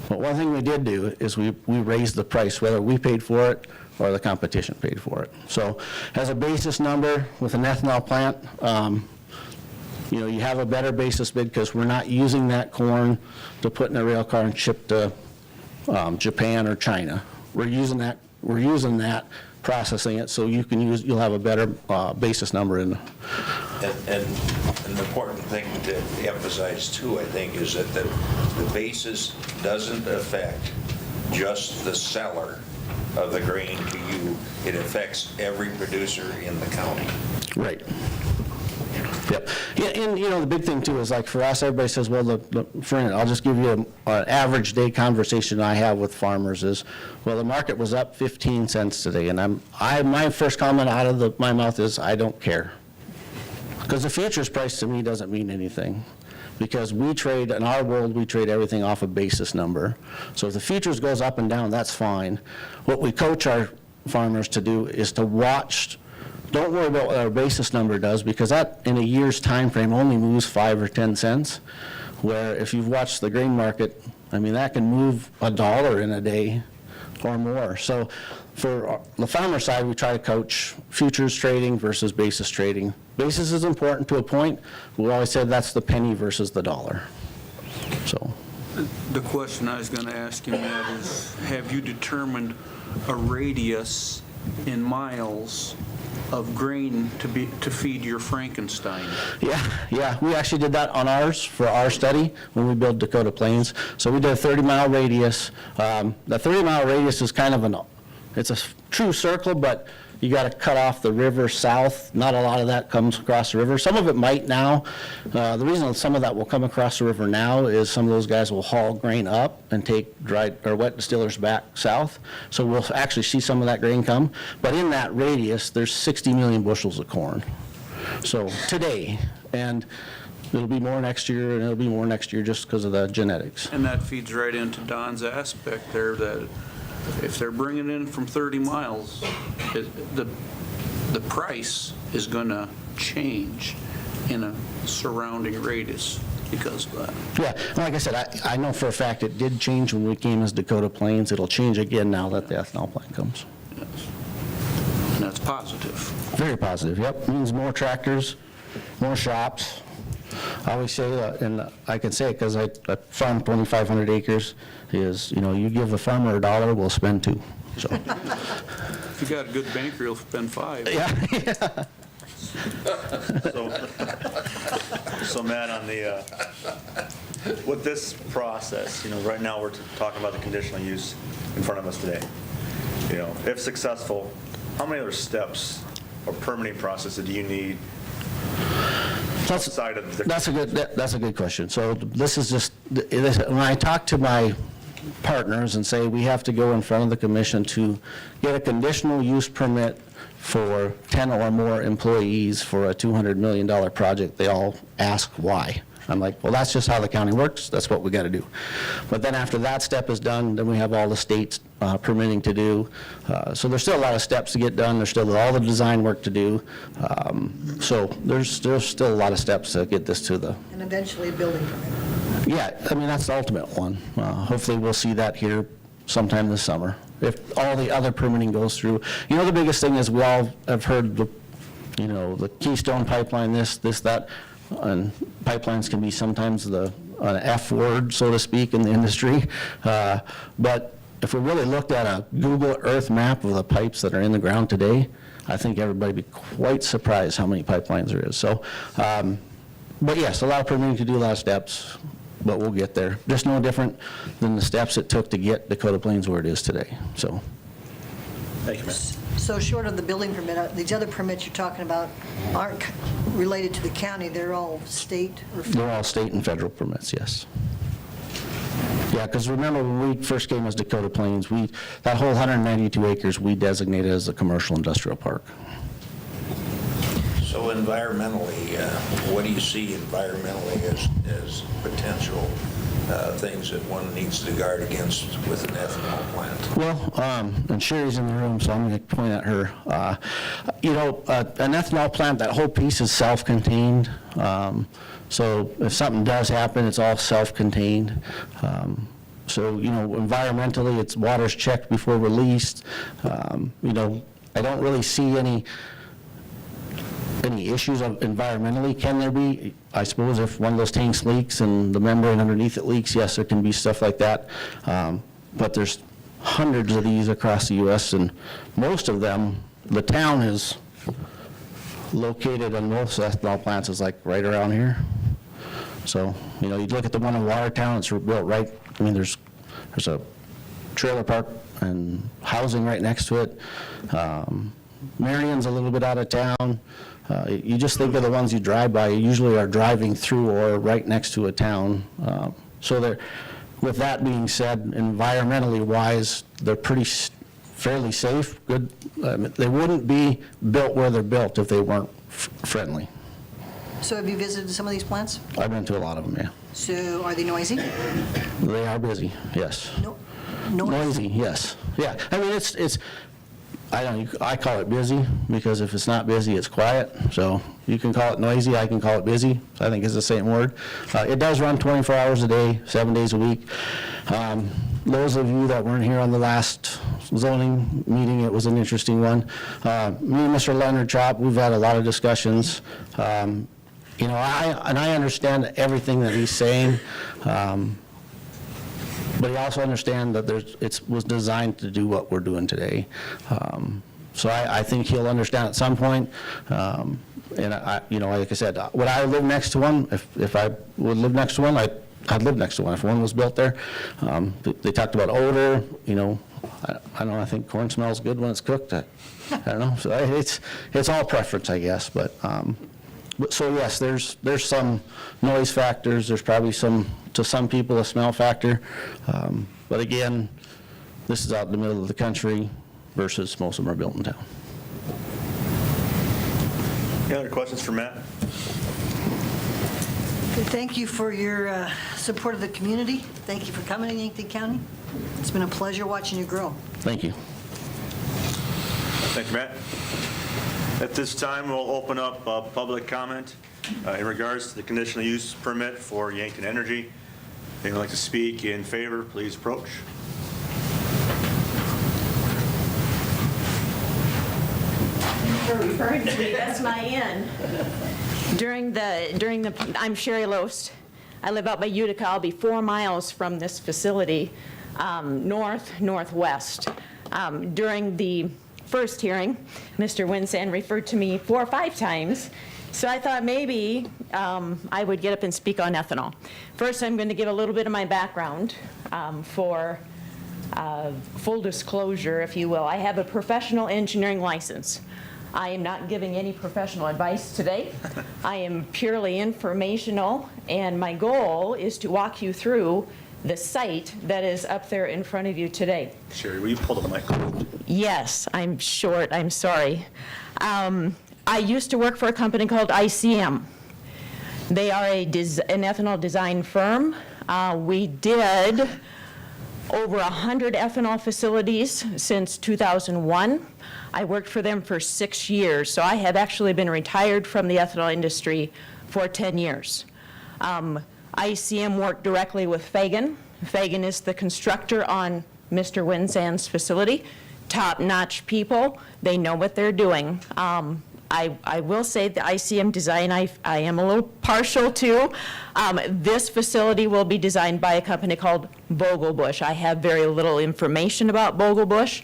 But one thing we did do is we raised the price, whether we paid for it or the competition paid for it. So as a basis number with an ethanol plant, you have a better basis bid because we're not using that corn to put in a rail car and ship to Japan or China. We're using that, processing it, so you'll have a better basis number in. And an important thing to emphasize too, I think, is that the basis doesn't affect just the seller of the grain to you. It affects every producer in the county. Right. Yep. Yeah, and the big thing too is, like, for us, everybody says, well, I'll just give you an average day conversation I have with farmers is, well, the market was up 15 cents today, and my first comment out of my mouth is, I don't care. Because the futures price to me doesn't mean anything. Because in our world, we trade everything off a basis number. So if the futures goes up and down, that's fine. What we coach our farmers to do is to watch. Don't worry about what our basis number does, because that, in a year's time frame, only moves 5 or 10 cents, where if you've watched the grain market, that can move $1 in a day or more. So for the farmer side, we try to coach futures trading versus basis trading. Basis is important to a point. We always said that's the penny versus the dollar. So The question I was going to ask you, Matt, is have you determined a radius in miles of grain to feed your Frankenstein? Yeah, we actually did that on ours for our study when we built Dakota Plains. So we did a 30-mile radius. The 30-mile radius is kind of it's a true circle, but you got to cut off the river south. Not a lot of that comes across the river. Some of it might now. The reason some of that will come across the river now is some of those guys will haul grain up and take dry or wet distillers back south. So we'll actually see some of that grain come. But in that radius, there's 60 million bushels of corn. So today, and it'll be more next year, and it'll be more next year just because of the genetics. And that feeds right into Don's aspect there, that if they're bringing in from 30 miles, the price is going to change in a surrounding radius because of that. Yeah, like I said, I know for a fact it did change when we came as Dakota Plains. It'll change again now that the ethanol plant comes. Yes. And that's positive. Very positive, yep. Means more tractors, more shops. I always say that, and I can say it because I farm 2,500 acres, is, you give the farmer $1, we'll spend $2. So. If you got a good banker, you'll spend $5. Yeah. So Matt, on the, with this process, right now we're talking about the conditional use in front of us today. If successful, how many other steps or permitting processes do you need outside of the? That's a good question. So this is just, when I talk to my partners and say we have to go in front of the commission to get a conditional use permit for 10 or more employees for a $200 million project, they all ask why. I'm like, well, that's just how the county works. That's what we got to do. But then after that step is done, then we have all the states permitting to do. So there's still a lot of steps to get done. There's still all the design work to do. So there's still a lot of steps to get this to the. And eventually a building permit. Yeah, I mean, that's the ultimate one. Hopefully we'll see that here sometime this summer, if all the other permitting goes through. The biggest thing is we all have heard the Keystone Pipeline, this, that, and pipelines can be sometimes an F word, so to speak, in the industry. But if we really looked at a Google Earth map of the pipes that are in the ground today, I think everybody would be quite surprised how many pipelines there is. So, but yes, a lot of permitting to do, a lot of steps, but we'll get there. Just no different than the steps it took to get Dakota Plains where it is today. So. Thank you, Matt. So short of the building permit, these other permits you're talking about aren't related to the county, they're all state or federal? They're all state and federal permits, yes. Yeah, because remember when we first came as Dakota Plains, that whole 192 acres we designated as a commercial industrial park. So environmentally, what do you see environmentally as potential things that one needs to guard against with an ethanol plant? Well, and Sherry's in the room, so I'm going to point at her. An ethanol plant, that whole piece is self-contained. So if something does happen, it's all self-contained. So, environmentally, it's water's checked before released. I don't really see any issues of environmentally. Can there be? I suppose if one of those tanks leaks and the membrane underneath it leaks, yes, there can be stuff like that. But there's hundreds of these across the U.S., and most of them, the town is located on most ethanol plants is like right around here. So, you look at the one in Watertown, it's built right, there's a trailer park and housing right next to it. Marion's a little bit out of town. You just think of the ones you drive by, you usually are driving through or right next to a town. With that being said, environmentally wise, they're fairly safe, good. They wouldn't be built where they're built if they weren't friendly. So have you visited some of these plants? I've been to a lot of them, yeah. So are they noisy? They are busy, yes. No. Noisy, yes. Yeah, I call it busy, because if it's not busy, it's quiet. So you can call it noisy, I can call it busy. I think it's the same word. It does run 24 hours a day, 7 days a week. Those of you that weren't here on the last zoning meeting, it was an interesting one. Me and Mr. Leonard Chop, we've had a lot of discussions. I understand everything that he's saying. But he also understands that it was designed to do what we're doing today. So I think he'll understand at some point. And like I said, would I live next to one? If I would live next to one, I'd live next to one if one was built there. They talked about odor. I don't know. I think corn smells good when it's cooked. I don't know, so it's all preference, I guess, but so yes, there's some noise factors, there's probably to some people, a smell factor, but again, this is out in the middle of the country versus most of them are built in town. Any other questions for Matt? Thank you for your support of the community. Thank you for coming to Yankton County. It's been a pleasure watching you grow. Thank you. Thank you, Matt. At this time, we'll open up public comment in regards to the conditional use permit for Yankton Energy. If anyone would like to speak in favor, please approach. For referring to me, that's my inn. I'm Sherry Loest. I live out by Utica. I'll be 4 miles from this facility, northwest. During the first hearing, Mr. Winsand referred to me 4 or 5 times, so I thought maybe I would get up and speak on ethanol. First, I'm going to give a little bit of my background for full disclosure, if you will. I have a professional engineering license. I am not giving any professional advice today. I am purely informational, and my goal is to walk you through the site that is up there in front of you today. Sherry, will you pull the mic? Yes, I'm short, I'm sorry. I used to work for a company called ICM. They are an ethanol design firm. We did over 100 ethanol facilities since 2001. I worked for them for 6 years, so I have actually been retired from the ethanol industry for 10 years. ICM worked directly with Fagan. Fagan is the constructor on Mr. Winsand's facility. Top-notch people. They know what they're doing. I will say the ICM design I am a little partial to. This facility will be designed by a company called Vogelbusch. I have very little information about Vogelbusch.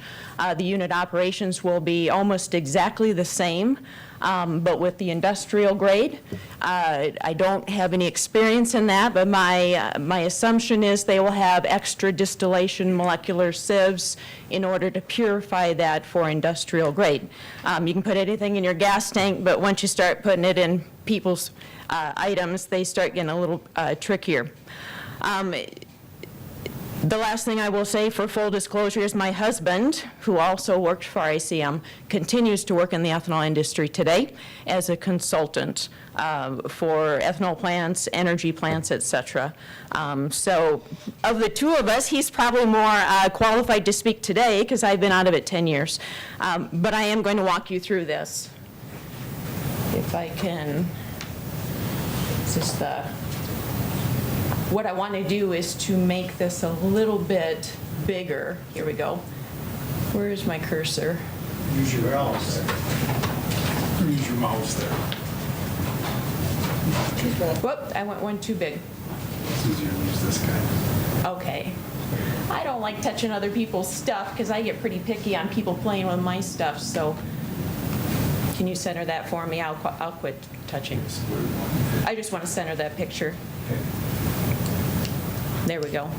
The unit operations will be almost exactly the same, but with the industrial grade. I don't have any experience in that, but my assumption is they will have extra distillation molecular sieves in order to purify that for industrial grade. You can put anything in your gas tank, but once you start putting it in people's items, they start getting a little trickier. The last thing I will say for full disclosure is my husband, who also worked for ICM, continues to work in the ethanol industry today as a consultant for ethanol plants, energy plants, et cetera. So of the two of us, he's probably more qualified to speak today because I've been out of it 10 years. But I am going to walk you through this. If I can, is this the... What I want to do is to make this a little bit bigger. Here we go. Where is my cursor? Use your mouse there. Use your mouse there. Whoop, I went one too big. It's easier to use this guy. Okay. I don't like touching other people's stuff because I get pretty picky on people playing with my stuff, so can you center that for me? I'll quit touching. I just want to center that picture. Okay. There we go.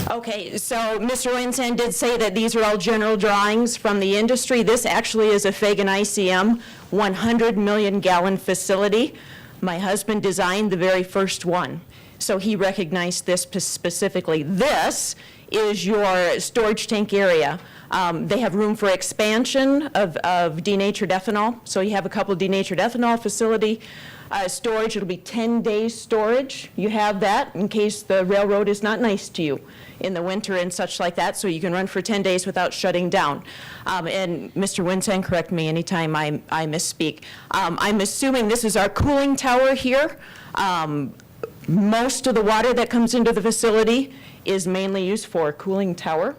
Okay, so Mr. Winsand did say that these are all general drawings from the industry. This actually is a Fagan ICM 100 million gallon facility. My husband designed the very first one, so he recognized this specifically. This is your storage tank area. They have room for expansion of denatured ethanol, so you have a couple denatured ethanol facility. Storage, it'll be 10 days storage. You have that in case the railroad is not nice to you in the winter and such like that, so you can run for 10 days without shutting down. And Mr. Winsand, correct me anytime I misspeak. I'm assuming this is our cooling tower here. Most of the water that comes into the facility is mainly used for a cooling tower.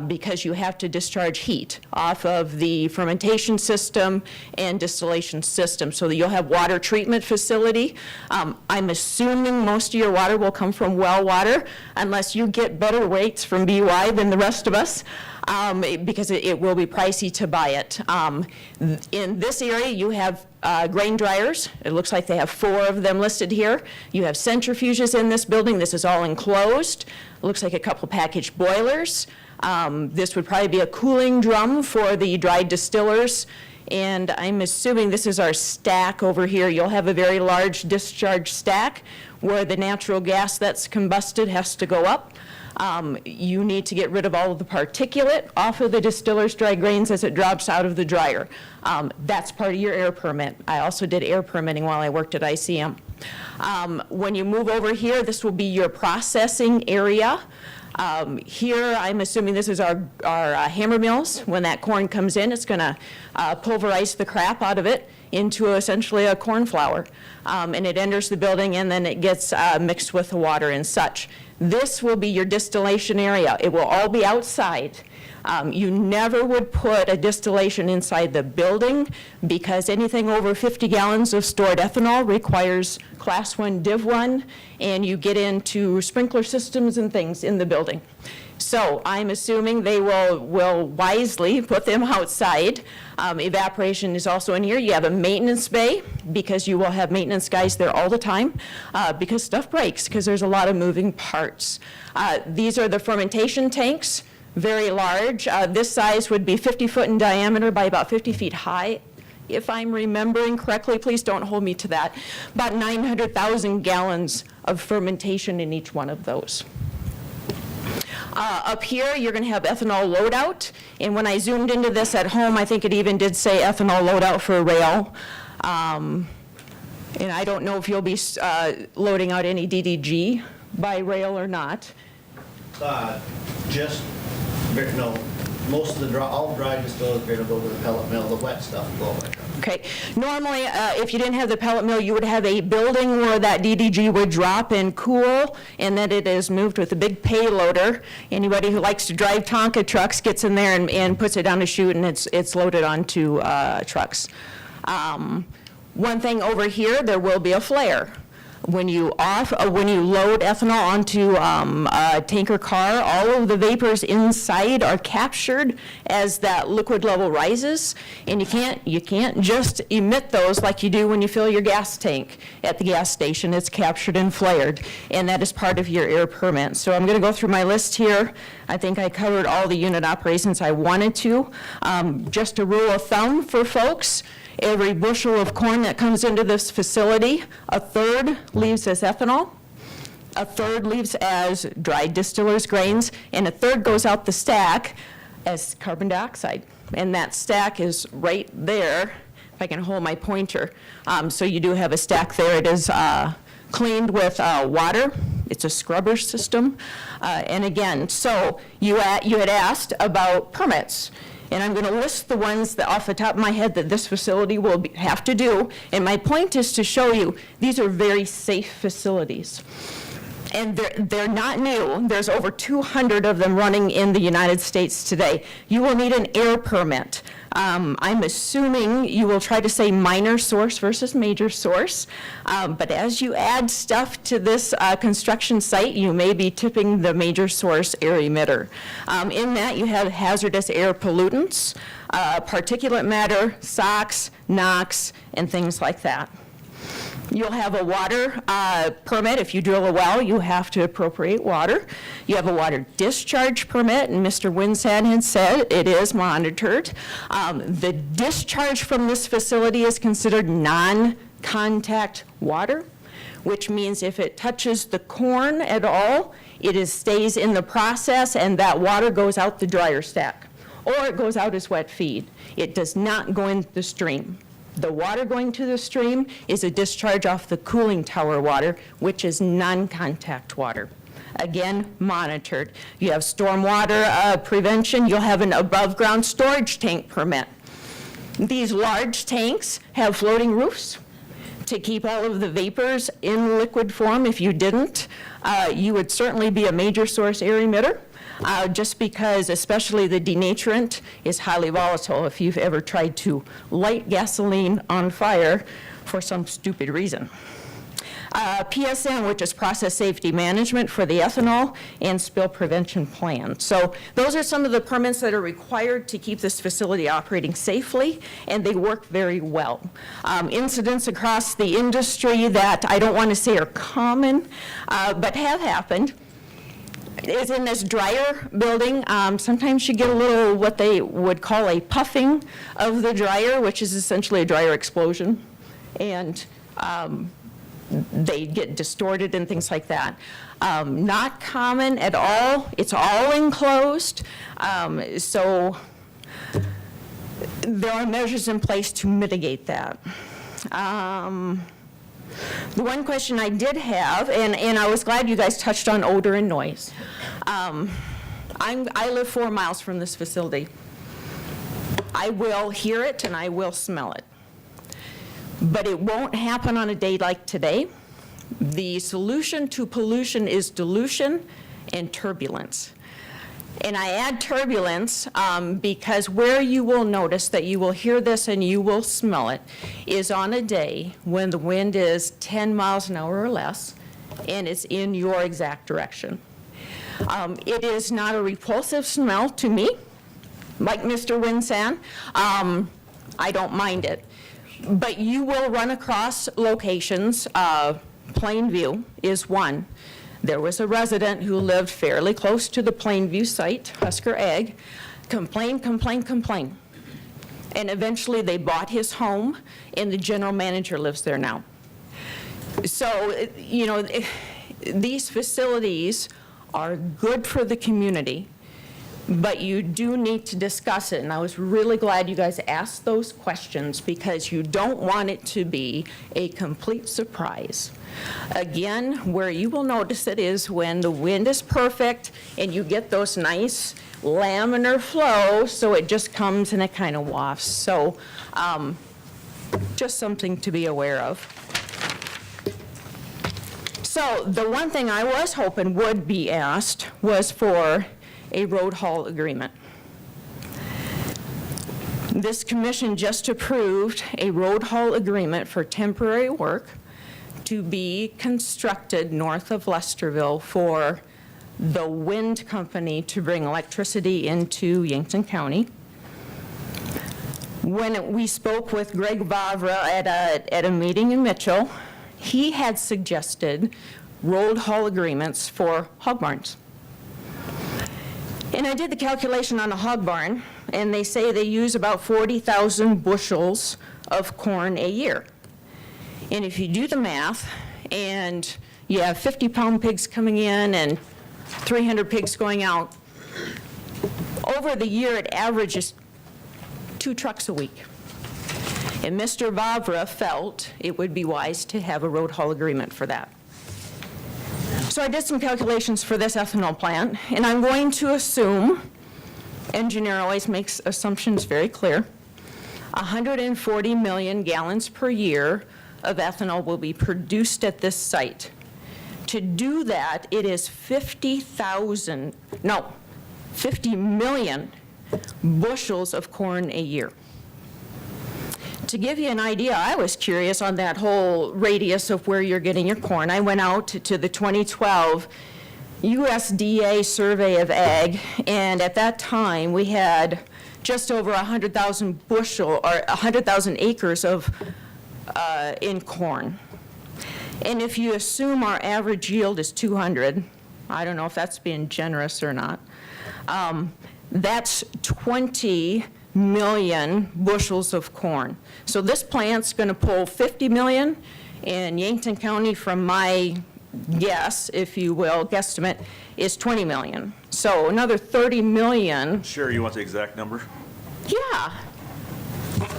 Because you have to discharge heat off of the fermentation system and distillation system, so that you'll have water treatment facility. I'm assuming most of your water will come from well water, unless you get better rates from BY than the rest of us, because it will be pricey to buy it. In this area, you have grain dryers. It looks like they have 4 of them listed here. You have centrifuges in this building. This is all enclosed. It looks like a couple packaged boilers. This would probably be a cooling drum for the dried distillers. And I'm assuming this is our stack over here. You'll have a very large discharge stack where the natural gas that's combusted has to go up. You need to get rid of all of the particulate off of the distiller's dry grains as it drops out of the dryer. That's part of your air permit. I also did air permitting while I worked at ICM. When you move over here, this will be your processing area. Here, I'm assuming this is our hammer mills. When that corn comes in, it's going to pulverize the crap out of it into essentially a corn flour. And it enters the building, and then it gets mixed with the water and such. This will be your distillation area. It will all be outside. You never would put a distillation inside the building because anything over 50 gallons of stored ethanol requires Class 1 Div 1, and you get into sprinkler systems and things in the building. So I'm assuming they will wisely put them outside. Evaporation is also in here. You have a maintenance bay because you will have maintenance guys there all the time because stuff breaks because there's a lot of moving parts. These are the fermentation tanks. Very large. This size would be 50 foot in diameter by about 50 feet high. If I'm remembering correctly, please don't hold me to that. About 900,000 gallons of fermentation in each one of those. Up here, you're going to have ethanol loadout. And when I zoomed into this at home, I think it even did say ethanol loadout for rail. And I don't know if you'll be loading out any DDG by rail or not. No, most of all dry distillers beer will go to the pellet mill. The wet stuff will go by truck. Okay. Normally, if you didn't have the pellet mill, you would have a building where that DDG would drop and cool, and then it is moved with a big payloader. Anybody who likes to drive Tonka trucks gets in there and puts it down a chute, and it's loaded onto trucks. One thing over here, there will be a flare. When you load ethanol onto a tanker car, all of the vapors inside are captured as that liquid level rises, and you can't just emit those like you do when you fill your gas tank at the gas station. It's captured and flared, and that is part of your air permit. So I'm going to go through my list here. I think I covered all the unit operations I wanted to. Just a rule of thumb for folks. Every bushel of corn that comes into this facility, a third leaves as ethanol, a third leaves as dried distillers grains, and a third goes out the stack as carbon dioxide. And that stack is right there, if I can hold my pointer. So you do have a stack there. It is cleaned with water. It's a scrubber system. And again, so you had asked about permits. And I'm going to list the ones that off the top of my head that this facility will have to do. And my point is to show you these are very safe facilities. And they're not new. There's over 200 of them running in the United States today. You will need an air permit. I'm assuming you will try to say minor source versus major source. But as you add stuff to this construction site, you may be tipping the major source air emitter. In that, you have hazardous air pollutants, particulate matter, SOx, NOx, and things like that. You'll have a water permit. If you drill a well, you have to appropriate water. You have a water discharge permit, and Mr. Winsand had said it is monitored. The discharge from this facility is considered non-contact water, which means if it touches the corn at all, it stays in the process, and that water goes out the dryer stack, or it goes out as wet feed. It does not go into the stream. The water going to the stream is a discharge off the cooling tower water, which is non-contact water. Again, monitored. You have stormwater prevention. You'll have an above-ground storage tank permit. These large tanks have floating roofs to keep all of the vapors in liquid form. If you didn't, you would certainly be a major source air emitter. Just because especially the denaturant is highly volatile if you've ever tried to light gasoline on fire for some stupid reason. PSM, which is process safety management for the ethanol, and spill prevention plan. So those are some of the permits that are required to keep this facility operating safely, and they work very well. Incidents across the industry that I don't want to say are common, but have happened. is in this dryer building. Sometimes you get a little, what they would call a puffing of the dryer, which is essentially a dryer explosion. And they get distorted and things like that. Not common at all. It's all enclosed. So there are measures in place to mitigate that. The one question I did have, and I was glad you guys touched on odor and noise. I live 4 miles from this facility. I will hear it and I will smell it. But it won't happen on a day like today. The solution to pollution is dilution and turbulence. And I add turbulence because where you will notice that you will hear this and you will smell it is on a day when the wind is 10 miles an hour or less and it's in your exact direction. It is not a repulsive smell to me, like Mr. Winsan. I don't mind it. But you will run across locations, Plainview is one. There was a resident who lived fairly close to the Plainview site, Husker Ag, complained. And eventually they bought his home, and the general manager lives there now. So, you know, these facilities are good for the community, but you do need to discuss it. And I was really glad you guys asked those questions because you don't want it to be a complete surprise. Again, where you will notice it is when the wind is perfect and you get those nice laminar flow, so it just comes and it kind of wafts. So just something to be aware of. So the one thing I was hoping would be asked was for a road haul agreement. This commission just approved a road haul agreement for temporary work to be constructed north of Lesterville for the wind company to bring electricity into Yankton County. When we spoke with Greg Vavra at a meeting in Mitchell, he had suggested road haul agreements for hog barns. And I did the calculation on a hog barn, and they say they use about 40,000 bushels of corn a year. And if you do the math, and you have 50-pound pigs coming in and 300 pigs going out, over the year it averages 2 trucks a week. And Mr. Vavra felt it would be wise to have a road haul agreement for that. So I did some calculations for this ethanol plant, and I'm going to assume, engineer always makes assumptions very clear, 140 million gallons per year of ethanol will be produced at this site. To do that, it is 50 million bushels of corn a year. To give you an idea, I was curious on that whole radius of where you're getting your corn. I went out to the 2012 USDA survey of ag, and at that time we had just over 100,000 acres of in corn. And if you assume our average yield is 200, I don't know if that's being generous or not, that's 20 million bushels of corn. So this plant's going to pull 50 million, and Yankton County, from my guess, if you will, guesstimate, is 20 million. So another 30 million. Sure, you want the exact number? Yeah.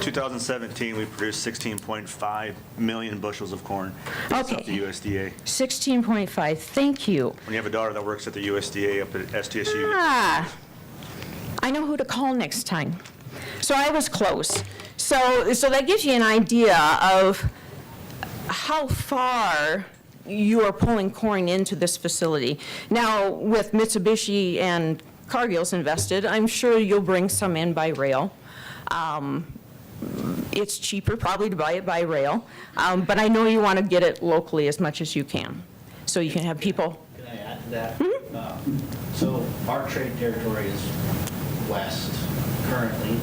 2017, we produced 16.5 million bushels of corn. Okay. Up the USDA. 16.5, thank you. When you have a daughter that works at the USDA up at STSU. I know who to call next time. So I was close. So that gives you an idea of how far you are pulling corn into this facility. Now, with Mitsubishi and Cargill's invested, I'm sure you'll bring some in by rail. It's cheaper probably to buy it by rail, but I know you want to get it locally as much as you can, so you can have people. Can I add to that? So our trade territory is west currently.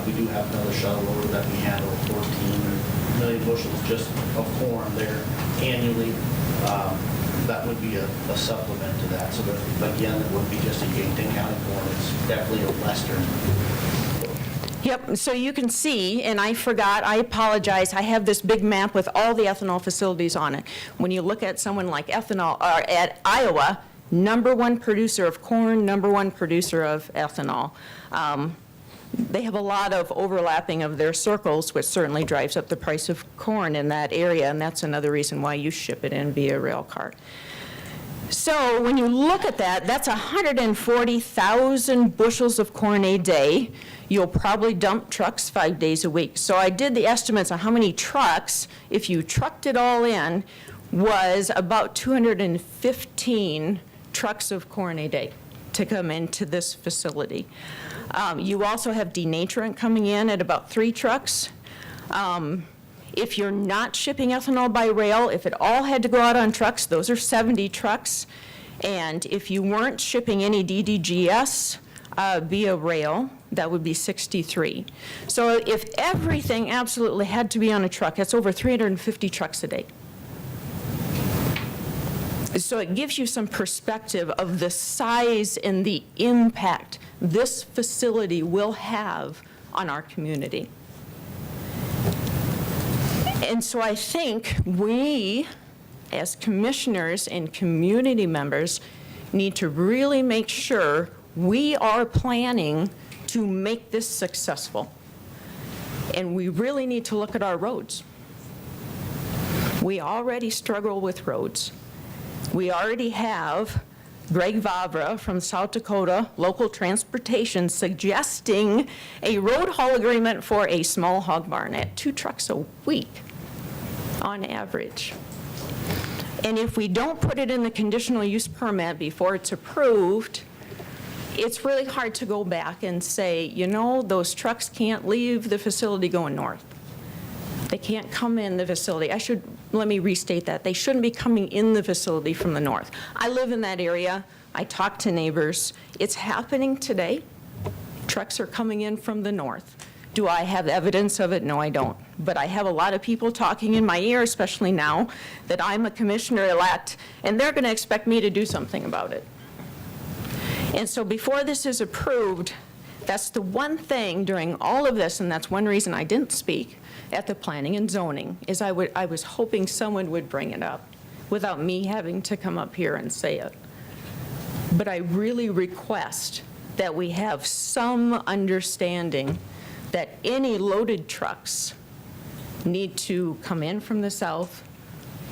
We do have another shuttle loader that we handle 14 million bushels just of corn there annually. that would be a supplement to that. So that, again, it wouldn't be just a Yankton County corn, it's definitely a western. Yep, so you can see, and I forgot, I apologize, I have this big map with all the ethanol facilities on it. When you look at someone like ethanol, or at Iowa, #1 producer of corn, #1 producer of ethanol. They have a lot of overlapping of their circles, which certainly drives up the price of corn in that area, and that's another reason why you ship it in via rail car. So when you look at that, that's 140,000 bushels of corn a day. You'll probably dump trucks 5 days a week. So I did the estimates on how many trucks, if you trucked it all in, was about 215 trucks of corn a day to come into this facility. You also have denaturant coming in at about 3 trucks. If you're not shipping ethanol by rail, if it all had to go out on trucks, those are 70 trucks. And if you weren't shipping any DDGS via rail, that would be 63. So if everything absolutely had to be on a truck, that's over 350 trucks a day. So it gives you some perspective of the size and the impact this facility will have on our community. And so I think we, as commissioners and community members, need to really make sure we are planning to make this successful. And we really need to look at our roads. We already struggle with roads. We already have Greg Vavra from South Dakota Local Transportation suggesting a road haul agreement for a small hog barn at 2 trucks a week on average. And if we don't put it in the conditional use permit before it's approved, it's really hard to go back and say, you know, those trucks can't leave the facility going north. They can't come in the facility. Let me restate that. They shouldn't be coming in the facility from the north. I live in that area. I talk to neighbors. It's happening today. Trucks are coming in from the north. Do I have evidence of it? No, I don't. But I have a lot of people talking in my ear, especially now that I'm a commissioner-elect, and they're going to expect me to do something about it. And so before this is approved, that's the one thing during all of this, and that's one reason I didn't speak at the planning and zoning, is I was hoping someone would bring it up without me having to come up here and say it. But I really request that we have some understanding that any loaded trucks need to come in from the south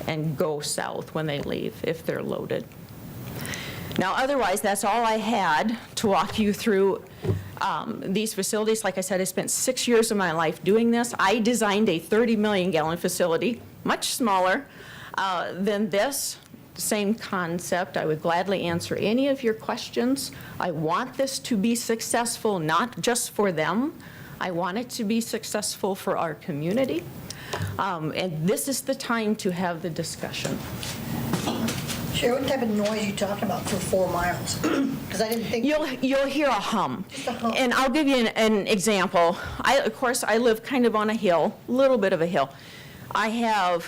and go south when they leave if they're loaded. Now, otherwise, that's all I had to walk you through these facilities. Like I said, I spent 6 years of my life doing this. I designed a 30 million gallon facility, much smaller than this. Same concept. I would gladly answer any of your questions. I want this to be successful, not just for them. I want it to be successful for our community. And this is the time to have the discussion. Sherry, what type of noise are you talking about for 4 miles? Because I didn't think... You'll hear a hum. Just a hum. And I'll give you an example. Of course, I live kind of on a hill, a little bit of a hill. I have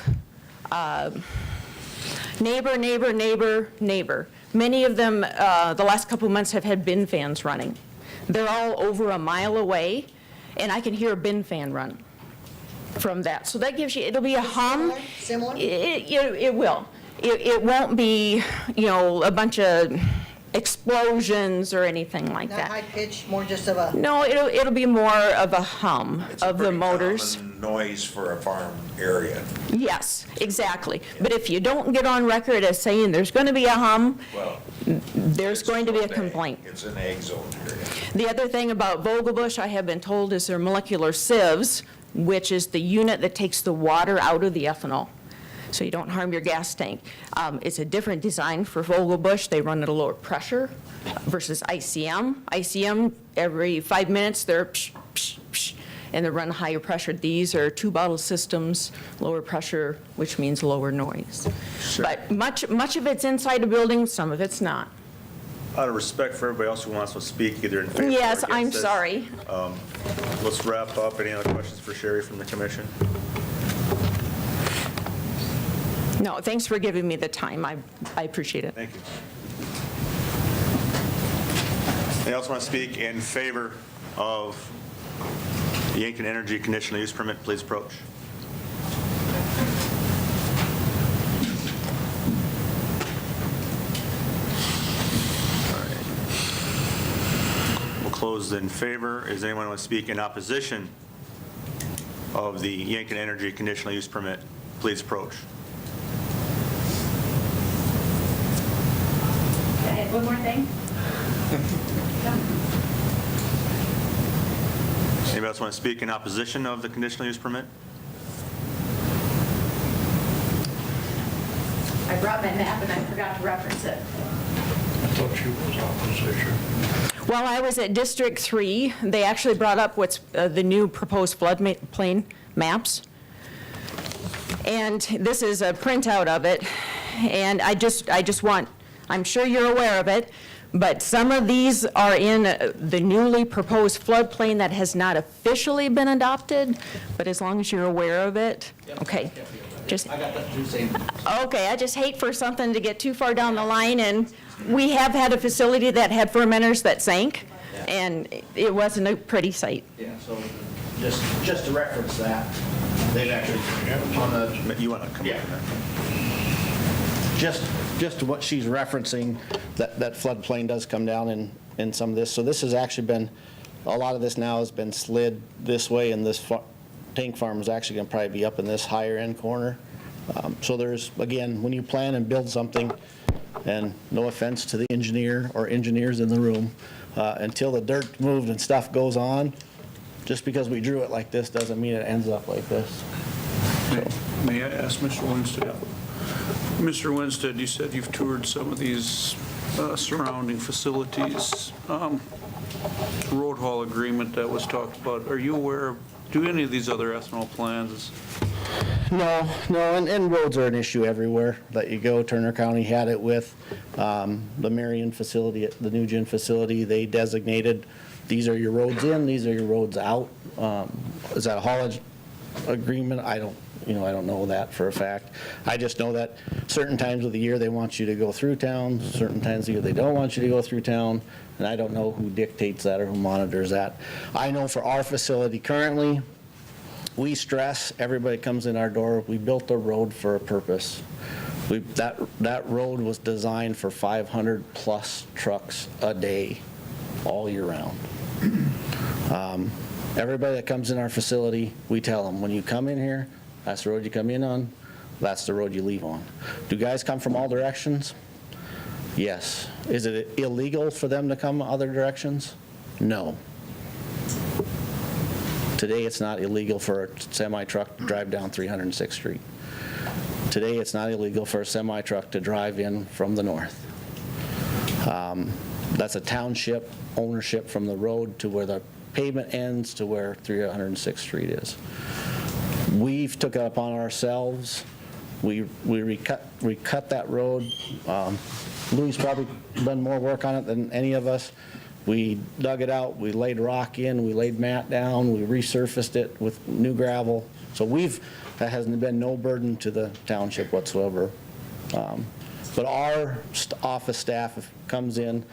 neighbor. Many of them, the last couple of months, have had bin fans running. They're all over a mile away, and I can hear a bin fan run from that. So that gives you, it'll be a hum. Similar? It will. It won't be, a bunch of explosions or anything like Not that. high pitch, more just of a... No, it'll be more of a hum It's a of the pretty motors. common noise for a farm area. Yes, exactly. But if you don't get on record as saying there's going to be a hum, Well, there's it's going to be a still complaint. It's an ag zone area. The other thing about Vogelbush, I have been told, is their molecular sieves, which is the unit that takes the water out of the ethanol, so you don't harm your gas tank. It's a different design for Vogelbush. They run at a lower pressure versus ICM. ICM, every 5 minutes, they're psh, psh, psh, and they run higher pressure. These are 2-bottle systems, lower pressure, which means lower noise. But much of it's inside a building, some of it's not. Out of respect for everybody else who wants to speak, either in favor or against Yes, I'm this, sorry. Let's wrap up. Any other questions for Sherry from the commission? No, thanks for giving me the time. I appreciate it. Thank you. Anyone else want to speak in favor of the Yankton Energy conditional use permit? Please approach. All right. We'll close in favor. Is anyone want to speak in opposition of the Yankton Energy conditional use permit? Please approach. One more thing. Anybody else want to speak in opposition of the conditional use permit? I brought my map and I forgot to reference it. I thought you was opposition. While I was at District 3, they actually brought up what's the new proposed floodplain maps. And this is a printout of it. And I just want, I'm sure you're aware of it, but some of these are in the newly proposed floodplain that has not officially been adopted, but as long as you're aware of it, okay. I got that too, same. Okay, I just hate for something to get too far down the line, and we have had a facility that had fermenters that sank, and it wasn't a pretty sight. Yeah, so just to reference that, they've actually, on the, You want to come Yeah. up? Just what she's referencing, that floodplain does come down in some of this. So this has actually been, a lot of this now has been slid this way, and this tank farm is actually going to probably be up in this higher end corner. So there's, again, when you plan and build something, and no offense to the engineer or engineers in the room, until the dirt's moved and stuff goes on, just because we drew it like this doesn't mean it ends up like this. May I ask Mr. Winstead? Mr. Winstead, you said you've toured some of these surrounding facilities. Road haul agreement that was talked about, are you aware of, do any of these other ethanol plants? No, and roads are an issue everywhere that you go. Turner County had it with the Marion facility, the Nugent facility. They designated, these are your roads in, these are your roads out. Is that a haulage agreement? I don't know that for a fact. I just know that certain times of the year they want you to go through town, certain times of the year they don't want you to go through town, and I don't know who dictates that or who monitors that. I know for our facility currently, we stress, everybody comes in our door, we built a road for a purpose. That road was designed for 500-plus trucks a day, all year round. Everybody that comes in our facility, we tell them, when you come in here, that's the road you come in on, that's the road you leave on. Do guys come from all directions? Yes. Is it illegal for them to come other directions? No. Today, it's not illegal for a semi-truck to drive down 306th Street. Today, it's not illegal for a semi-truck to drive in from the north. That's a township ownership from the road to where the pavement ends to where 306th Street is. We've took it upon ourselves. We recut that road. Louis probably done more work on it than any of us. We dug it out, we laid rock in, we laid mat down, we resurfaced it with new gravel. So that has been no burden to the township whatsoever. But our office staff comes in,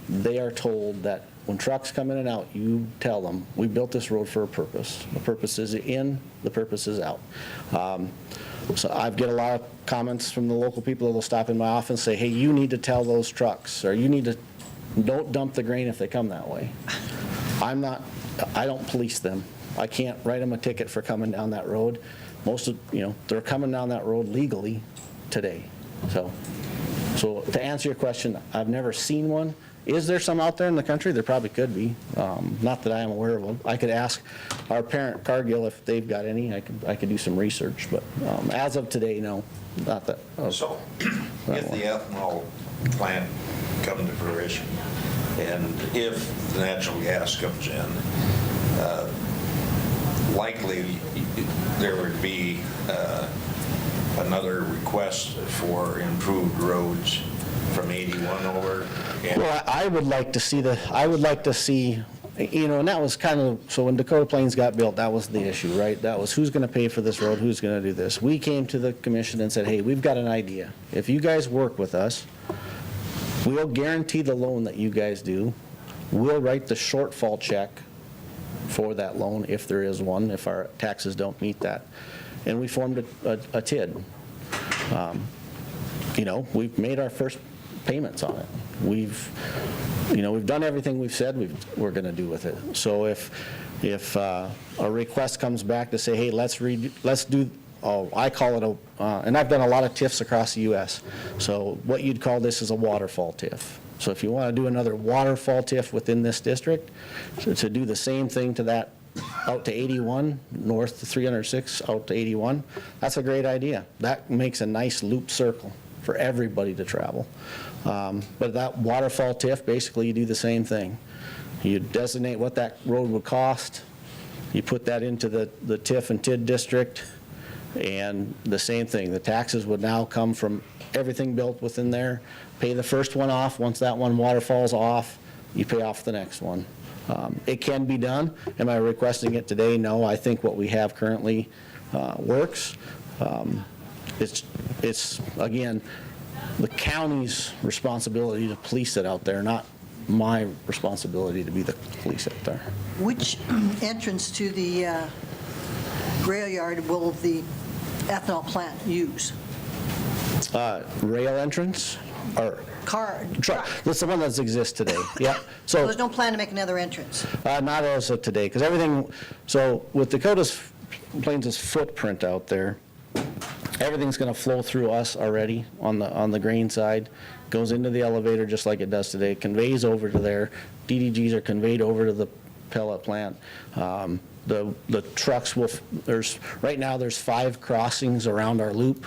they are told that when trucks come in and out, you tell them, we built this road for a purpose. The purpose is in, the purpose is out. So I've get a lot of comments from the local people that will stop in my office and say, hey, you need to tell those trucks, or you need to, don't dump the grain if they come that way. I don't police them. I can't write them a ticket for coming down that road. Most of, they're coming down that road legally today. So to answer your question, I've never seen one. Is there some out there in the country? There probably could be. Not that I am aware of them. I could ask our parent Cargill if they've got any. I could do some research, but as of today, no, not that. So if the ethanol plant comes to fruition, and if the natural gas comes in, likely there would be another request for improved roads from 81 over. Well, I would like to see You know, and that was kind of, so when Dakota Plains got built, that was the issue, right? That was who's going to pay for this road, who's going to do this? We came to the commission and said, hey, we've got an idea. If you guys work with us, we'll guarantee the loan that you guys do. We'll write the shortfall check for that loan, if there is one, if our taxes don't meet that. And we formed a TID. You know, we've made our first payments on it. We've done everything we've said we're going to do with it. So if a request comes back to say, hey, let's do, I call it and I've done a lot of TIFs across the U.S. So what you'd call this is a waterfall TIF. So if you want to do another waterfall TIF within this district, to do the same thing to that out to 81, north to 306, out to 81, that's a great idea. That makes a nice loop circle for everybody to travel. But that waterfall TIF, basically you do the same thing. You designate what that road would cost, you put that into the TIF and TID district, and the same thing. The taxes would now come from everything built within there. Pay the first one off. Once that one waterfalls off, you pay off the next one. It can be done. Am I requesting it today? No. I think what we have currently works. It's again, the county's responsibility to police it out there, not my responsibility to be the police out there. Which entrance to the rail yard will the ethanol plant use? Rail entrance or truck? That's the one that exists today. Yeah. So there's no plan to make another entrance? Not as of today, because everything. So with Dakota's Plains' footprint out there, everything's going to flow through us already on the grain side. Goes into the elevator just like it does today. Conveys over to there. DDGs are conveyed over to the pellet plant. The trucks will. Right now there's 5 crossings around our loop.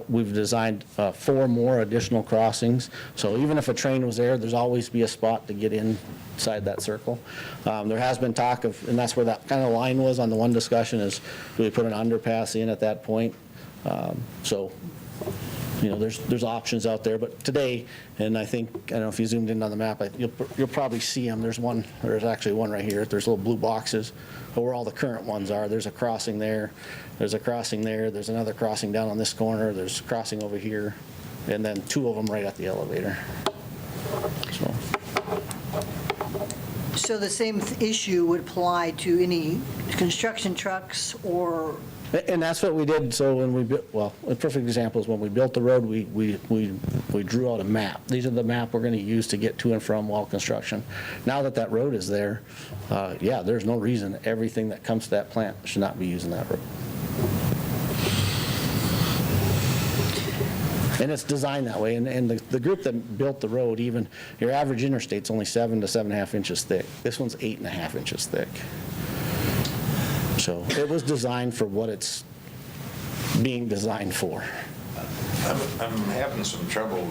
We've designed 4 more additional crossings. So even if a train was there, there's always be a spot to get inside that circle. There has been talk of, and that's where that kind of line was on the one discussion, is do we put an underpass in at that point? So, you know, there's options out there. But today, and I don't know if you zoomed in on the map, you'll probably see them. There's actually one right here. There's little blue boxes where all the current ones are. There's a crossing there. There's a crossing there. There's another crossing down on this corner. There's a crossing over here. And then 2 of them right at the elevator. So the same issue would apply to any construction trucks or? And that's what we did. So when we built, well, a perfect example is when we built the road, we drew out a map. These are the map we're going to use to get to and from while construction. Now that road is there, yeah, there's no reason everything that comes to that plant should not be using that road. And it's designed that way. And the group that built the road, even your average interstate's only 7 to 7.5 inches thick. This one's 8.5 inches thick. So it was designed for what it's being designed for. I'm having some trouble.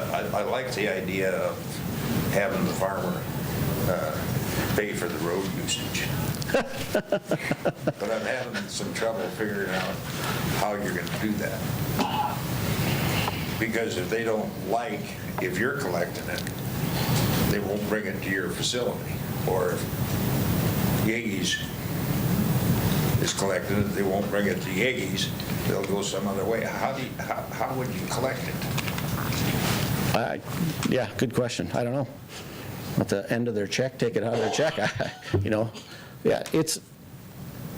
I like the idea of having the farmer pay for the road usage. But I'm having some trouble figuring out how you're going to do that. Because if they don't like, if you're collecting it, they won't bring it to your facility. Or if Yeagee's is collecting it, they won't bring it to Yeagee's, they'll go some other way. How would you collect it? Yeah, good question. I don't know. At the end of their check, take it out of their check. You know, yeah, it's,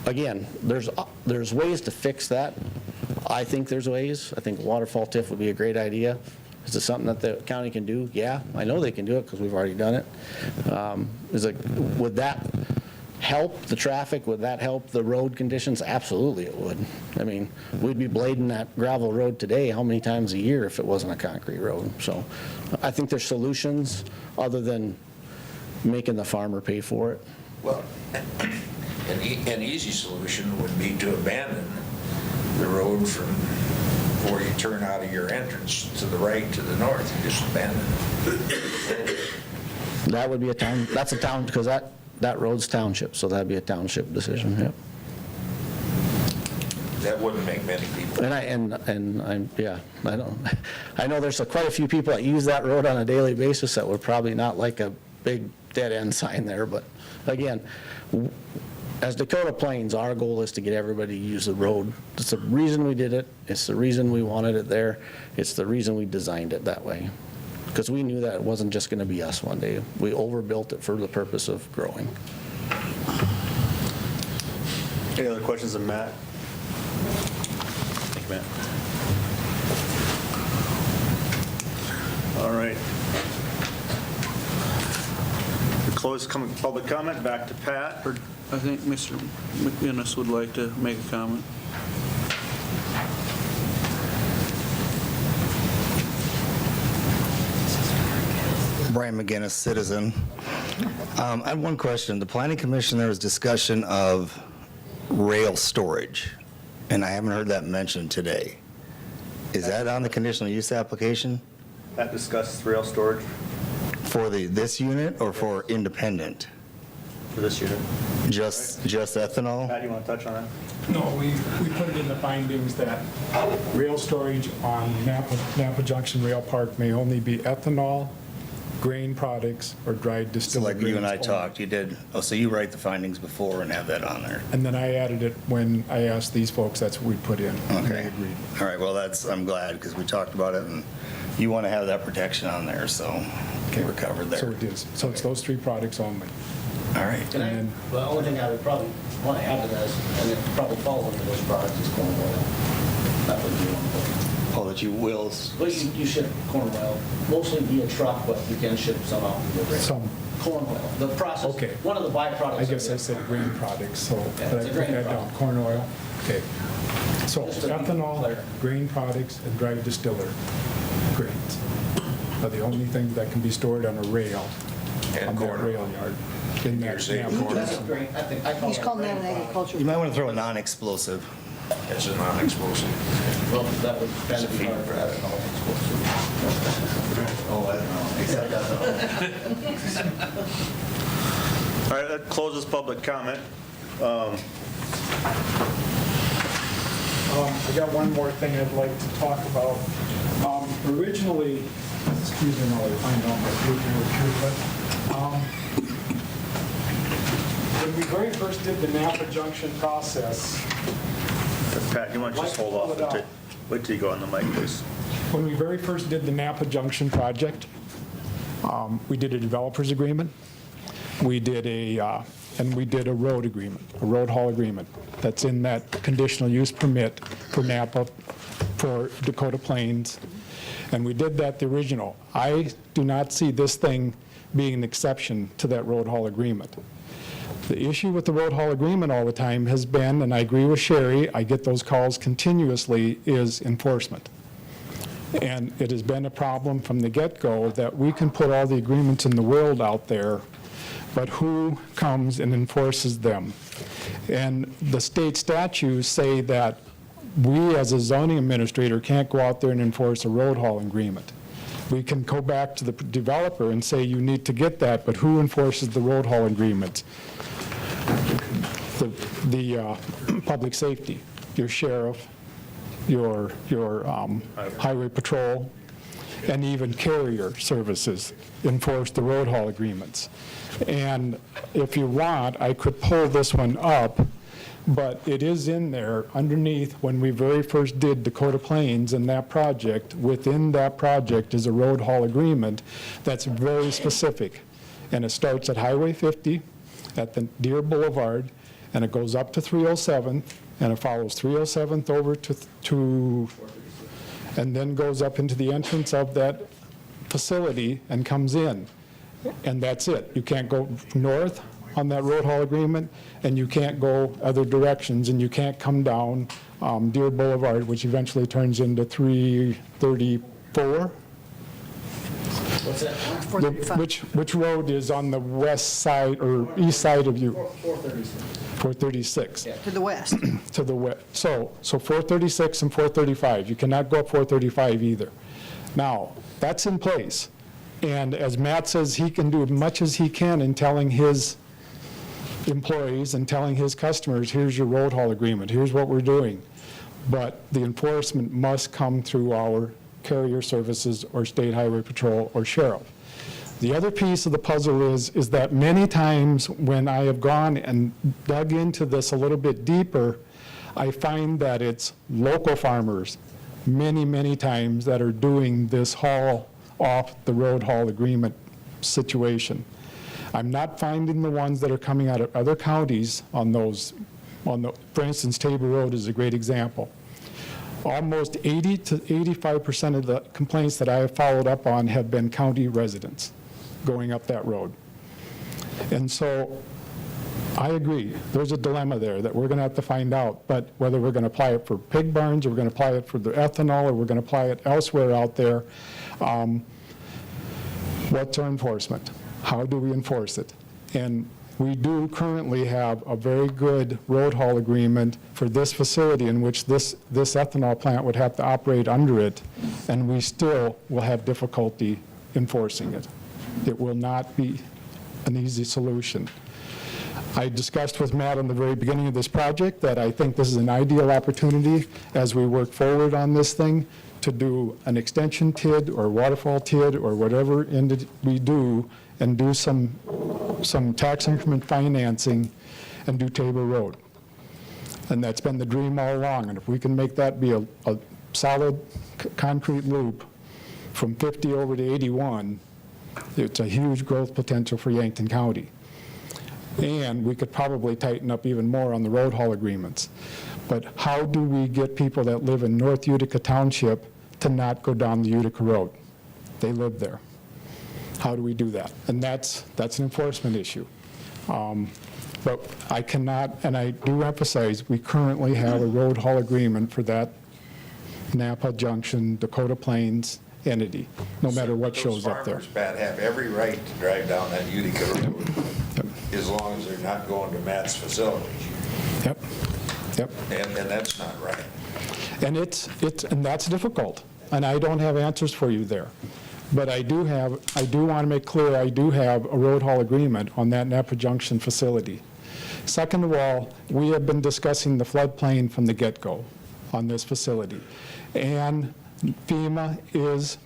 again, there's ways to fix that. I think there's ways. I think waterfall TIF would be a great idea. Is it something that the county can do? Yeah, I know they can do it because we've already done it. Would that help the traffic? Would that help the road conditions? Absolutely it would. I mean, we'd be blading that gravel road today how many times a year if it wasn't a concrete road? So I think there's solutions other than making the farmer pay for it. Well, an easy solution would be to abandon the road from where you turn out of your entrance to the right, to the north, and just abandon it. That would be that's a town, because that road's township, so that'd be a township decision, yeah. That wouldn't make many people. I know there's quite a few people that use that road on a daily basis that would probably not like a big dead end sign there, but again, as Dakota Plains, our goal is to get everybody to use the road. It's the reason we did it, it's the reason we wanted it there, it's the reason we designed it that way. Because we knew that it wasn't just gonna be us one day. We overbuilt it for the purpose of growing. Any other questions of Matt? Thank you, Matt. All right. We close public comment, back to Pat. I think Mr. McGinnis would like to make a comment. Brian McGinnis, citizen. I have one question. The Planning Commission, there was discussion of rail storage, and I haven't heard that mentioned today. Is that on the conditional use application? That discussed rail storage For this unit or for independent? for this unit. Just ethanol? Pat, you want to touch on that? No, we put it in the findings that rail storage on Napa Junction Rail Park may only be ethanol, grain products, or dried So distilled like you and I grains talked, you did, so you write the findings before and have that on there? only. And then I added it when I asked these folks, that's what we put in. and they Okay. agreed. All right, well, I'm glad, because we talked about it, and you want to have that protection on there, so we're covered So there. it is. So it's those three products only. All right. And And the only thing I would probably want to add to that is, and it probably falls into those products, is corn oil. That would be one. Oh, that you will, But you ship corn oil, mostly via truck, but you can ship some out via rail. some, Corn oil, the process, Okay. one of the byproducts. I guess I of said grain products, so Yeah, but I it's a put grain that down, product. corn oil. Okay. So Just to be ethanol, clear. grain products, and dried distiller grains are the only things that can be stored on a rail, And on that corn. rail yard. In that You're saying Napa corn. That's Junction. a grain, I think, I call He's that calling grain that an product. agricultural. you might want to throw a non-explosive. It's a non-explosive. Well, that would kind of be feed hard for product. ethanol. Oh, I don't know, except All right, that closes public comment. I got one more thing I'd like to talk about. Originally, excuse me while I find out my paperwork here, but when we very first did the Napa Junction process, Pat, you want to just hold off until, wait till you go on the mic, please. when we very first did the Napa Junction project, we did a developers agreement. We did we did a road agreement, a road haul agreement that's in that conditional use permit for Napa, for Dakota Plains. And we did that the original. I do not see this thing being an exception to that road haul agreement. The issue with the road haul agreement all the time has been, and I agree with Sherry, I get those calls continuously, is enforcement. And it has been a problem from the get-go that we can put all the agreements in the world out there, but who comes and enforces them? And the state statutes say that we, as a zoning administrator, can't go out there and enforce a road haul agreement. We can go back to the developer and say, you need to get that, but who enforces the road haul agreement? The public safety, your sheriff, your highway patrol, and even carrier services enforce the road haul agreements. And if you want, I could pull this one up, but it is in there underneath when we very first did Dakota Plains and that project. Within that project is a road haul agreement that's very specific. And it starts at Highway 50 at the Deer Boulevard, and it goes up to 307, and it follows 307th over to and then goes up into the entrance of that facility and comes in. And that's it. You can't go north on that road haul agreement, and you can't go other directions, and you can't come down Deer Boulevard, which eventually turns into 334. What's that? Which road is on the west side or east side of you? 436. 436. To the west. To the west. So 436 and 435. You cannot go up 435 either. Now, that's in place. And as Matt says, he can do as much as he can in telling his employees and telling his customers, here's your road haul agreement, here's what we're doing. But the enforcement must come through our carrier services or state highway patrol or sheriff. The other piece of the puzzle is that many times when I have gone and dug into this a little bit deeper, I find that it's local farmers, many times, that are doing this haul off the road haul agreement situation. I'm not finding the ones that are coming out of other counties on those, for instance, Tabor Road is a great example. Almost 80 to 85% of the complaints that I have followed up on have been county residents going up that road. And so I agree, there's a dilemma there that we're going to have to find out, but whether we're going to apply it for pig barns, or we're going to apply it for the ethanol, or we're going to apply it elsewhere out there, what's our enforcement? How do we enforce it? And we do currently have a very good road haul agreement for this facility in which this ethanol plant would have to operate under it, and we still will have difficulty enforcing it. It will not be an easy solution. I discussed with Matt in the very beginning of this project that I think this is an ideal opportunity as we work forward on this thing to do an extension TID or waterfall TID or whatever we do, and do some tax increment financing and do Tabor Road. And that's been the dream all along. And if we can make that be a solid concrete loop from 50 over to 81, it's a huge growth potential for Yankton County. And we could probably tighten up even more on the road haul agreements. But how do we get people that live in North Utica Township to not go down the Utica Road? They live there. How do we do that? And that's an enforcement issue. But I cannot, and I do emphasize, we currently have a road haul agreement for that Napa Junction, Dakota Plains entity, no matter what shows up there. Those farmers, Pat, have every right to drive down that Utica Road, as long as they're not going to Matt's facility. Yep. And that's not right. And and that's difficult, and I don't have answers for you there. But I do want to make clear, I do have a road haul agreement on that Napa Junction facility. Second of all, we have been discussing the floodplain from the get-go on this facility. And FEMA is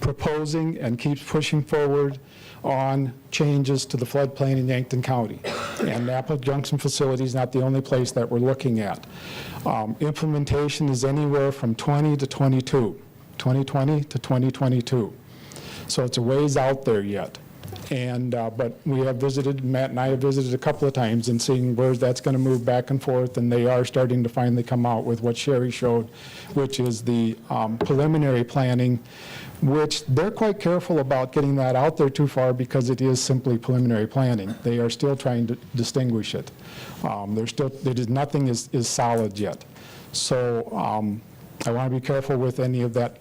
proposing and keeps pushing forward on changes to the floodplain in Yankton County. And Napa Junction facility is not the only place that we're looking at. Implementation is anywhere from 20 to 22, 2020 to 2022. So it's a ways out there yet. And, but we have visited, Matt and I have visited a couple of times and seeing where that's going to move back and forth, and they are starting to finally come out with what Sherry showed, which is the preliminary planning, which they're quite careful about getting that out there too far because it is simply preliminary planning. They are still trying to distinguish it. Nothing is solid yet. So I want to be careful with any of that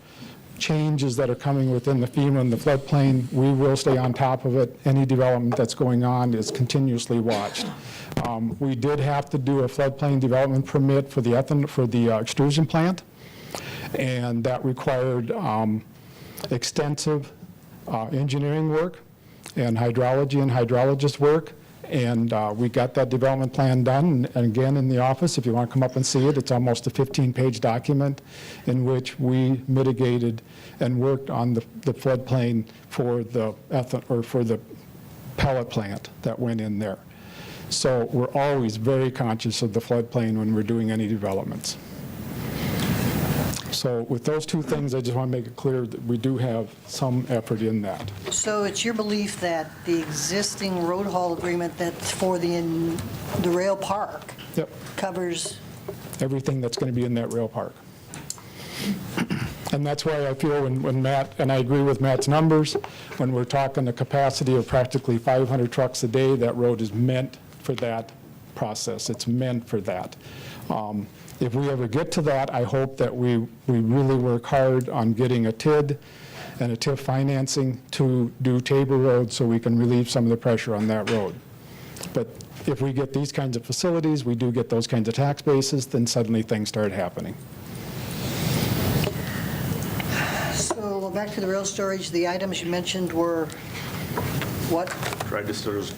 changes that are coming within the FEMA and the floodplain. We will stay on top of it. Any development that's going on is continuously watched. We did have to do a floodplain development permit for the extrusion plant, and that required extensive engineering work and hydrology and hydrologist work. And we got that development plan done. And again, in the office, if you want to come up and see it, it's almost a 15-page document in which we mitigated and worked on the floodplain for the pellet plant that went in there. So we're always very conscious of the floodplain when we're doing any developments. So with those two things, I just want to make it clear that we do have some effort in that. So it's your belief that the existing road haul agreement that's for the rail park covers everything that's going to be in that rail park? And that's why I feel when Matt, and I agree with Matt's numbers, when we're talking a capacity of practically 500 trucks a day, that road is meant for that process. It's meant for that. If we ever get to that, I hope that we really work hard on getting a TID and a TIF financing to do Tabor Road so we can relieve some of the pressure on that road. But if we get these kinds of facilities, we do get those kinds of tax bases, then suddenly things start happening. So back to the rail storage, the items you mentioned were what? Dry distillers.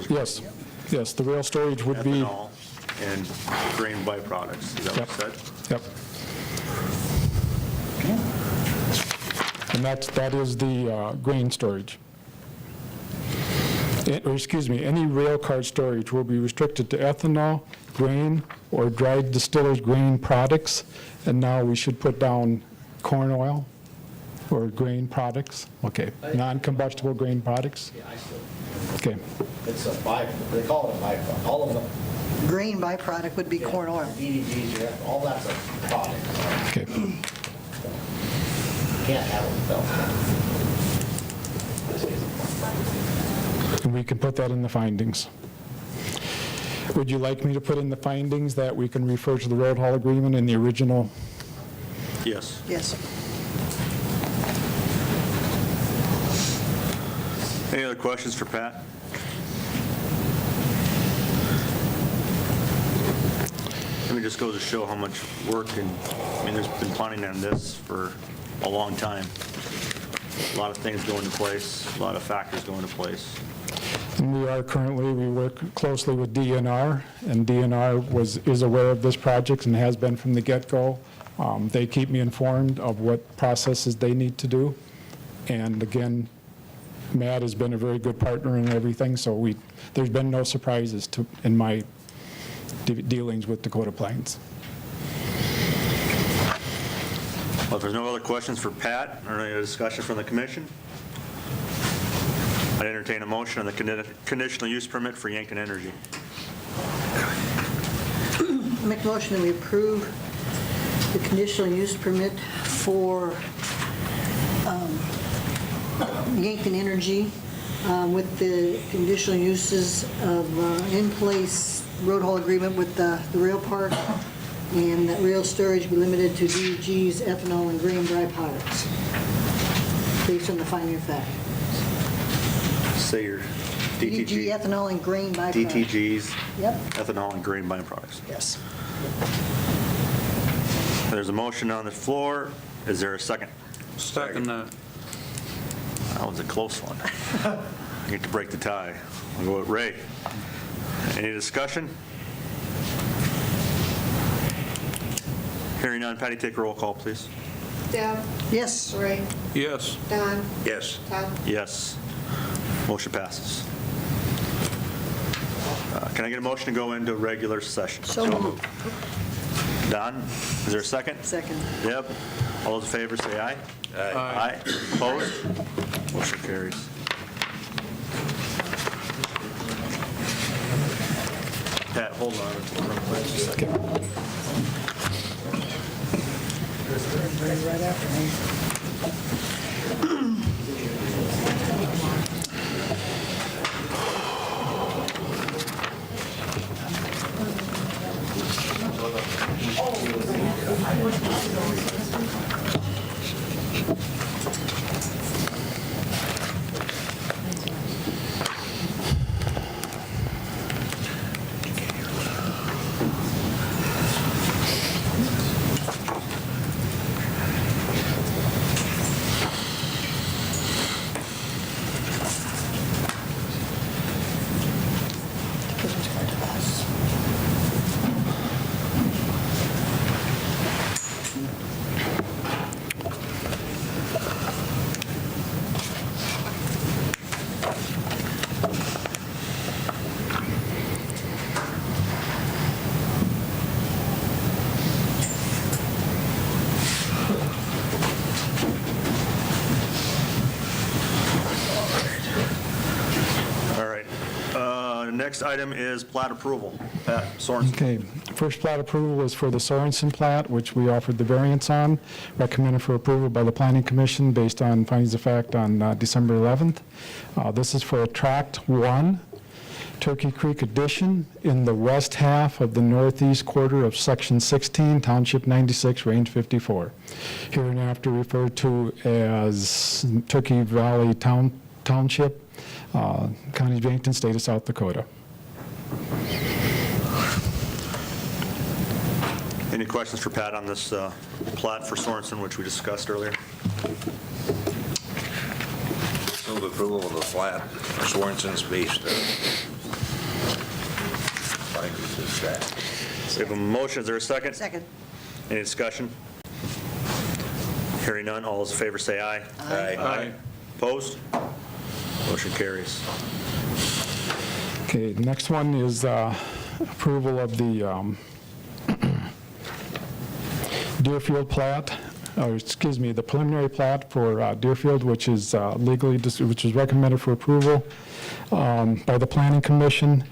Yes, yes, the rail storage would be. Ethanol and grain byproducts. Is that what you said? Yep. And that is the grain storage. or excuse me, any rail car storage will be restricted to ethanol, grain, or dried distillers grain products. And now we should put down corn oil or grain products. Okay, non-combustible grain products. Yeah, I still, Okay, it's a they call it a byproduct. All of them, Grain byproduct would be corn oil. DDGs, all that's a product. okay. Can't have it without that. And we can put that in the findings. Would you like me to put in the findings that we can refer to the road haul agreement in the original? Yes. Yes. Any other questions for Pat? Let me just go to show how much work and, I mean, there's been planning on this for a long time. A lot of things go into place, a lot of factors go into place. And we are currently, we work closely with DNR, and DNR is aware of this project and has been from the get-go. They keep me informed of what processes they need to do. And again, Matt has been a very good partner in everything, so there's been no surprises in my dealings with Dakota Plains. Well, if there's no other questions for Pat or any other discussion from the commission, I'd entertain a motion on the conditional use permit for Yankton Energy. Make a motion that we approve the conditional use permit for Yankton Energy with the conditional uses of in-place road haul agreement with the rail park, and that rail storage be limited to DDGs, ethanol, and grain dry products, based on the finding of fact. Say your DDG, ethanol, and grain byproducts. DTGs, Yep. ethanol, and grain byproducts. Yes. There's a motion on the floor. Is there a second? Second that. That was a close one. I get to break the tie. I'll go with Ray. Any discussion? Hearing none, Patty, take a roll call, please. Deb? Yes. Ray? Yes. Don? Yes. Todd? Yes. Motion passes. Can I get a motion to go into regular session? So moved. Don, is there a second? Second. Deb? All those in favor say aye. Aye. Opposed? Motion carries. Pat, hold on. Just a second. Right after me. Next item is plat approval. Pat Sorensen. Okay, first plat approval was for the Sorensen plat, which we offered the variance on, recommended for approval by the Planning Commission based on findings of fact on December 11th. This is for a Tract 1, Turkey Creek Addition, in the west half of the northeast quarter of Section 16, Township 96, Range 54, hereinafter referred to as Turkey Valley Township, County of Yankton, State of South Dakota. Any questions for Pat on this plat for Sorensen, which we discussed earlier? Move approval of the plat for Sorensen's based findings of fact. We have a motion. Is there a second? Second. Any discussion? Hearing none, all those in favor say aye. Aye. Opposed? Motion carries. Okay, the next one is approval of the Deerfield plat, the preliminary plat for Deerfield, which is which is recommended for approval by the Planning Commission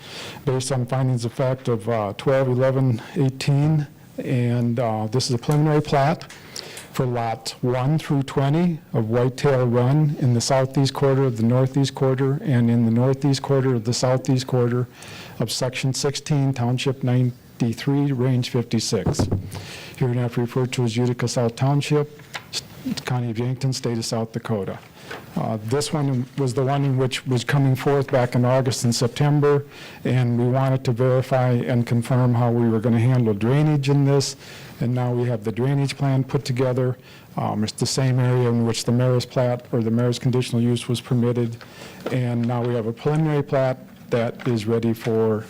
based on findings of fact of 12/11/18. And this is a preliminary plat for lots 1 through 20 of Whitetail Run in the southeast quarter of the northeast quarter and in the northeast quarter of the southeast quarter of Section 16, Township 93, Range 56. Hereinafter referred to as Utica South Township, County of Yankton, State of South Dakota. This one was the one in which was coming forth back in August and September, and we wanted to verify and confirm how we were going to handle drainage in this, and now we have the drainage plan put together. It's the same area in which the mayor's plat or the mayor's conditional use was permitted, and now we have a preliminary plat that is ready for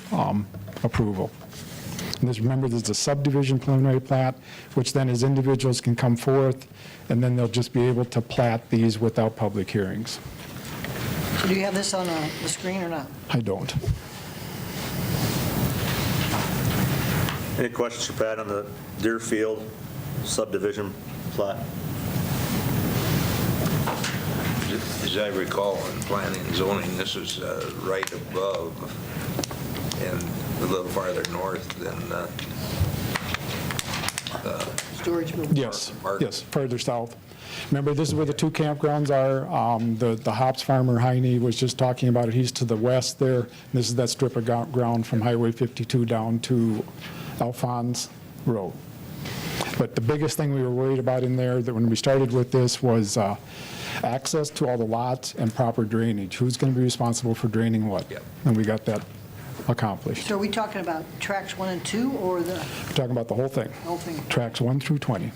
approval. And remember, there's a subdivision preliminary plat, which then as individuals can come forth, and then they'll just be able to plat these without public hearings. So do you have this on the screen or not? I don't. Any questions for Pat on the Deerfield subdivision plat? As I recall, in planning and zoning, this is right above and a little farther north than Storage building. Yes, further south. Remember, this is where the two campgrounds are. The hops farmer, Heine, was just talking about it. He's to the west there. This is that strip of ground from Highway 52 down to Alphonse Road. But the biggest thing we were worried about in there, that when we started with this, was access to all the lots and proper drainage. Who's going to be responsible for draining what? Yep. And we got that accomplished. So are we talking about tracks 1 and 2 or the We're talking about the whole thing. whole thing? Tracks 1 through 20.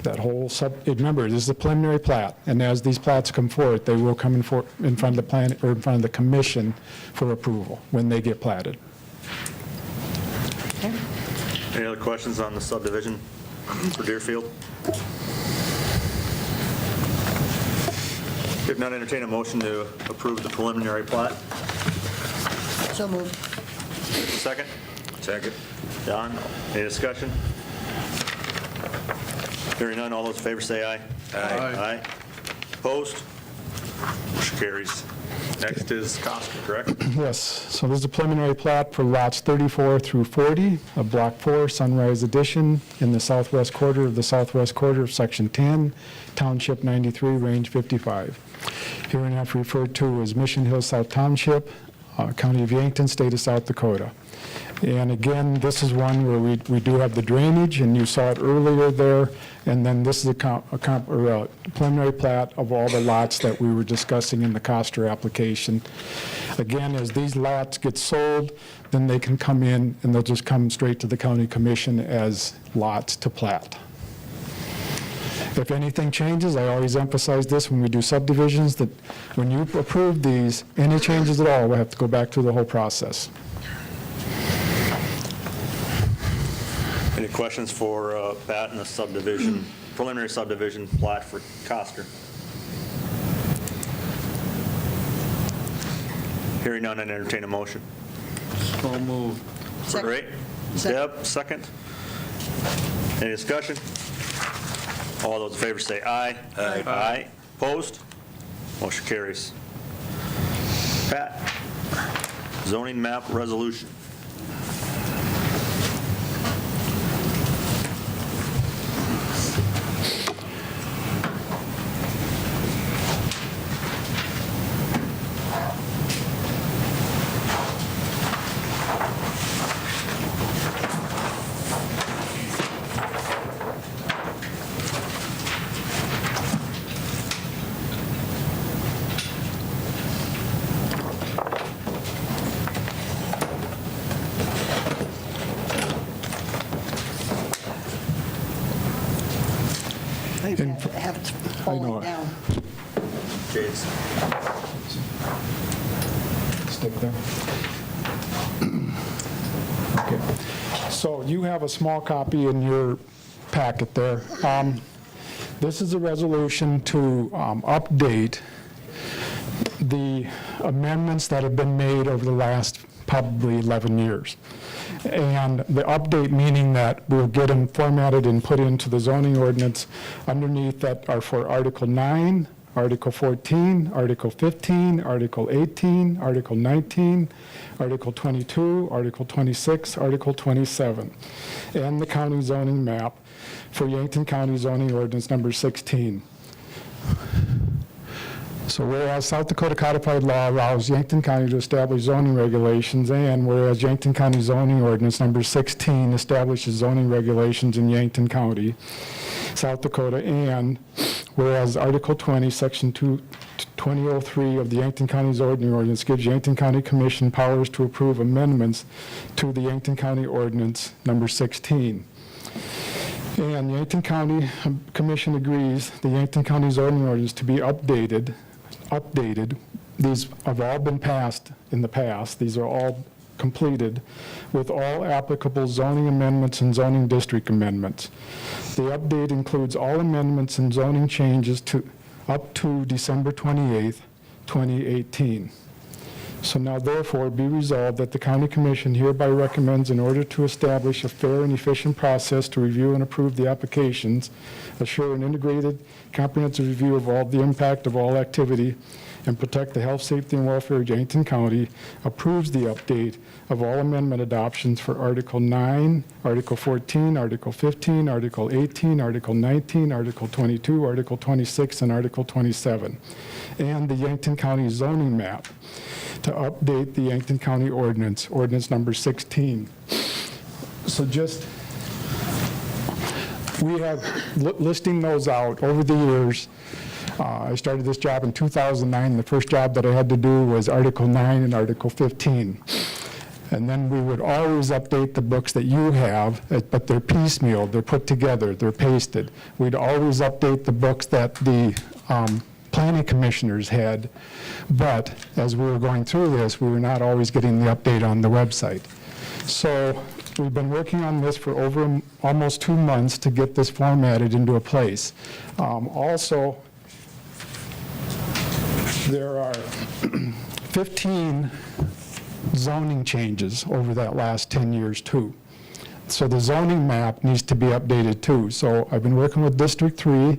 That whole remember, this is a preliminary plat, and as these plats come forward, they will come in front of the plan, or in front of the commission for approval when they get platted. Okay. Any other questions on the subdivision for Deerfield? If not, entertain a motion to approve the preliminary plat. So moved. Second? second. Don, any discussion? Hearing none, all those in favor say aye. Aye. Opposed? Motion carries. Next is Costa, correct? Yes, so this is a preliminary plat for lots 34 through 40 of Block 4, Sunrise Edition, in the southwest quarter of Section 10, Township 93, Range 55. Hereinafter referred to as Mission Hill South Township, County of Yankton, State of South Dakota. And again, this is one where we do have the drainage, and you saw it earlier there. And then this is a preliminary plat of all the lots that we were discussing in the Coster application. Again, as these lots get sold, then they can come in, and they'll just come straight to the county commission as lots to plat. If anything changes, I always emphasize this when we do subdivisions, that when you approve these, any changes at all, we'll have to go back through the whole process. Any questions for Pat in the subdivision, preliminary subdivision plat for Coster? Hearing none, and entertain a motion. So moved. Second. Great. Deb, second. Any discussion? All those in favor say aye. Aye. Aye. Opposed? Motion carries. Pat, zoning map resolution. I have it falling down. Jades. Stick there. Okay. So you have a small copy in your packet there. This is a resolution to update the amendments that have been made over the last probably 11 years. And the update meaning that we'll get them formatted and put into the zoning ordinance underneath that are for Article 9, Article 14, Article 15, Article 18, Article 19, Article 22, Article 26, Article 27, and the county zoning map for Yankton County zoning ordinance number 16. So whereas South Dakota codified law allows Yankton County to establish zoning regulations, and whereas Yankton County zoning ordinance number 16 establishes zoning regulations in Yankton County, South Dakota, and whereas Article 20, Section 2003 of the Yankton County zoning ordinance gives Yankton County Commission powers to approve amendments to the Yankton County ordinance number 16. And Yankton County Commission agrees the Yankton County zoning ordinance to be updated. These have all been passed in the past. These are all completed with all applicable zoning amendments and zoning district amendments. The update includes all amendments and zoning changes up to December 28th, 2018. So now therefore be resolved that the County Commission hereby recommends, in order to establish a fair and efficient process to review and approve the applications, assure an integrated, comprehensive review of all the impact of all activity, and protect the health, safety, and welfare of Yankton County, approves the update of all amendment adoptions for Article 9, Article 14, Article 15, Article 18, Article 19, Article 22, Article 26, and Article 27, and the Yankton County zoning map to update the Yankton County ordinance, ordinance number 16. So just, we have listing those out over the years. I started this job in 2009. The first job that I had to do was Article 9 and Article 15. And then we would always update the books that you have, but they're piecemeal, they're put together, they're pasted. We'd always update the books that the planning commissioners had, but as we were going through this, we were not always getting the update on the website. So we've been working on this for over almost 2 months to get this formatted into a place. Also, there are 15 zoning changes over that last 10 years too. So the zoning map needs to be updated too. So I've been working with District 3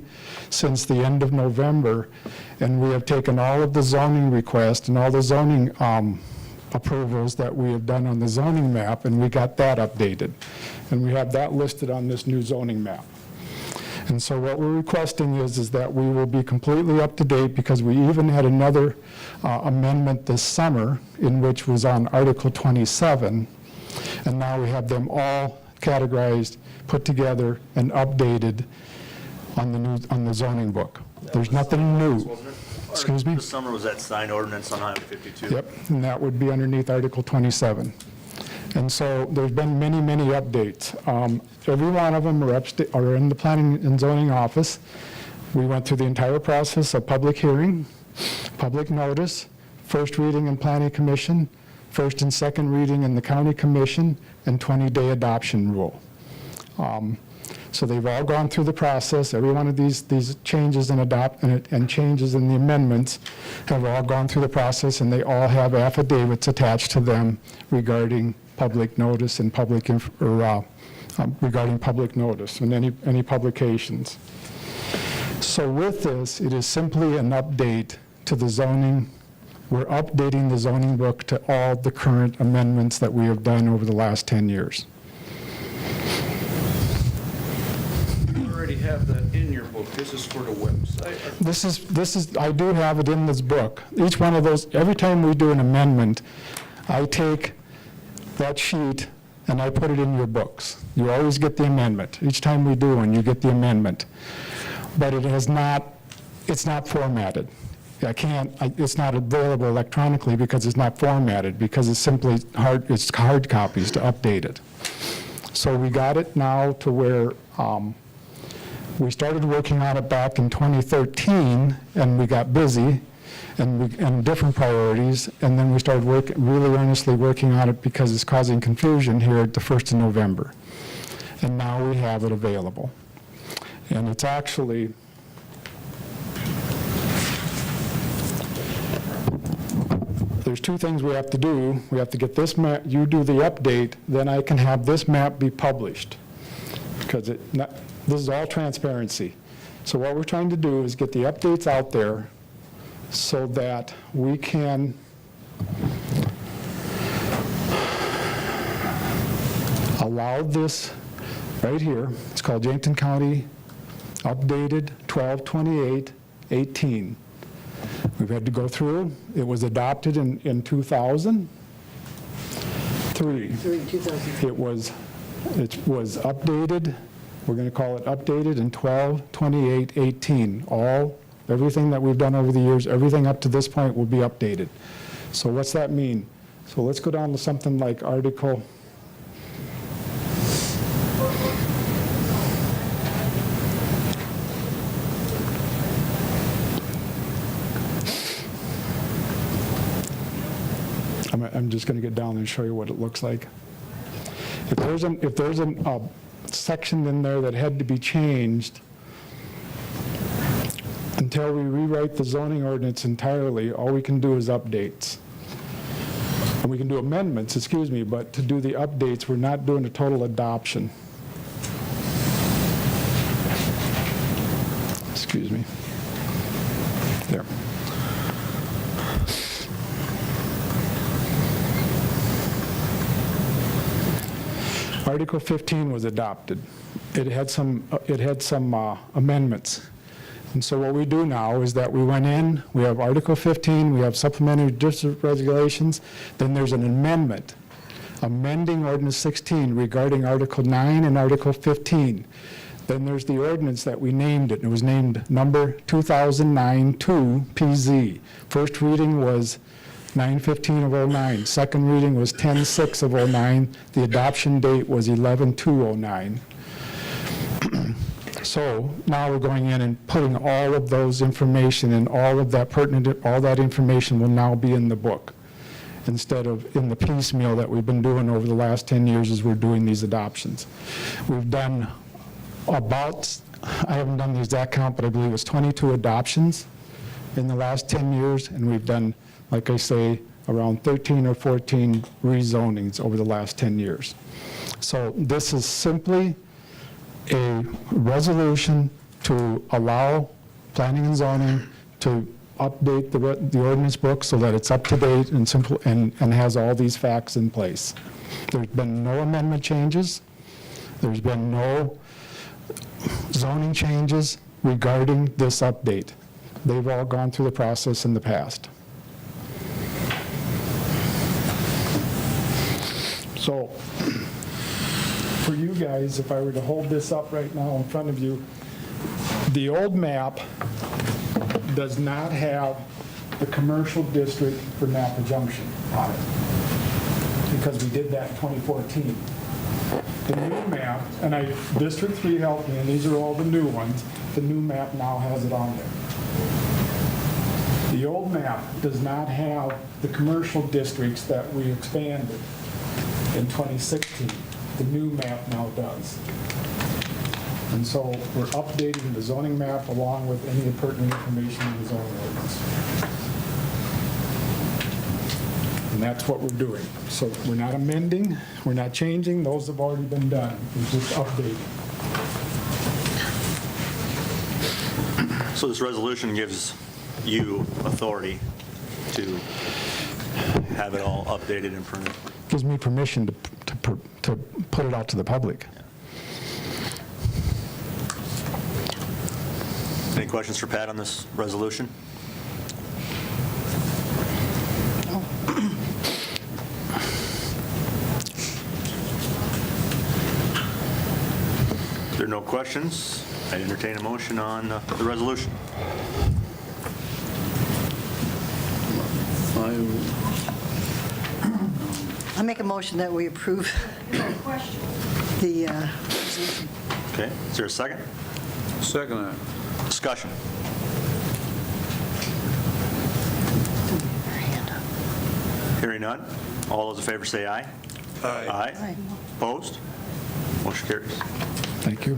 since the end of November, and we have taken all of the zoning requests and all the zoning approvals that we have done on the zoning map, and we got that updated. And we have that listed on this new zoning map. And so what we're requesting is that we will be completely up to date, because we even had another amendment this summer in which was on Article 27, and now we have them all categorized, put together, and updated on the zoning book. There's nothing new. Excuse me? This summer was that signed ordinance on Highway 52. Yep, and that would be underneath Article 27. And so there's been many, many updates. Every one of them are in the Planning and Zoning Office. We went through the entire process of public hearing, public notice, first reading in Planning Commission, first and second reading in the County Commission, and 20-day adoption rule. So they've all gone through the process. Every one of these changes and changes in the amendments have all gone through the process, and they all have affidavits attached to them regarding public notice and regarding public notice and any publications. So with this, it is simply an update to the zoning. We're updating the zoning book to all the current amendments that we have done over the last 10 years. You already have that in your book. This is for the website. This is, I do have it in this book. Each one of those, every time we do an amendment, I take that sheet and I put it in your books. You always get the amendment. Each time we do one, you get the amendment. But it's not formatted. It's not available electronically because it's not formatted, because it's simply hard copies to update it. So we got it now to where we started working on it back in 2013, and we got busy and different priorities, and then we started really earnestly working on it because it's causing confusion here at the 1st of November. And now we have it available. And it's actually, there's two things we have to do. We have to get this map, you do the update, then I can have this map be published. Because this is all transparency. So what we're trying to do is get the updates out there so that we can allow this right here. It's called Yankton County Updated 12/28/18. We've had to go through. It was adopted in 2003. 2003. It was updated, we're going to call it updated in 12/28/18. Everything that we've done over the years, everything up to this point will be updated. So what's that mean? So let's go down to something like Article. I'm just going to get down and show you what it looks like. If there's a section in there that had to be changed, until we rewrite the zoning ordinance entirely, all we can do is updates. And we can do amendments, excuse me, but to do the updates, we're not doing a total adoption. Excuse me. There. Article 15 was adopted. It had some amendments. And so what we do now is that we went in, we have Article 15, we have supplementary district regulations, then there's an amendment, amending Ordinance 16 regarding Article 9 and Article 15. Then there's the ordinance that we named it, and it was named number 2009-2 PZ. First reading was 9/15/09. Second reading was 10/6/09. The adoption date was 11/2/09. So now we're going in and putting all of those information and all of that pertinent, all that information will now be in the book instead of in the piecemeal that we've been doing over the last 10 years as we're doing these adoptions. We've done about, I haven't done the exact count, but I believe it's 22 adoptions in the last 10 years, and we've done, like I say, around 13 or 14 rezonings over the last 10 years. So this is simply a resolution to allow planning and zoning to update the ordinance book so that it's up to date and simple and has all these facts in place. There's been no amendment changes. There's been no zoning changes regarding this update. They've all gone through the process in the past. So, for you guys, if I were to hold this up right now in front of you, the old map does not have the commercial district for Napa Junction on it, because we did that in 2014. The new map, and District 3 helped me, and these are all the new ones, the new map now has it on there. The old map does not have the commercial districts that we expanded in 2016. The new map now does. And so we're updating the zoning map along with any pertinent information in the zoning ordinance. And that's what we're doing. So we're not amending, we're not changing, those have already been done. We're just updating. So this resolution gives you authority to have it all updated and printed. Gives me permission to put it out to the public. Any questions for Pat on this resolution? If there are no questions, I entertain a motion on the resolution. I make a motion that we approve the resolution. Okay, is there a second? Second that. Discussion. Hearing none. All those in favor say aye. Aye. Aye. Opposed? Motion carries. Thank you.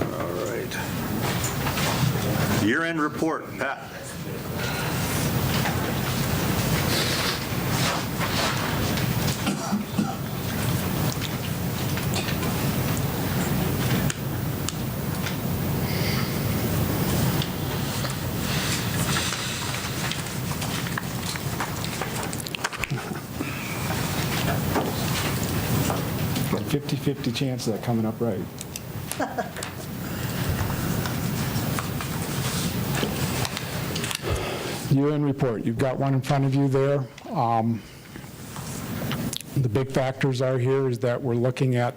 All right. Year-end report, Pat. 50/50 chance of that coming up right. Year-end report, you've got one in front of you there. The big factors are here is that we're looking at,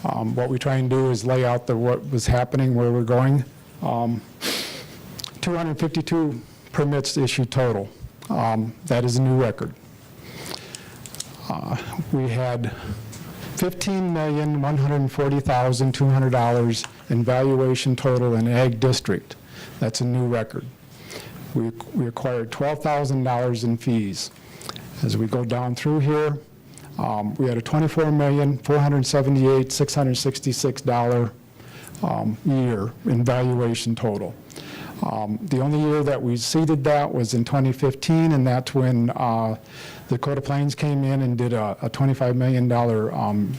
what we try and do is lay out what was happening, where we're going. 252 permits issued total. That is a new record. We had $15,140,200 in valuation total in Ag District. That's a new record. We acquired $12,000 in fees. As we go down through here, we had a $24,478,666 year in valuation total. The only year that we exceeded that was in 2015, and that's when Dakota Plains came in and did a $25 million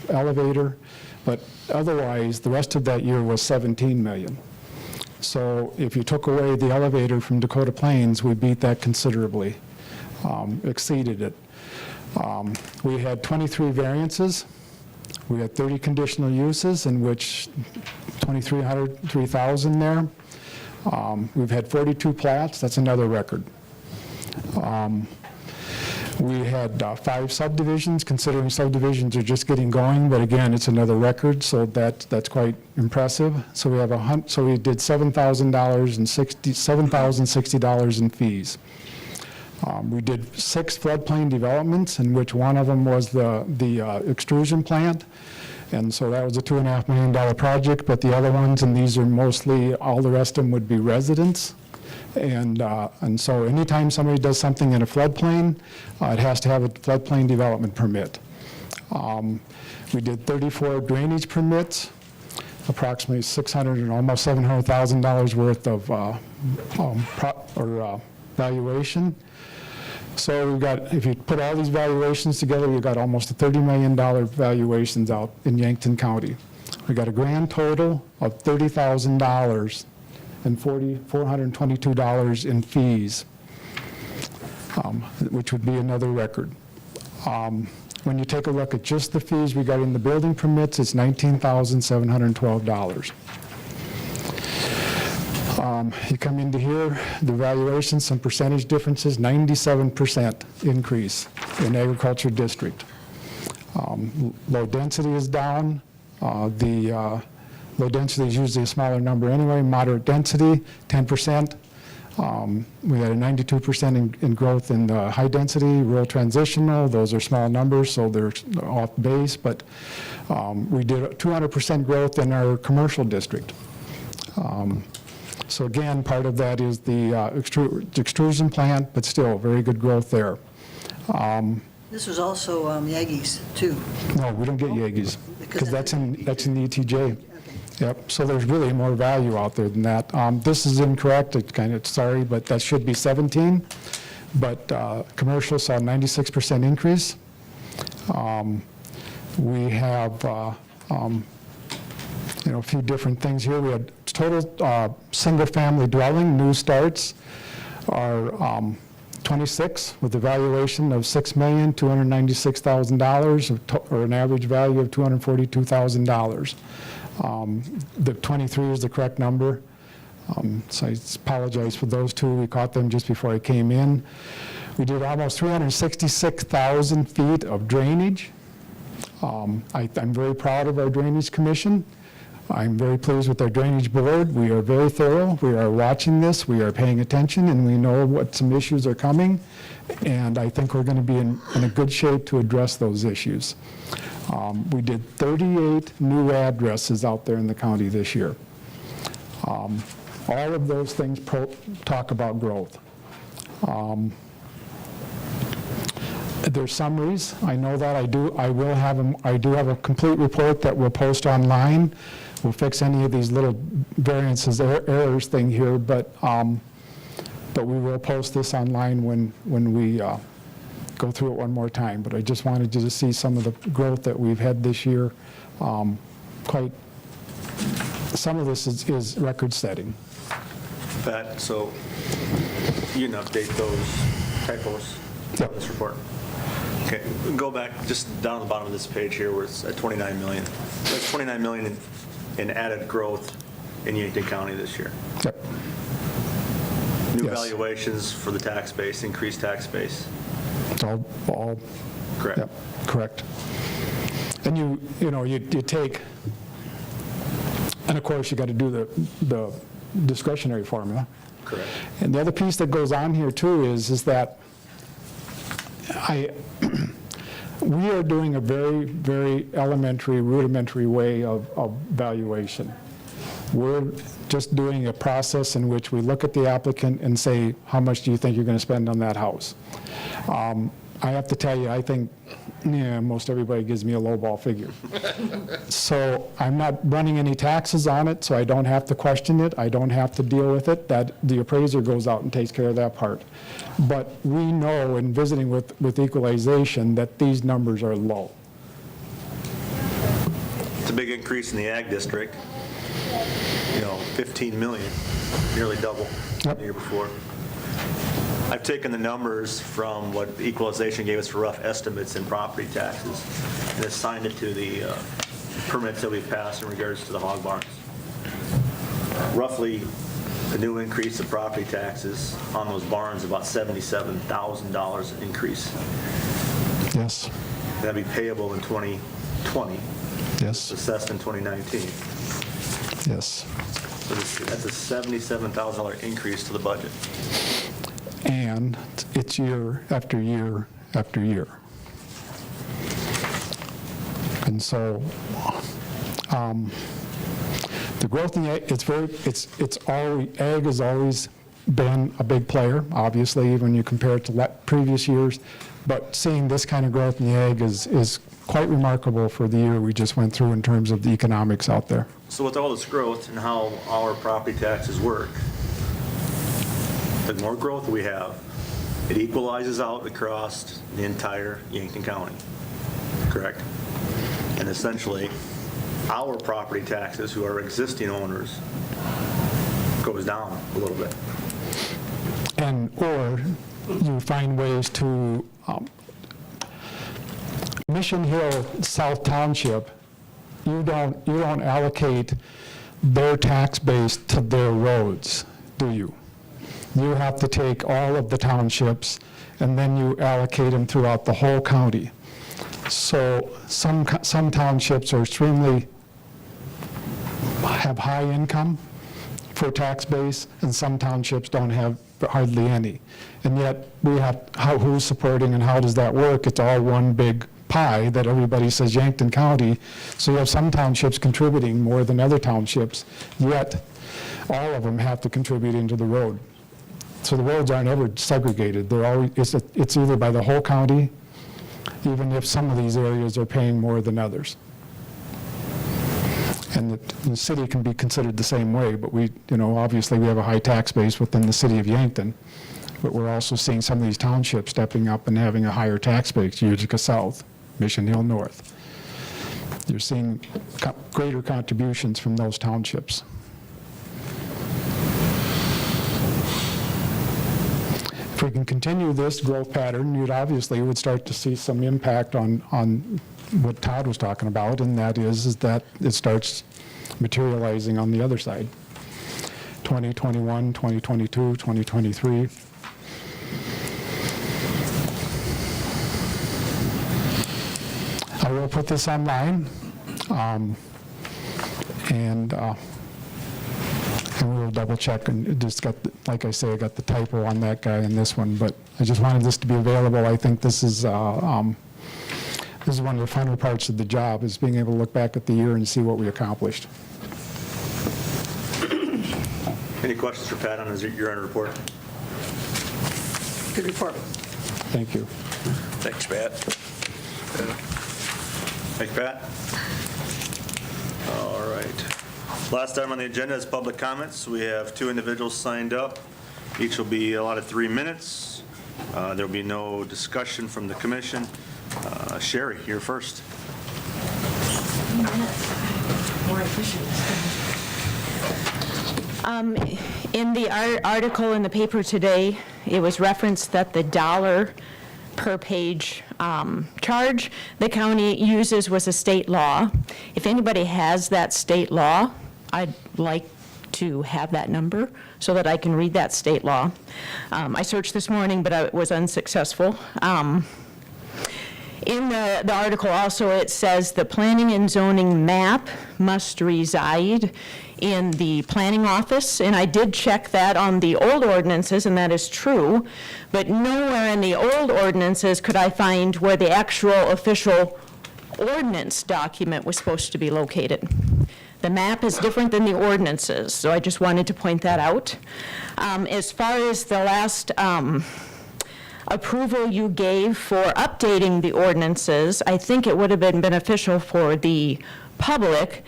elevator. But otherwise, the rest of that year was $17 million. So if you took away the elevator from Dakota Plains, we beat that considerably, exceeded it. We had 23 variances. We had 30 conditional uses, in which 3,000 there. We've had 42 plats. That's another record. We had 5 subdivisions, considering subdivisions are just getting going, but again, it's another record, so that's quite impressive. So we have we did $7,060 in fees. We did 6 floodplain developments, in which one of them was the extrusion plant, and so that was a $2.5 million project. But the other ones, and these are mostly, all the rest of them would be residents. And so anytime somebody does something in a floodplain, it has to have a floodplain development permit. We did 34 drainage permits, approximately $600 and almost $700,000 worth of valuation. So we've got, if you put all these valuations together, we've got almost a $30 million valuations out in Yankton County. We got a grand total of $30,000 and $422 in fees, which would be another record. When you take a look at just the fees we got in the building permits, it's $19,712. You come into here, the valuation, some percentage differences, 97% increase in agriculture district. Low density is down. Low density is usually a smaller number anyway. Moderate density, 10%. We had a 92% in growth in the high density, rural transitional. Those are small numbers, so they're off base. But we did 200% growth in our commercial district. So again, part of that is the extrusion plant, but still very good growth there. This was also Yaggies, too. No, we don't get Yaggies, because that's in the ETJ. Yep, so there's really more value out there than that. This is incorrect, sorry, but that should be 17. But commercial saw a 96% increase. We have a few different things here. We had total single-family dwelling, new starts are 26, with a valuation of $6,296,000, or an average value of $242,000. The 23 is the correct number, so I apologize for those two. We caught them just before I came in. We did almost 366,000 feet of drainage. I'm very proud of our Drainage Commission. I'm very pleased with our Drainage Board. We are very thorough. We are watching this. We are paying attention, and we know what some issues are coming. And I think we're going to be in a good shape to address those issues. We did 38 new addresses out there in the county this year. All of those things talk about growth. There's summaries. I know that I do have a complete report that we'll post online. We'll fix any of these little variances, errors thing here, but we will post this online when we go through it one more time. But I just wanted you to see some of the growth that we've had this year. Some of this is record-setting. Pat, so you can update those typos in this report? Okay, go back just down the bottom of this page here where it's at 29 million. That's 29 million in added growth in Yankton County this year. Yep. New Yes. valuations for the tax base, increased tax base. It's all Correct. Yep, correct. And you take, and of course, you got to do the discretionary formula. Correct. And the other piece that goes on here too is that we are doing a very, very elementary, rudimentary way of valuation. We're just doing a process in which we look at the applicant and say, how much do you think you're going to spend on that house? I have to tell you, I think, most everybody gives me a lowball figure. So I'm not running any taxes on it, so I don't have to question it. I don't have to deal with it. That the appraiser goes out and takes care of that part. But we know in visiting with equalization that these numbers are low. It's a big increase in the ag district. 15 million, nearly double the year before. I've taken the numbers from what equalization gave us for rough estimates in property taxes and assigned it to the permits that we've passed in regards to the hog barns. Roughly, the new increase of property taxes on those barns, about $77,000 increase. Yes. That'd be payable in 2020. Yes. Assessed in 2019. Yes. So that's a $77,000 increase to the budget. And it's year after year after year. And so the growth in the ag, ag has always been a big player, obviously, when you compare it to previous years. But seeing this kind of growth in the ag is quite remarkable for the year we just went through in terms of the economics out there. So with all this growth and how our property taxes work, the more growth we have, it equalizes out across the entire Yankton County, correct? And essentially, our property taxes, who are existing owners, goes down a little bit. Or you find ways to, Mission Hill South Township, you don't allocate their tax base to their roads, do you? You have to take all of the townships and then you allocate them throughout the whole county. So some townships are have high income for tax base, and some townships don't have hardly any. And yet we have who's supporting and how does that work? It's all one big pie that everybody says Yankton County. So you have some townships contributing more than other townships, yet all of them have to contribute into the road. So the roads aren't ever segregated. They're always, it's either by the whole county, even if some of these areas are paying more than others. And the city can be considered the same way, but obviously we have a high tax base within the city of Yankton, but we're also seeing some of these townships stepping up and having a higher tax base, Utica South, Mission Hill North. You're seeing greater contributions from those townships. If we can continue this growth pattern, you would start to see some impact on what Todd was talking about, and that is that it starts materializing on the other side. 2021, 2022, 2023. I will put this online, and we'll double check, and just like I say, I got the typo on that guy and this one, but I just wanted this to be available. I think this is one of the final parts of the job, is being able to look back at the year and see what we accomplished. Any questions for Pat on his year-end report? Good report. Thank you. Thanks, Pat. Thanks, Pat. All right. Last item on the agenda is public comments. We have 2 individuals signed up. Each will be allotted 3 minutes. There will be no discussion from the commission. Sherry, you're first. More efficient. In the article in the paper today, it was referenced that the dollar per page charge the county uses was a state law. If anybody has that state law, I'd like to have that number so that I can read that state law. I searched this morning, but I was unsuccessful. In the article also, it says the planning and zoning map must reside in the planning office, and I did check that on the old ordinances, and that is true, but nowhere in the old ordinances could I find where the actual official ordinance document was supposed to be located. The map is different than the ordinances, so I just wanted to point that out. As far as the last approval you gave for updating the ordinances, I think it would have been beneficial for the public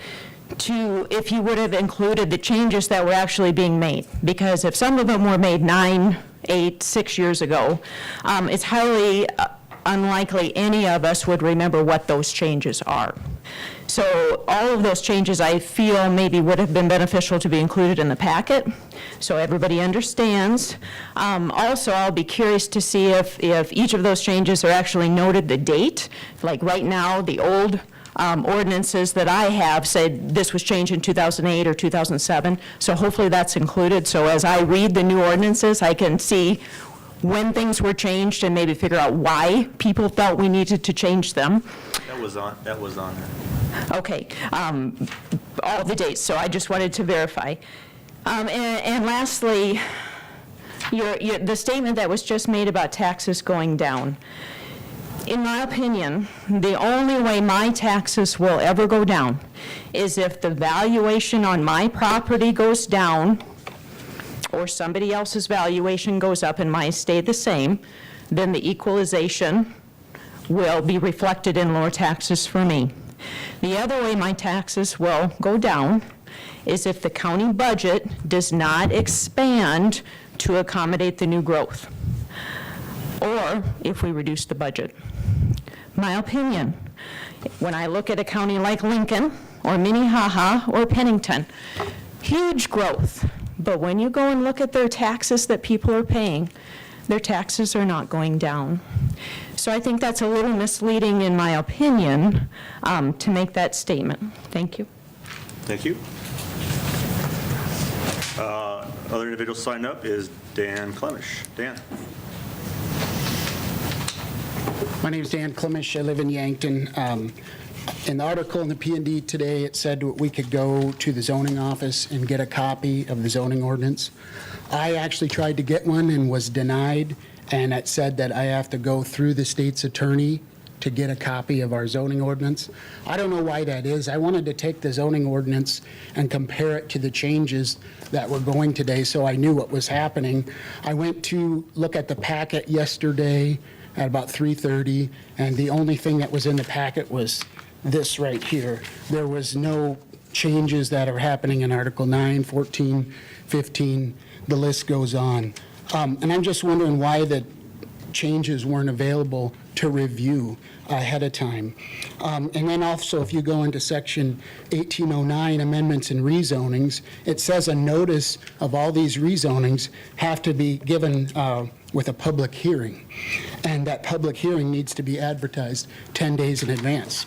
if you would have included the changes that were actually being made. Because if some of them were made 9, 8, 6 years ago, it's highly unlikely any of us would remember what those changes are. So all of those changes I feel maybe would have been beneficial to be included in the packet, so everybody understands. Also, I'll be curious to see if each of those changes are actually noted the date. Like right now, the old ordinances that I have said this was changed in 2008 or 2007, so hopefully that's included. So as I read the new ordinances, I can see when things were changed and maybe figure out why people felt we needed to change them. That was on there. Okay, all the dates, so I just wanted to verify. And lastly, the statement that was just made about taxes going down. In my opinion, the only way my taxes will ever go down is if the valuation on my property goes down or somebody else's valuation goes up and mine stay the same, then the equalization will be reflected in lower taxes for me. The other way my taxes will go down is if the county budget does not expand to accommodate the new growth, or if we reduce the budget. My opinion, when I look at a county like Lincoln, or Minnehaha, or Pennington, huge growth, but when you go and look at their taxes that people are paying, their taxes are not going down. So I think that's a little misleading, in my opinion, to make that statement. Thank you. Thank you. Other individual signed up is Dan Clemish. Dan. My name is Dan Clemish. I live in Yankton. In the article in the P&D today, it said we could go to the zoning office and get a copy of the zoning ordinance. I actually tried to get one and was denied, and it said that I have to go through the state's attorney to get a copy of our zoning ordinance. I don't know why that is. I wanted to take the zoning ordinance and compare it to the changes that were going today, so I knew what was happening. I went to look at the packet yesterday at about 3:30, and the only thing that was in the packet was this right here. There was no changes that are happening in Article 9, 14, 15, the list goes on. And I'm just wondering why the changes weren't available to review ahead of time. And then also, if you go into Section 1809, Amendments and Rezonings, it says a notice of all these rezonings have to be given with a public hearing. And that public hearing needs to be advertised 10 days in advance.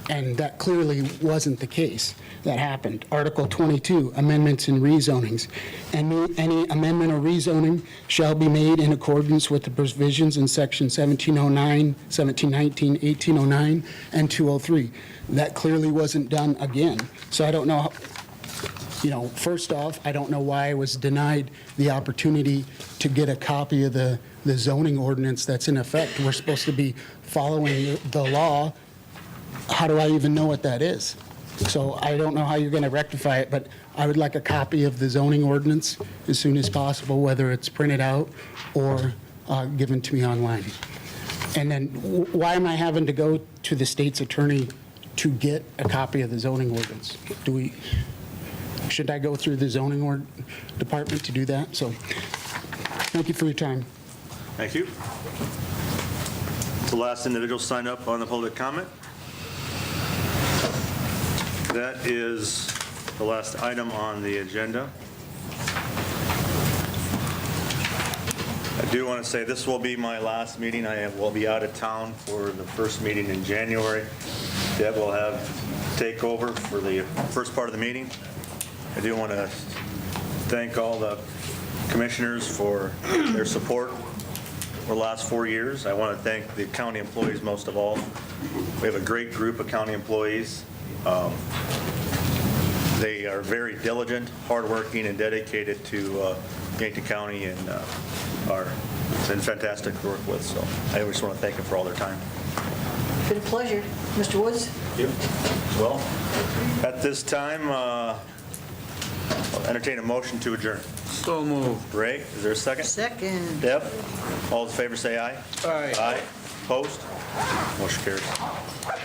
And that clearly wasn't the case. That happened. Article 22, Amendments and Rezonings. Any amendment or rezoning shall be made in accordance with the provisions in Section 1709, 1719, 1809, and 203. That clearly wasn't done again. So I don't know, first off, I don't know why I was denied the opportunity to get a copy of the zoning ordinance that's in effect. We're supposed to be following the law. How do I even know what that is? So I don't know how you're going to rectify it, but I would like a copy of the zoning ordinance as soon as possible, whether it's printed out or given to me online. And then why am I having to go to the state's attorney to get a copy of the zoning ordinance? Should I go through the zoning department to do that? So thank you for your time. Thank you. The last individual signed up on the public comment. That is the last item on the agenda. I do want to say this will be my last meeting. I will be out of town for the first meeting in January. Deb will take over for the first part of the meeting. I do want to thank all the commissioners for their support for the last 4 years. I want to thank the county employees most of all. We have a great group of county employees. They are very diligent, hardworking, and dedicated to Yankton County, and it's been fantastic to work with. So I just want to thank them for all their time. Been a pleasure. Mr. Woods? Well, at this time, I'll entertain a motion to adjourn. So moved. Ray, is there a second? Second. Deb? All those in favor say aye. Aye. Aye. Opposed? Motion carries.